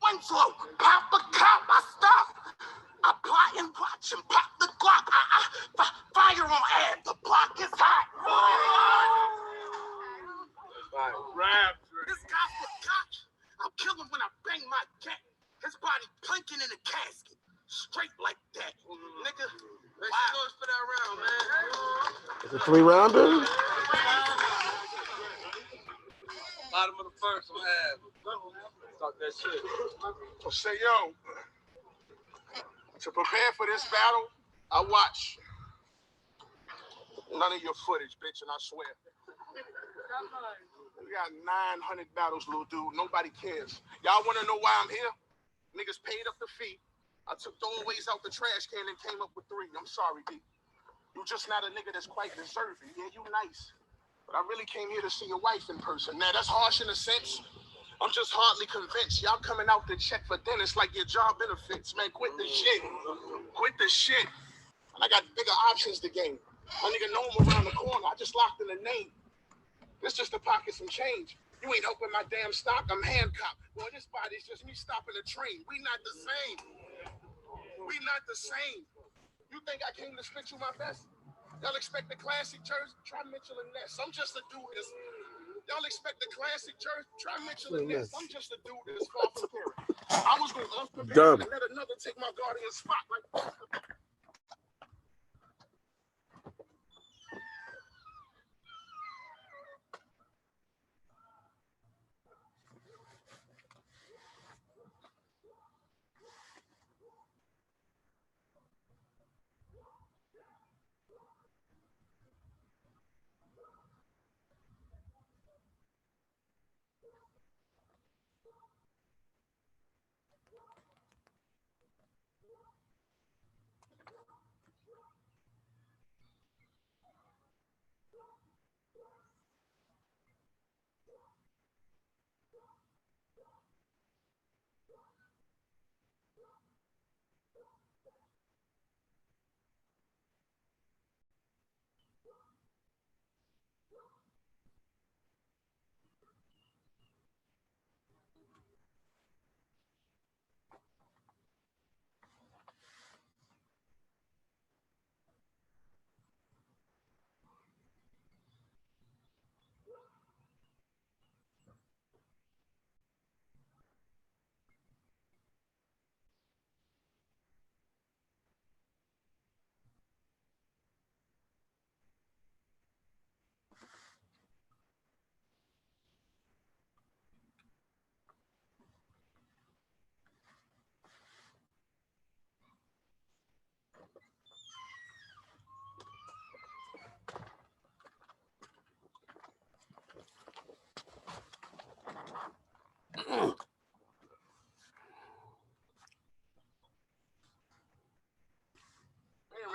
Winslow, pop a cop, I stop. I plot and watch and pop the Glock. Fire on Ave, the block is hot. This guy's a cop. I'll kill him when I bang my cat. His body planking in a casket. Straight like that. Nigga, let's go for that round, man. It's a 3-rounder. Bottom of the first, I'm Ave. Talk that shit. Say, yo, to prepare for this battle, I watch none of your footage, bitch, and I swear. We got 900 battles, little dude. Nobody cares. Y'all want to know why I'm here? Niggas paid up the fee. I took throwaways out the trash can and came up with 3. I'm sorry, D. You just not a nigga that's quite deserving. Yeah, you nice. But I really came here to see your wife in person. Now, that's harsh in a sense. I'm just hardly convinced. Y'all coming out to check for dentists like your job benefits. Man, quit the shit. Quit the shit. And I got bigger options to gain. My nigga know him around the corner. I just locked in the name. It's just to pocket some change. You ain't helping my damn stock. I'm handcuffed. Boy, this body's just me stopping a train. We not the same. We not the same. You think I came to spit you my best? Y'all expect the classic jersey? Try Mitchell and Ness. I'm just a dude that's... Y'all expect the classic jersey? Try Mitchell and Ness. I'm just a dude that's far from here. I was going to unprepare and let another take my guardian spot. Like...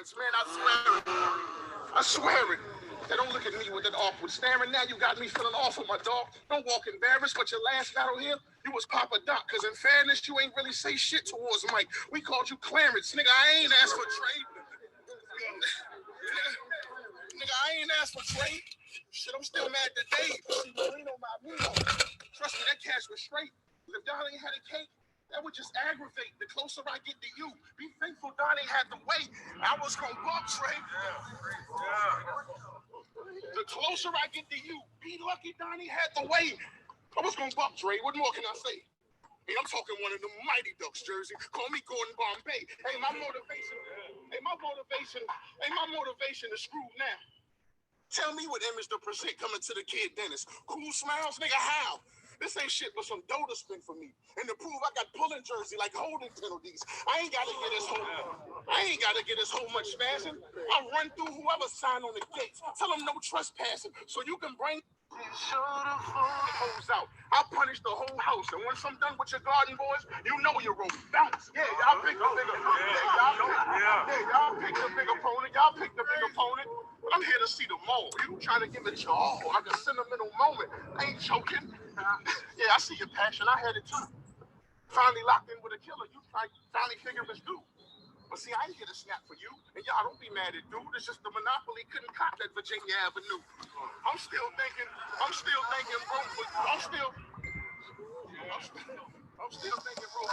Clarence, man. I swear it. I swear it. They don't look at me with that awkward staring. Now you got me feeling awful, my dog. Don't walk embarrassed, but your last battle here, you was Papa Doc. Because in fairness, you ain't really say shit towards Mike. We called you Clarence. Nigga, I ain't asked for trade. Nigga, I ain't asked for trade. Shit, I'm still mad today. See, Marino, Marino. Trust me, that cash was straight. If Donnie had a cake, that would just aggravate. The closer I get to you, be thankful Donnie had the way. I was gonna walk, Trey. The closer I get to you, be lucky Donnie had the way. I was gonna buck Dre. What more can I say? Hey, I'm talking one of them Mighty Ducks jersey. Call me Gordon Bombay. Hey, my motivation is screwed now. Tell me what image to present coming to the kid dentist. Cool smiles, nigga, how? This ain't shit but some dough to spend for me. And to prove I got pulling jersey like holding penalties. I ain't gotta get his whole much spazzing. I run through whoever signed on the gates. Tell them no trespassing. So you can bring hoes out. I'll punish the whole house. And once I'm done with your garden boys, you know you're rolling. Bounce. Yeah, y'all pick the big opponent. Y'all pick the big opponent. I'm here to see the mole. You trying to give it your all. Like a sentimental moment. I ain't joking. Yeah, I see your passion. I had it too. Finally locked in with a killer. You finally figure it's due. But see, I ain't here to snap for you. And y'all don't be mad at dude. It's just the monopoly couldn't cop that Virginia Avenue. I'm still thinking, bro. I'm still thinking, bro,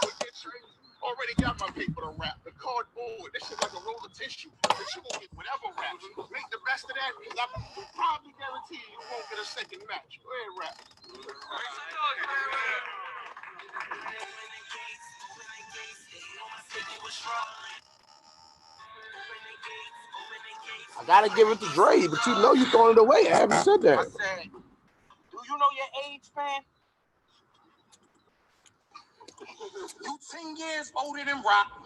for get straight. Already got my paper to wrap. The cardboard, this shit like a roll of tissue. But you won't get whatever rap. Make the best of that, because I probably guarantee you won't get a second match. Go ahead, rap. I gotta give it to Dre, but you know you throwing it away. I haven't said that. I said, do you know your age, man? You 10 years older than Rock.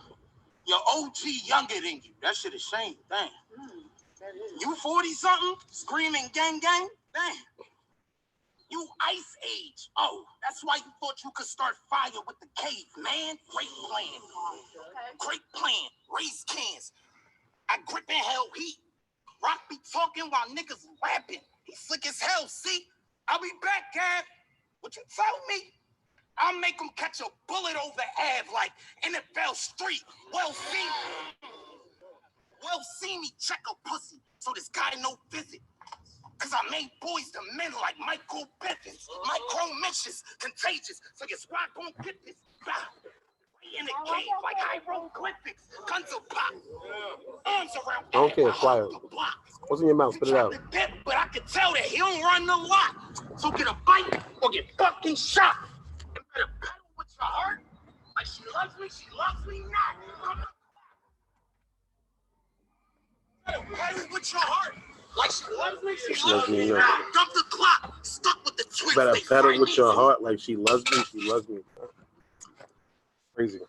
Your OG younger than you. That shit is shame. Damn. You 40-something, screaming gang gang? Damn. You ice age. Oh, that's why you thought you could start fire with the cave, man. Great plan. Great plan. Raise cans. I grip and hell heat. Rock be talking while niggas rapping. He slick as hell, see? I'll be back, Gav. What you tell me? I'll make him catch a bullet over Ave like NFL Street. Well, see me check a pussy, so this guy no visit. Cause I made boys to men like Michael Bivins. Micro mentions, contagious, so your squad won't get this. Bah. In the cave like hieroglyphics. Guns will pop. Arms around. I don't care, quiet. What's in your mouth? Spit it out. But I can tell that he don't run the lot. So get a bite or get fucking shot. You better pedal with your heart. Like she loves me not. You better pedal with your heart. Like she loves me not. Dump the clock. Stuck with the twist. You better pedal with your heart like she loves me. Crazy.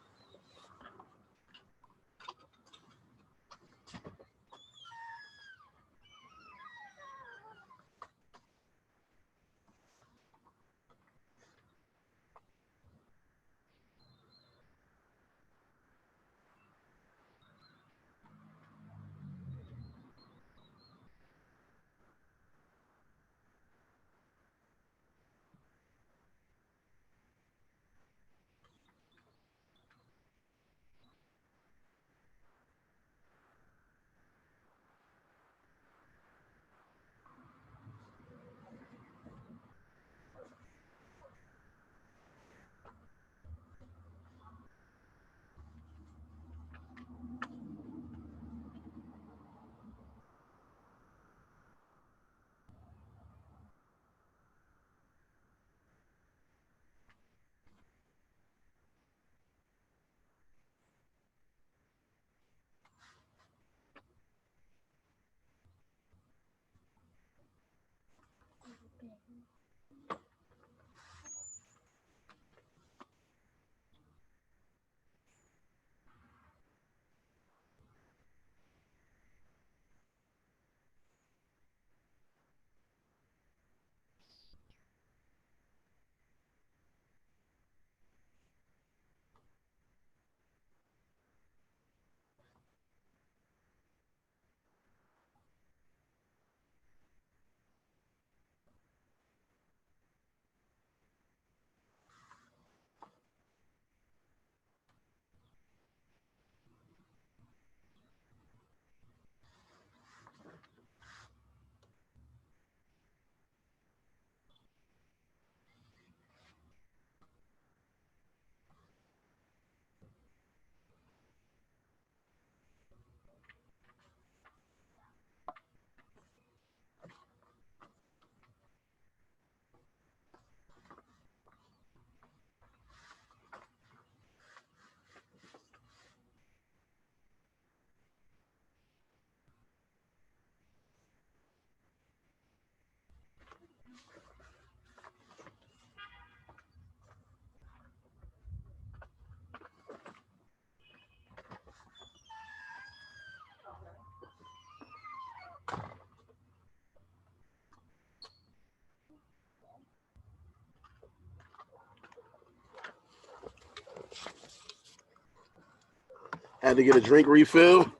Had to get a drink refill.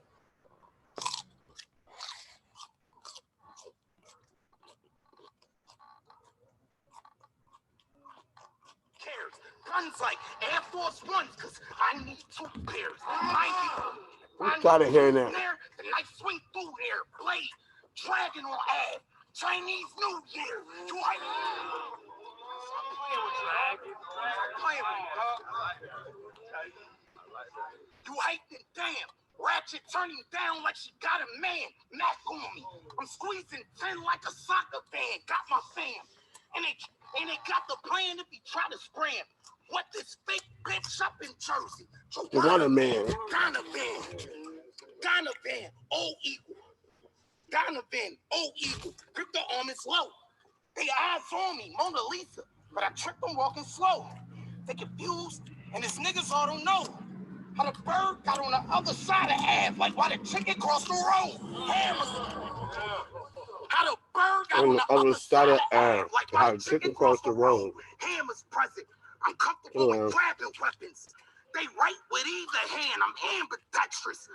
Guns like Air Force Ones, cause I need 2 pairs. I'm tired of hearing that. The knife swing through there, blade, dragon on ab, Chinese New Year. You hype? Stop playing with you, Ab. Stop playing with me, huh? You hyping? Damn. Ratchet turning down like she got a man. Mac on me. I'm squeezing 10 like a soccer fan. Got my fam. And they got the plan if he try to scram. What this fake bitch up in Jersey? Ghana man. Ghana van, all equal. Ghana van, all equal. Grip the arm is low. They eyes on me, Mona Lisa. But I tripped them walking slow. They confused, and this niggas all don't know. How the bird got on the other side of Ave, like why the chicken crossed the road. How the bird got On the other side of Ave, like how the chicken crossed the road. Hammers present. I'm comfortable with grabbing weapons. They right with either hand. I'm ambidextrous.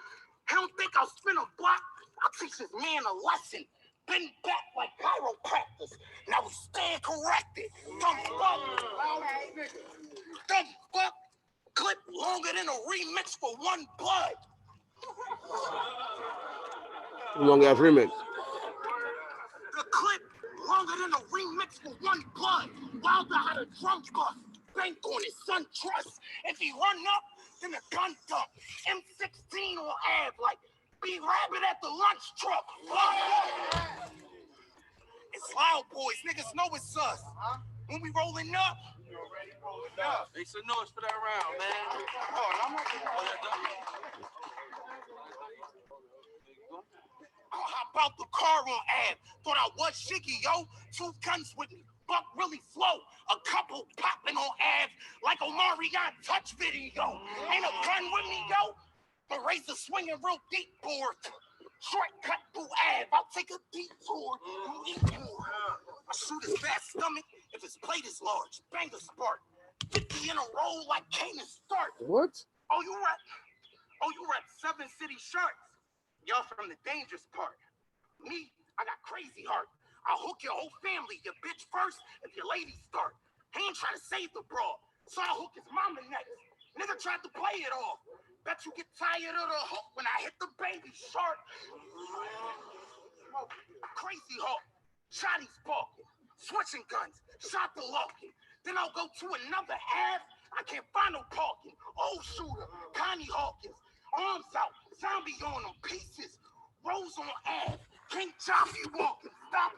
He don't think I'll spin a block. I'll teach this man a lesson. Been back like chiropractors. Now we stand corrected. Dumb fuck. Dumb fuck. Clip longer than a remix for one blood. Long ass remix. The clip longer than a remix for one blood. Wilder had a drum bust. Bank on his son trust. If he run up, then the gun dump. M16 on Ab like be rabbit at the lunch truck. It's loud boys, niggas know it's us. When we rolling up, you already rolling up. Make some noise for that round, man. I'll hop out the car on Ab. Thought I was shiggy, yo. 2 guns with me. Buck really slow. A couple popping on Ab like Omarion touch video. Ain't a gun with me, yo. The razor swinging real deep board. Shortcut through Ab. I'll take a detour. You eat more. I shoot his fast stomach if his plate is large. Bang a spark. 50 in a row like Kane and Stark. What? Oh, you rap 7 City Sharks. Y'all from the dangerous part. Me, I got crazy heart. I'll hook your whole family, your bitch first, if your lady start. He ain't trying to save the broad, so I'll hook his mama next. Nigga tried to play it off. Bet you get tired of the hook when I hit the baby shark. Crazy hawk, shotty's balking, switching guns, shot the locking. Then I'll go to another Ave. I can't find no parking. Old shooter, Connie Hawkins, arms out, zombie on them pieces. Rose on Ave, King Choppy walking. Stop.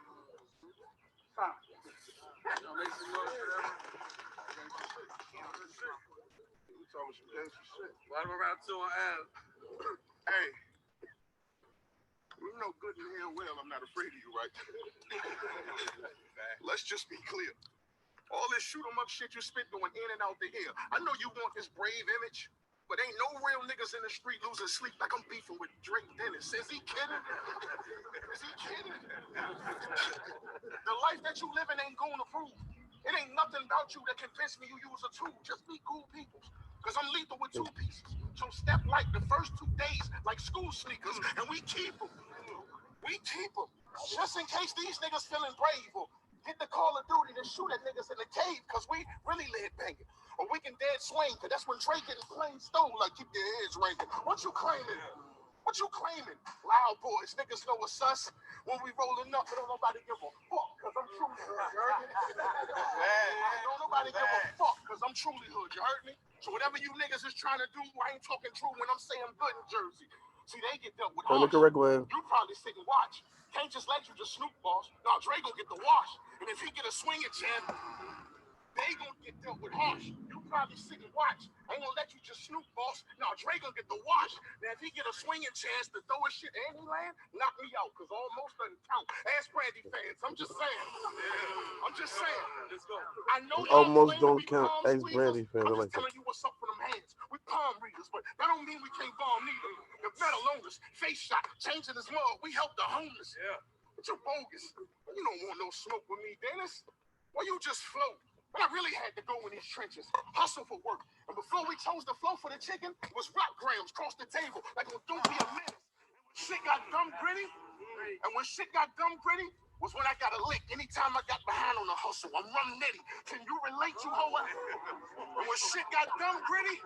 Right around 2 on Ab. Hey, you know good and hell well I'm not afraid of you, right? Let's just be clear. All this shoot 'em up shit you spit going in and out the air. I know you want this brave image, but ain't no real niggas in the street losing sleep like I'm beefing with Drake Dennis. Is he kidding? Is he kidding? The life that you living ain't gonna prove. It ain't nothing about you that convince me you use a tool. Just be cool people. Cause I'm lethal with 2 pieces. So step like the first 2 days like school sneakers and we keep them. We keep them. Just in case these niggas feeling brave or get the Call of Duty to shoot at niggas in the cave cause we really lead banging. Or we can dead swing cause that's when Drake getting plain stone like keep your heads ranking. What you claiming? What you claiming? Loud boys, niggas know it's us. When we rolling up, don't nobody give a fuck cause I'm truly hood, you heard me? Don't nobody give a fuck cause I'm truly hood, you heard me? So whatever you niggas is trying to do, I ain't talking true when I'm saying good in Jersey. See, they get dealt with Turn the harsh. correct way. You probably sit and watch. Can't just let you just snoop, boss. No, Dre gonna get the wash. And if he get a swinging chance, they gonna get dealt with harsh. You probably sit and watch. I ain't gonna let you just snoop, boss. No, Dre gonna get the wash. Now, if he get a swinging chance to throw his shit and he land, knock me out, because almost doesn't count. Ask Brandy fans. I'm just saying. I'm just saying. Let's go. I know y'all Almost claim don't we count. palm Ex squeezers. Brandy fan. I'm I just like that. telling you what's up for them hands. We palm readers, but that don't mean we can't bomb neither. The metal owners, face shot, changing his mug. We help the homeless. Yeah. But you're bogus. You don't want no smoke with me, Dennis. Why you just float? But I really had to go in these trenches, hustle for work, and before we chose the flow for the chicken, it was rock grams across the table, like don't be a menace. Shit got dumb gritty, and when shit got dumb gritty was when I got a lick. Anytime I got behind on the hustle, I'm rum nitty. Can you relate, you hoe? And when shit got dumb gritty,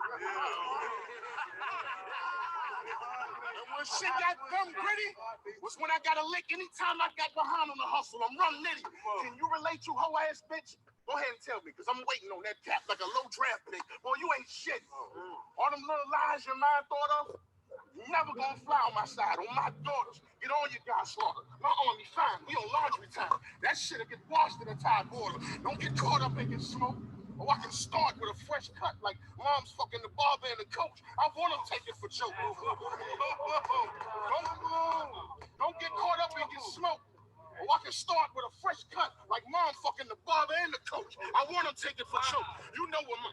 was when I got a lick. Anytime I got behind on the hustle, I'm rum nitty. Can you relate, you hoe ass bitch? Go ahead and tell me, because I'm waiting on that cap like a low draft pick. Boy, you ain't shit. All them little lies your mind thought of, you never gonna fly on my side, on my daughters. Get all your guys slaughtered. My army fine, we on laundry time. That shit'll get washed in the Tide border. Don't get caught up and get smoked. Or I can start with a fresh cut like mom's fucking the barber and the coach. I wanna take it for joke. Don't get caught up and get smoked. Or I can start with a fresh cut like mom fucking the barber and the coach. I wanna take it for joke. You know what my...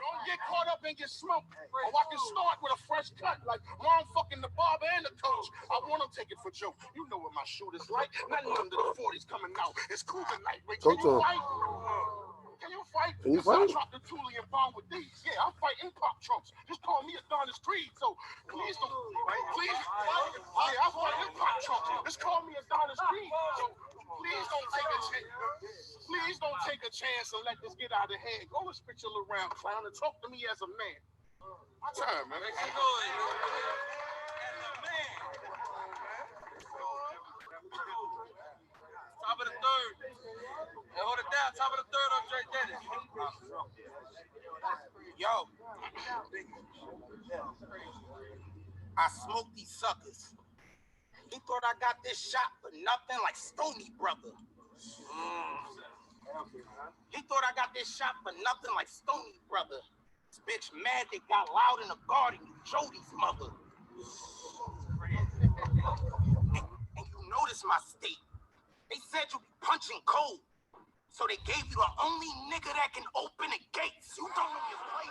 Don't get caught up and get smoked. Or I can start with a fresh cut like mom fucking the barber and the coach. I wanna take it for joke. You know what my shooters like. Nothing under the 40s coming out. It's cool tonight. Wait, can you fight? Can you fight? Can you fight? I dropped the Tulian bomb with these. Yeah, I'm fighting pop trunks. Just call me Adonis Creed. So please don't. Please. Yeah, I'm fighting pop trunks. Just call me Adonis Creed. So please don't take a chance. Please don't take a chance and let this get out of hand. Go and spit your little round clown and talk to me as a man. My time, man. Top of the third. Hey, hold it down. Top of the third on Dre Dennis. Yo. I smoked these suckers. He thought I got this shot for nothing like Stony Brother. He thought I got this shot for nothing like Stony Brother. This bitch mad they got loud in the garden, you Jody's mother. And you notice my state. They said you be punching cold. So they gave you the only nigga that can open the gates. You don't know your place.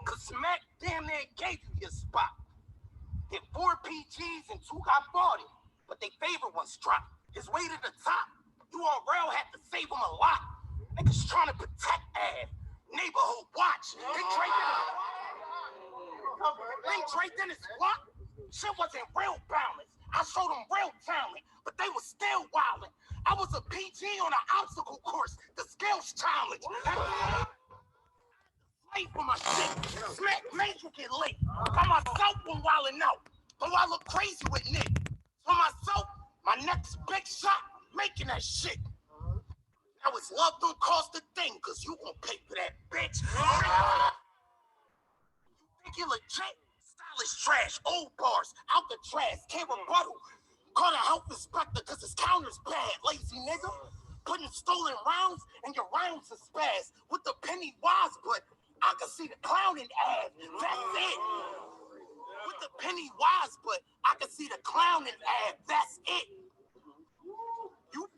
Cause Smack damn near gave you your spot. Hit 4 PGs and 2 got bought it. But they favorite ones dropped. His way to the top. URL had to save him a lot. Niggas trying to protect Ad. Neighborhood watch. They draped in his squat. Shit wasn't real balance. I showed them real talent, but they was still wildin'. I was a PG on an obstacle course, the skills challenge. Late for my shit. Smack made you get late. By myself when wildin' out. Though I look crazy with Nick. For myself, my next big shot, making that shit. Now it's love don't cost a thing, cause you gon' pay for that, bitch. You think you legit? Stylish trash, old bars, out the trash, can't rebuttal. Call a health inspector cause his counter's bad, lazy nigga. Putting stolen rounds and your rounds are spaz. With the penny wise, but I can see the clown in Ad. That's it. With the penny wise, but I can see the clown in Ad. That's it. You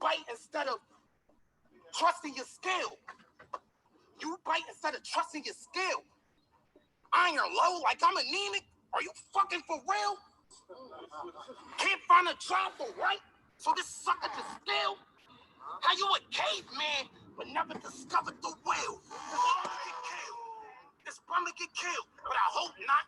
bite instead of trusting your skill. You bite instead of trusting your skill. Iron low like I'm anemic? Are you fucking for real? Can't find a job for right? So this sucker just still? How you a caveman but never discovered the will? This bummer get killed. But I hope not.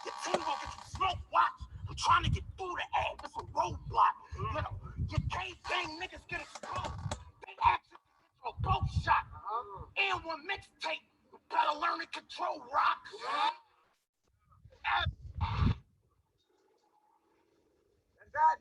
Your team gonna get you smoke, watch. I'm trying to get through the ad. It's a roadblock. You know, your cave gang niggas get exposed. They actually get your both shot. And one mixtape. You better learn to control rock. And that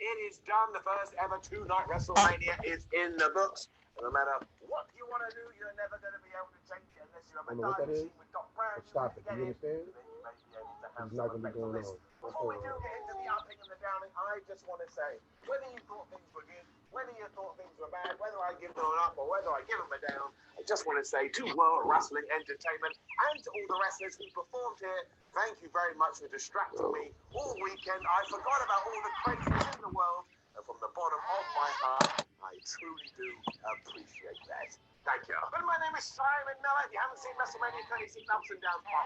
it is done. The first ever 2-night WrestleMania is in the books. No matter what you want to do, you're never going to be able to change it unless you have a time machine with Doc Brown. Stop it. You understand? It's not going to be going on. Before we do get into the upping and the downing, I just want to say, whether you thought things were good, whether you thought things were bad, whether I give them an up or whether I give them a down, I just want to say to World Wrestling Entertainment and to all the wrestlers who performed here, thank you very much for distracting me all weekend. I forgot about all the craziness in the world, and from the bottom of my heart, I truly do appreciate that. Thank you. But my name is Simon Miller. If you haven't seen WrestleMania 36 Ups and Downs Part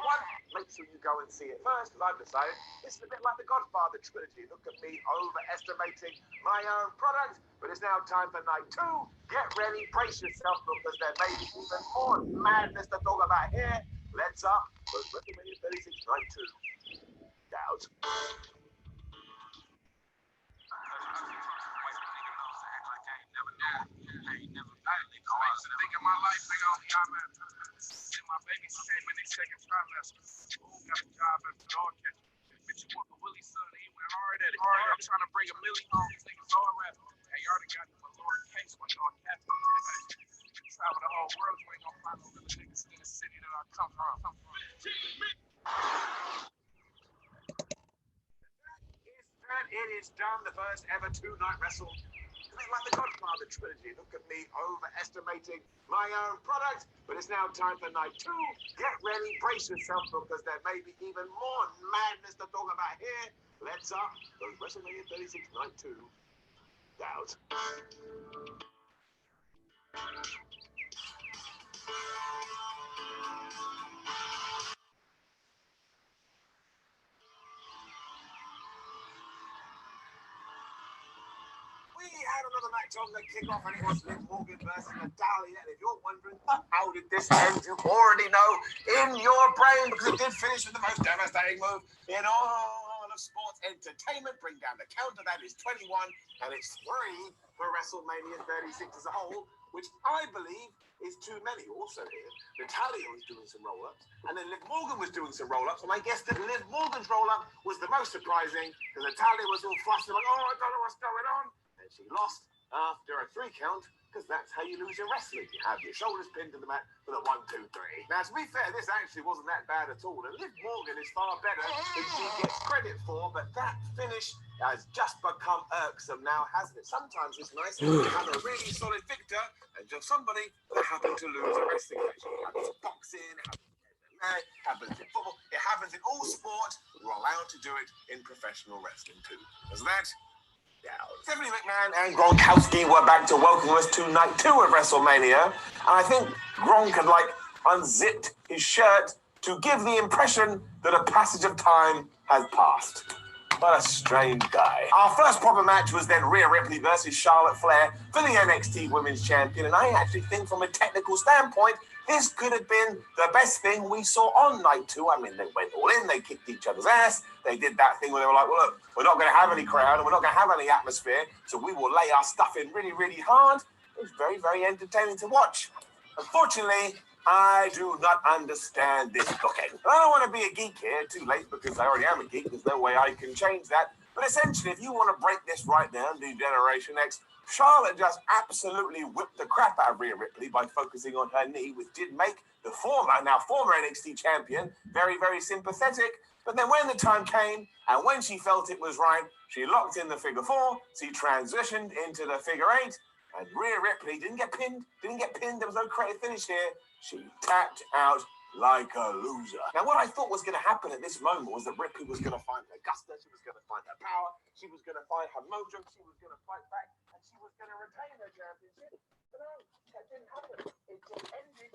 1, make sure you go and see it first, because I've decided this is a bit like the Godfather trilogy. Look at me overestimating my own product, but it's now time for night 2. Get ready, brace yourself, because there may be even more madness to talk about here. Let's up for WrestleMania 36 Night 2. Doubt. Think of my life, nigga, on the island. My baby came in their second trimester. Got a job as a dog catcher. Bitch, you want the Willie son, he went hard at it. I'm trying to bring $1 million home, these niggas all rapping. Hey, y'all done got them a lower case when y'all capping. Travel the whole world, you ain't gonna find no little niggas in the city that I come from. It is done, the first ever 2-night wrestle. It's like the Godfather trilogy. Look at me overestimating my own product, but it's now time for night 2. Get ready, brace yourself, because there may be even more madness to talk about here. Let's up for WrestleMania 36 Night 2. Doubt. We had another match on the kickoff, and it was Liv Morgan versus Natalia. And if you're wondering, how did this end? You already know in your brain, because it did finish with the most devastating move in all of sports entertainment. Bring down the counter. That is 21, and it's 3 for WrestleMania 36 as a whole, which I believe is too many. Also here, Natalia was doing some roll-ups, and then Liv Morgan was doing some roll-ups, and I guess that Liv Morgan's roll-up was the most surprising, because Natalia was all flustered, like, oh, I don't know what's going on. And she lost after a 3 count, because that's how you lose your wrestling. You have your shoulders pinned to the mat for the 1, 2, 3. Now, to be fair, this actually wasn't that bad at all. And Liv Morgan is far better than she gets credit for, but that finish has just become irksome now, hasn't it? Sometimes it's nice to have a really solid victor and just somebody that happened to lose a wrestling match. It happens in boxing, it happens in football, it happens in all sport. We're allowed to do it in professional wrestling too. As that, Stephanie McMahon and Gronkowski were back to welcome us to night 2 of WrestleMania. And I think Gronk had, unzipped his shirt to give the impression that a passage of time has passed. What a strange guy. Our first proper match was then Rhea Ripley versus Charlotte Flair for the NXT Women's Champion. And I actually think from a technical standpoint, this could have been the best thing we saw on night 2. I mean, they went all in, they kicked each other's ass. They did that thing where they were like, well, look, we're not going to have any crowd and we're not going to have any atmosphere, so we will lay our stuff in really, really hard. It was very, very entertaining to watch. Unfortunately, I do not understand this booking. I don't want to be a geek here, too late, because I already am a geek. There's no way I can change that. But essentially, if you want to break this right down, do Generation X, Charlotte just absolutely whipped the crap out of Rhea Ripley by focusing on her knee, which did make the former NXT champion very, very sympathetic. But then when the time came, and when she felt it was right, she locked in the figure 4, she transitioned into the figure 8, and Rhea Ripley didn't get pinned, there was no creative finish here. She tapped out like a loser. Now, what I thought was going to happen at this moment was that Ripley was going to find her gusto, she was going to find her power, she was going to find her mojo, she was going to fight back, and she was going to retain her championship. But no, that didn't happen. It just ended.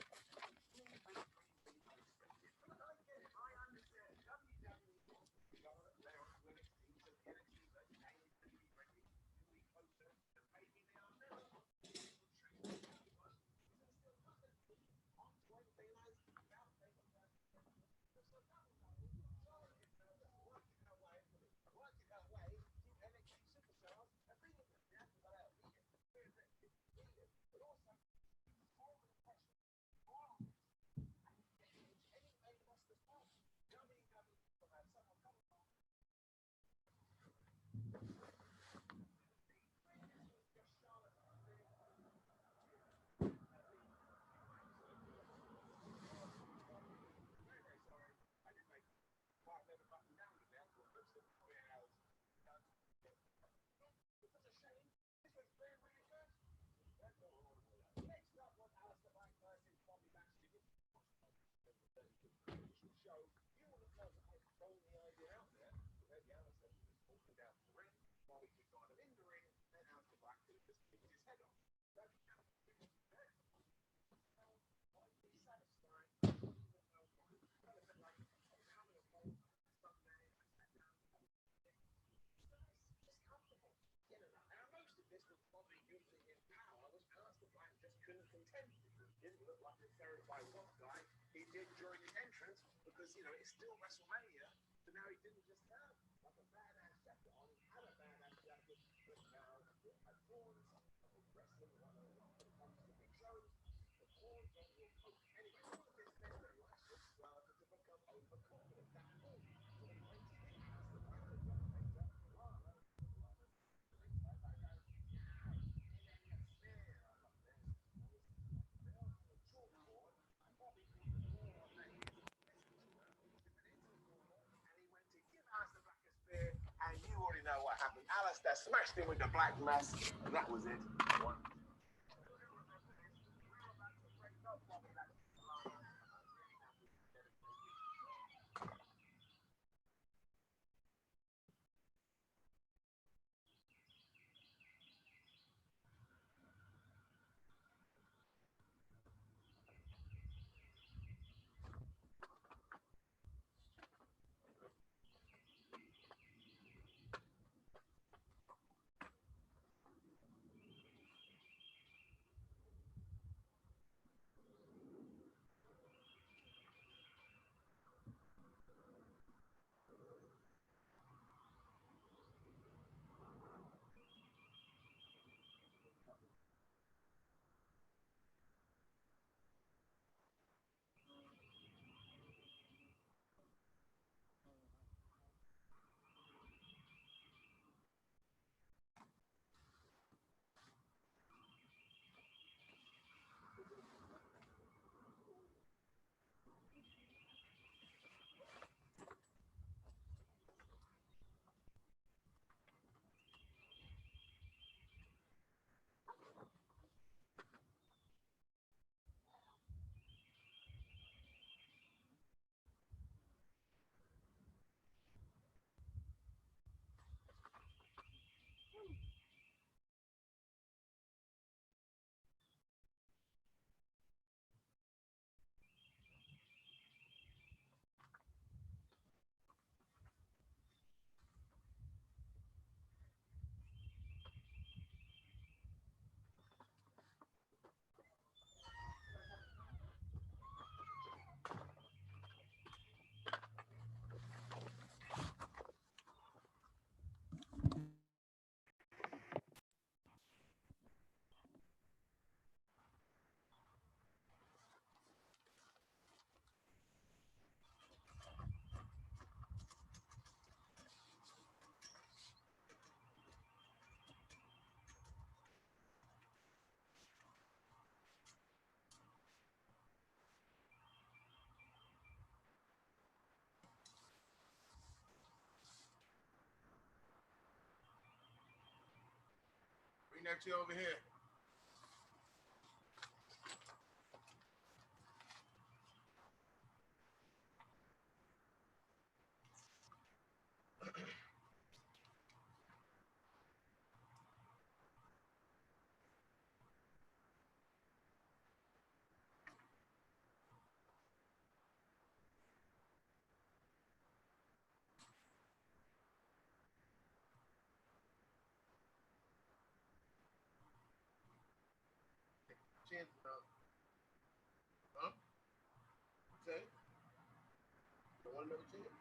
Didn't look like a terrified rock guy. He did during his entrance because, you know, it's still WrestleMania. So now he didn't just have like a badass jacket on. He had a badass jacket, but now it had horns. Wrestling 101 when it comes to big shows. The horns on your coat. Anyway, all of this meant that Lashley started to become overconfident. That horn. So when he went to hit, as the brand dominator, Lana, and you already know what happened. Alistair smashed him with the black mass, and that was it. Bring that chair over here. Chance, huh? Say? Don't want another chance?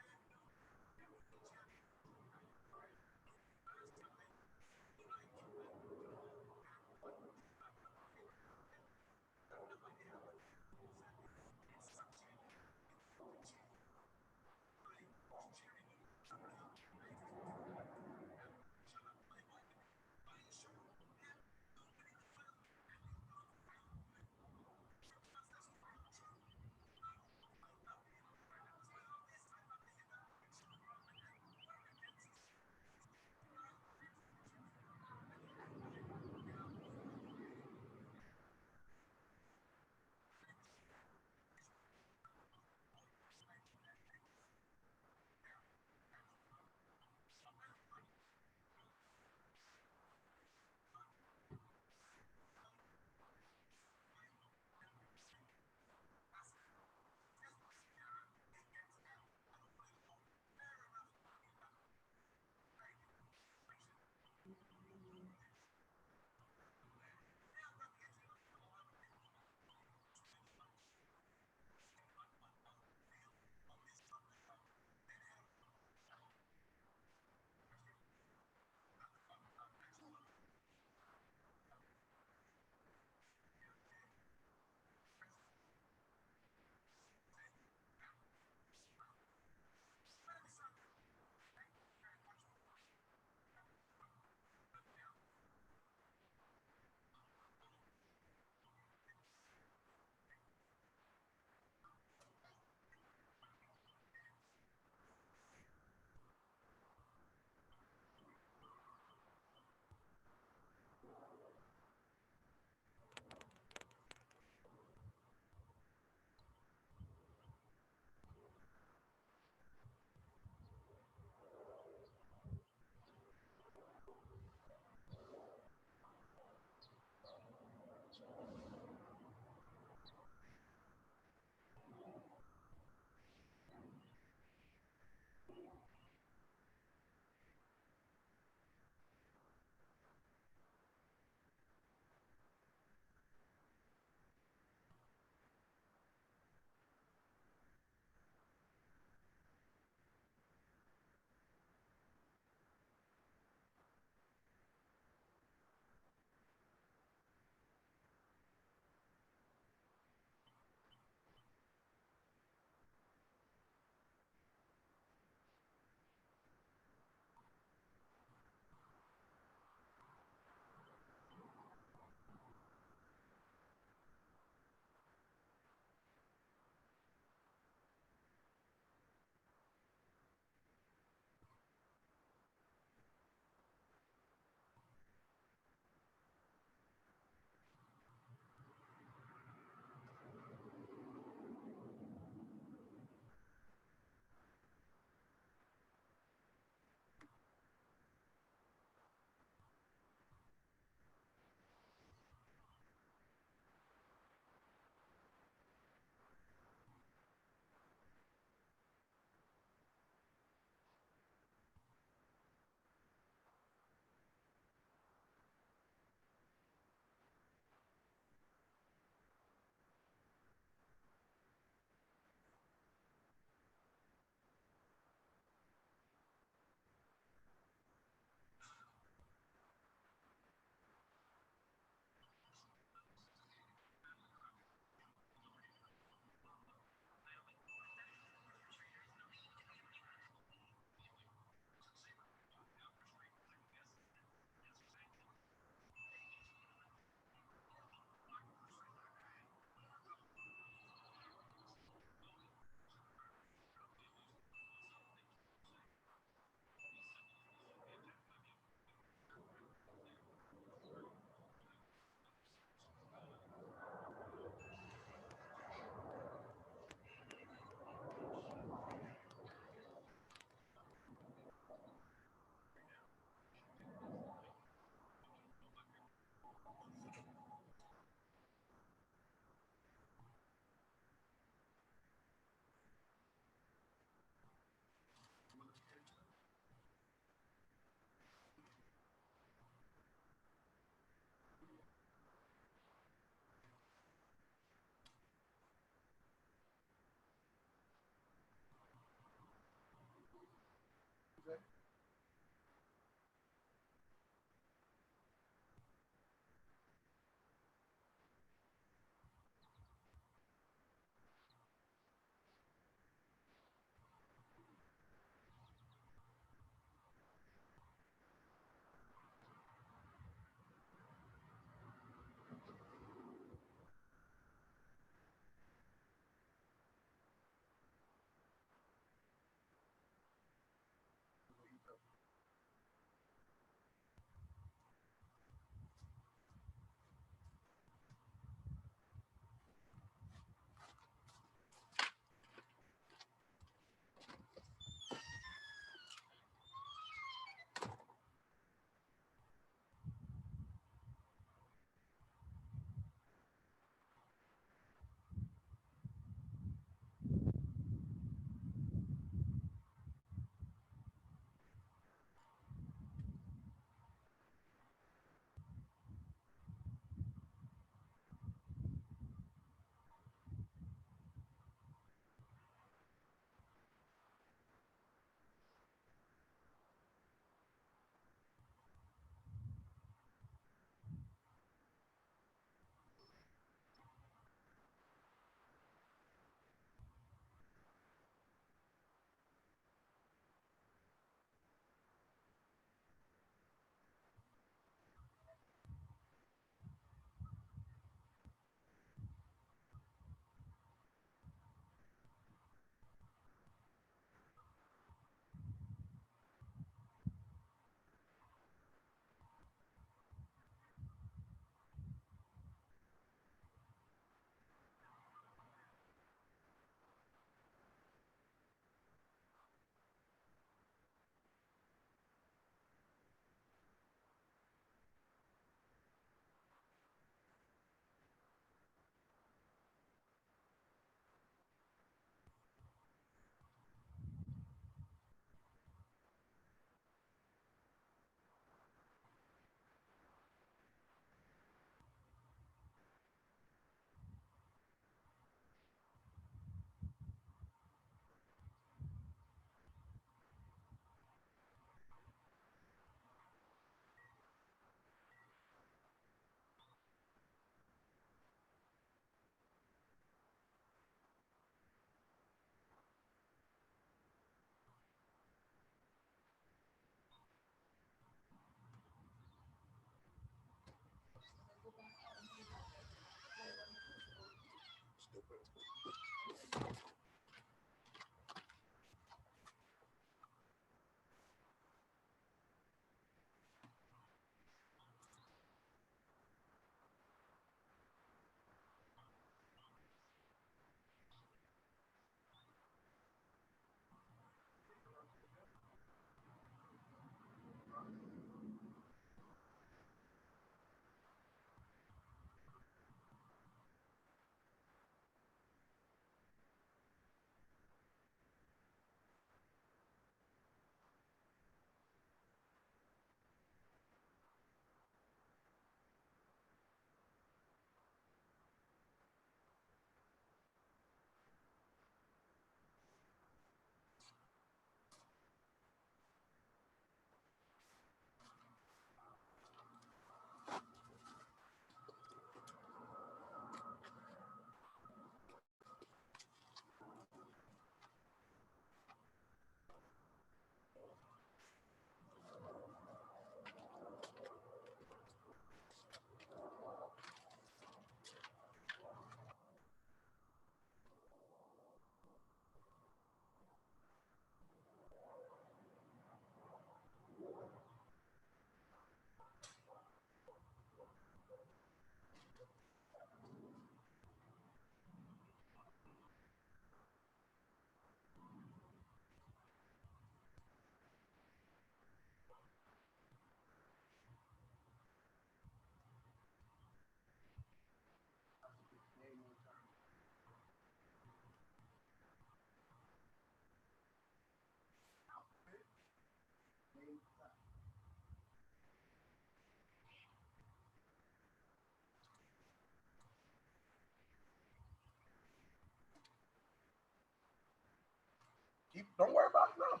Don't worry about it now.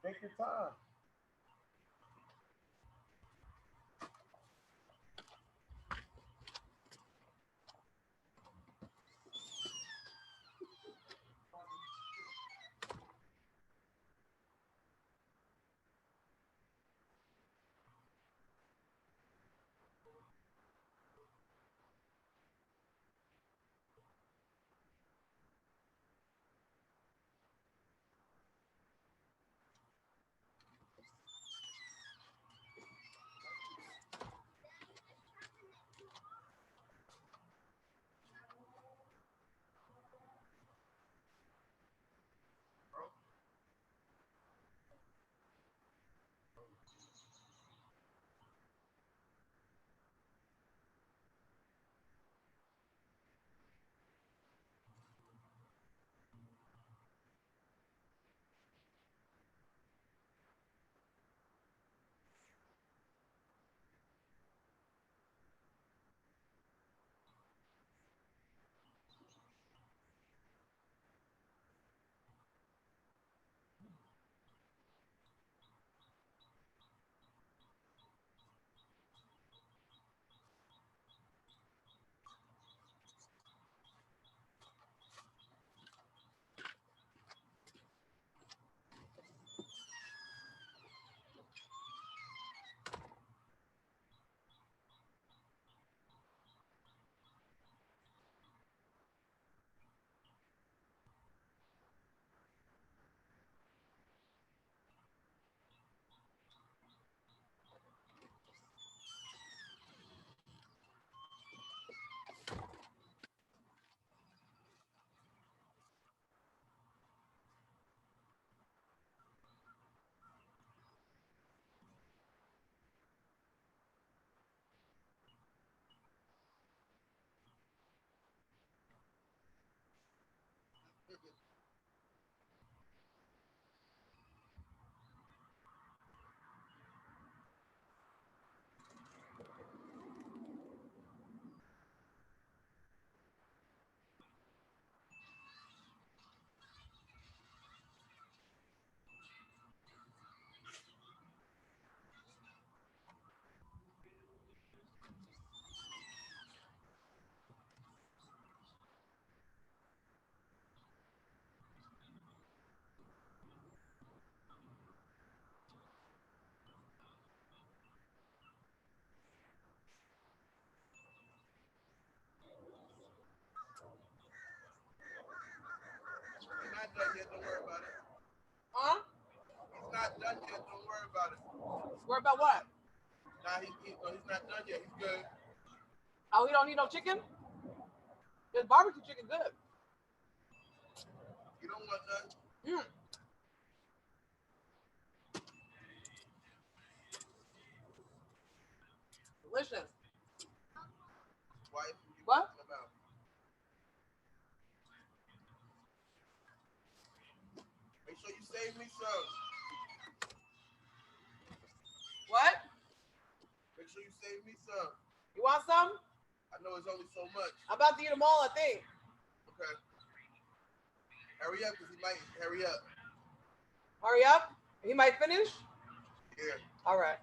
Take your time. not done yet. Don't worry about it. Worry about what? Nah, he's not done yet. He's good. Oh, he don't need no chicken? This barbecue chicken good. You don't want none? Delicious. Wife, what? About? Make sure you save me some. What? Make sure you save me some. You want some? I know it's only so much. I'm about to eat them all, I think. Okay. Hurry up, because he might hurry up. Hurry up? He might finish? Yeah. All right.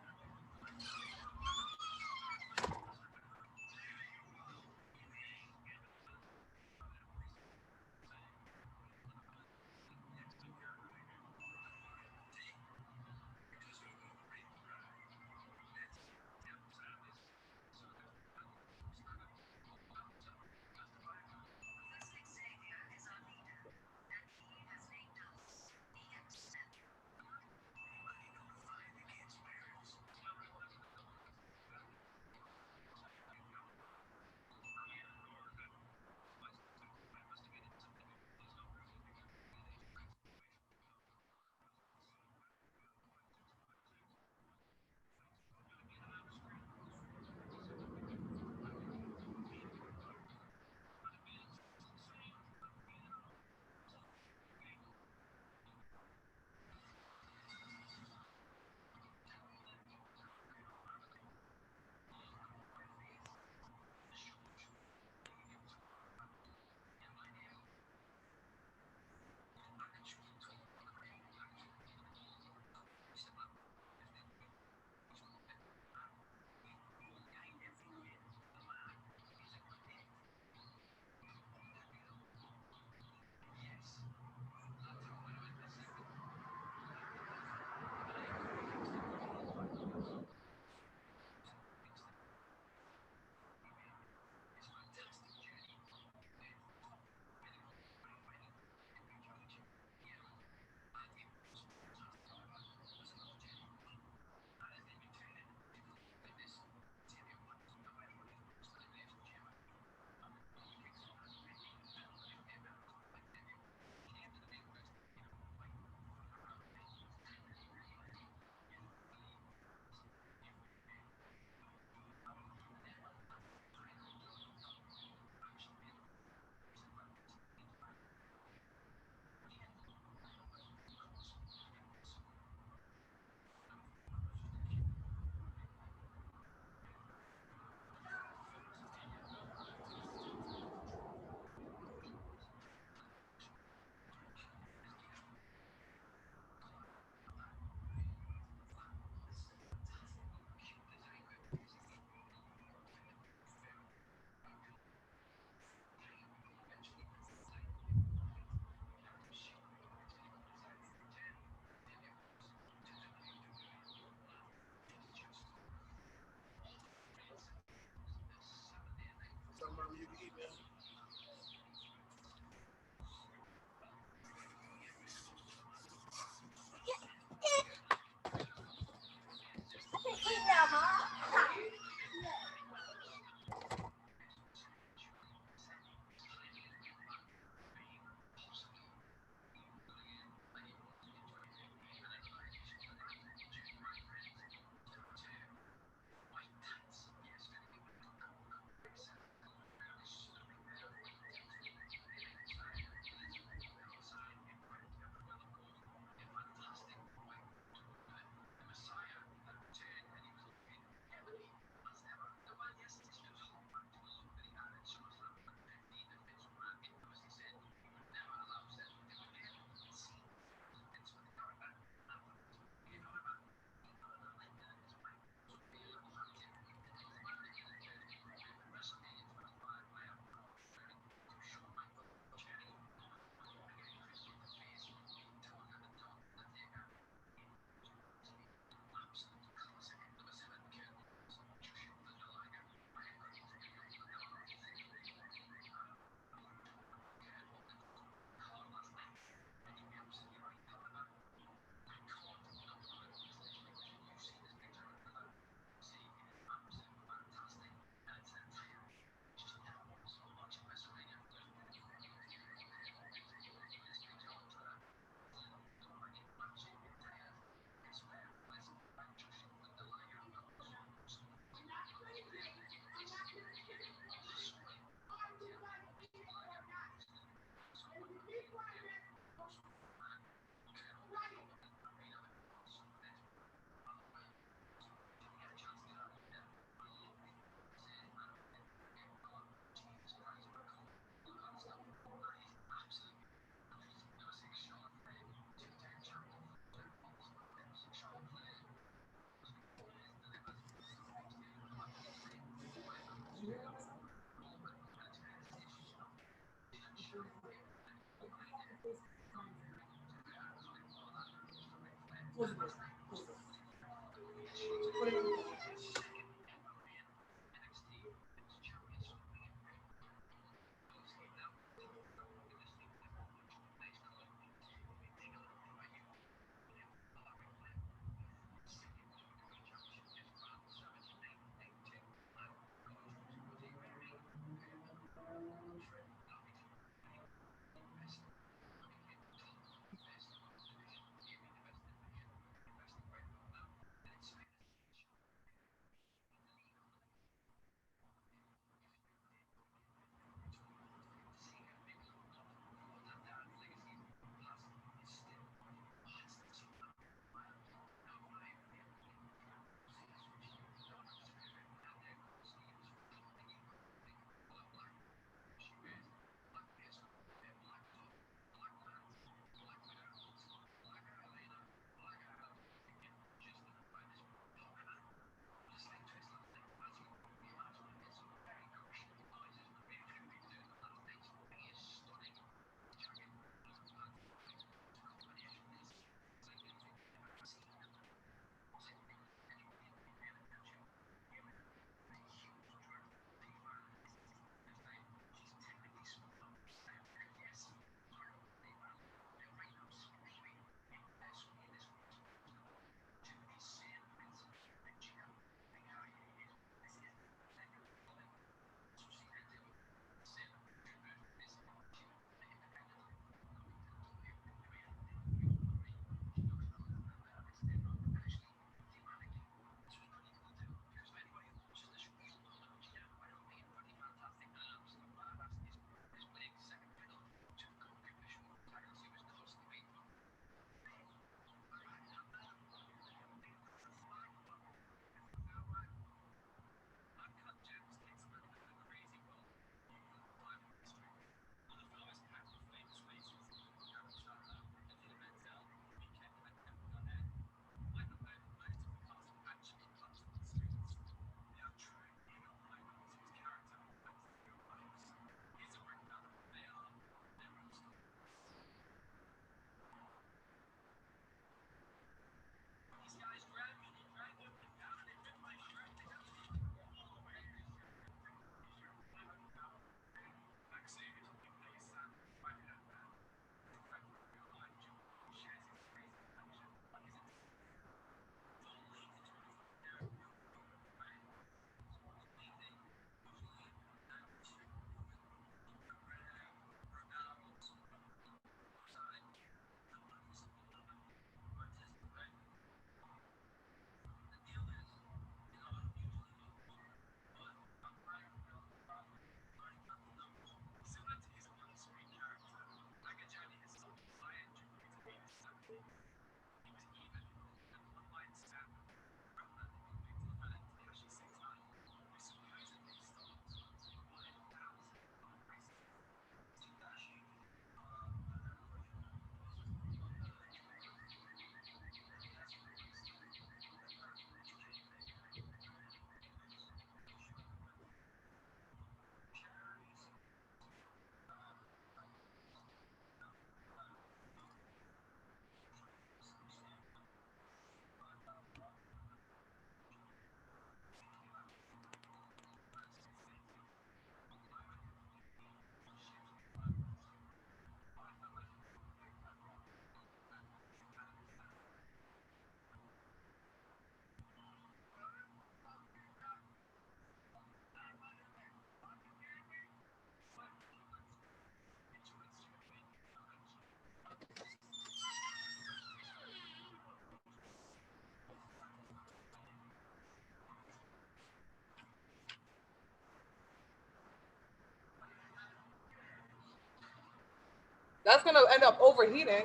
That's gonna end up overheating.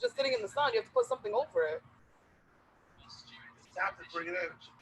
Just sitting in the sun, you have to put something over it. Stop to bring it in.